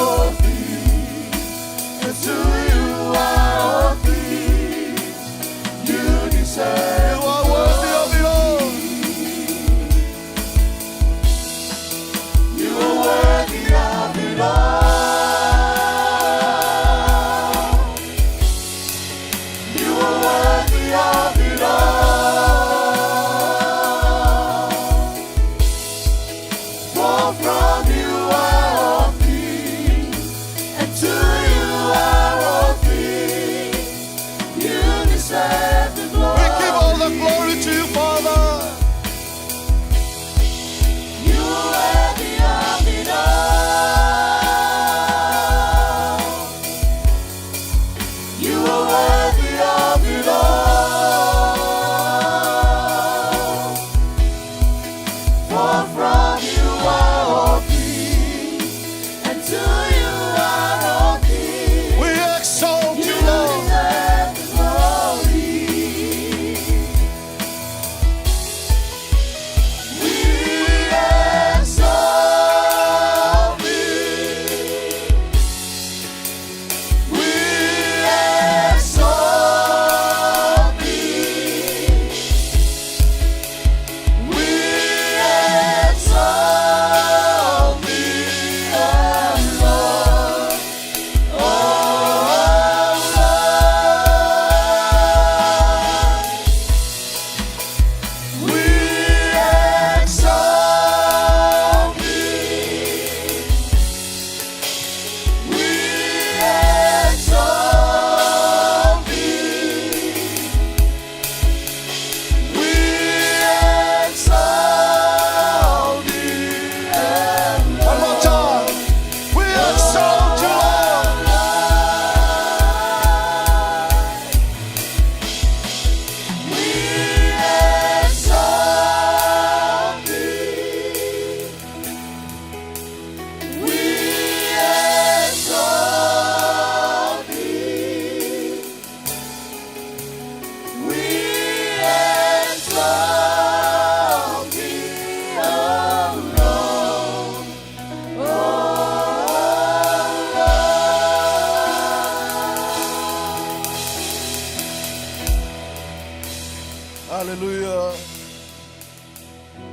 Hallelujah.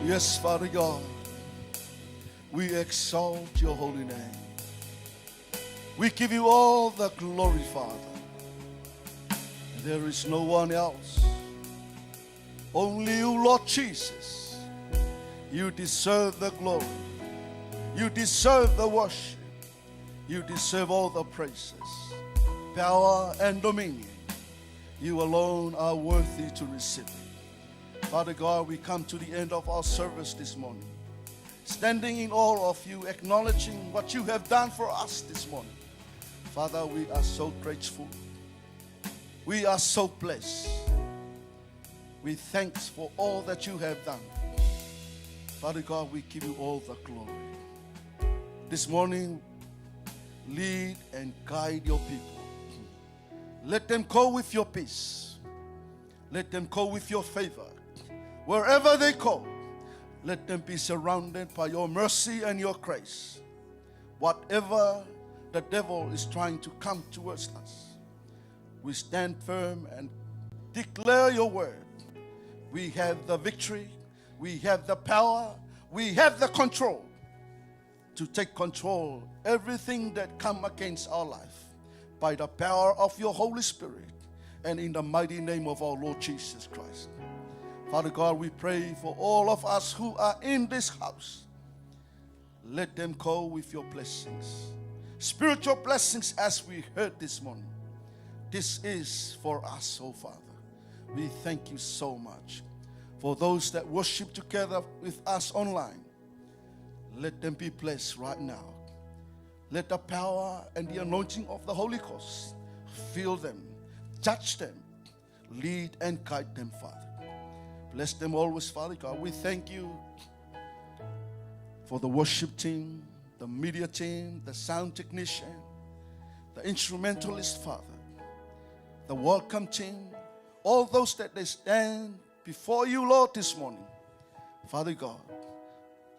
Yes, Father God, we exalt your holy name. We give you all the glory, Father. There is no one else. Only you, Lord Jesus. You deserve the glory. You deserve the worship. You deserve all the praises, power, and dominion. You alone are worthy to receive it. Father God, we come to the end of our service this morning, standing in awe of you, acknowledging what you have done for us this morning. Father, we are so grateful. We are so blessed. We thanks for all that you have done. Father God, we give you all the glory. This morning, lead and guide your people. Let them go with your peace. Let them go with your favor. Wherever they go, let them be surrounded by your mercy and your grace. Whatever the devil is trying to come towards us, we stand firm and declare your word. We have the victory, we have the power, we have the control to take control everything that come against our life by the power of your Holy Spirit and in the mighty name of our Lord Jesus Christ. Father God, we pray for all of us who are in this house. Let them go with your blessings, spiritual blessings, as we heard this morning. This is for us, oh Father. We thank you so much. For those that worship together with us online, let them be blessed right now. Let the power and the anointing of the Holy Ghost fill them, touch them, lead and guide them, Father. Bless them always, Father God. We thank you for the worship team, the media team, the sound technician, the instrumentalist, Father, the welcome team, all those that they stand before you, Lord, this morning. Father God,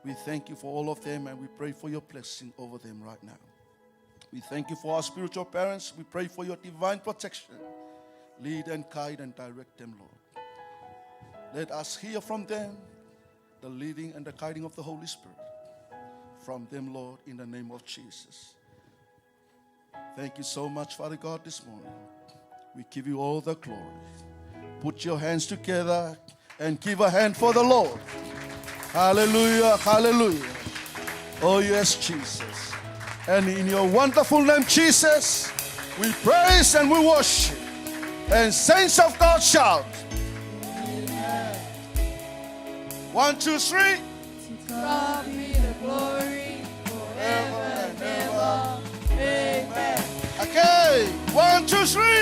we thank you for all of them and we pray for your blessing over them right now. We thank you for our spiritual parents. We pray for your divine protection. Lead and guide and direct them, Lord. Let us hear from them the leading and the guiding of the Holy Spirit. From them, Lord, in the name of Jesus. Thank you so much, Father God, this morning. We give you all the glory. Put your hands together and give a hand for the Lord. Hallelujah, hallelujah. Oh yes, Jesus. And in your wonderful name, Jesus, we praise and we worship. And saints of God shout. Amen. 1, 2, 3. To God be the glory forever and ever. Amen. Okay, 1, 2, 3.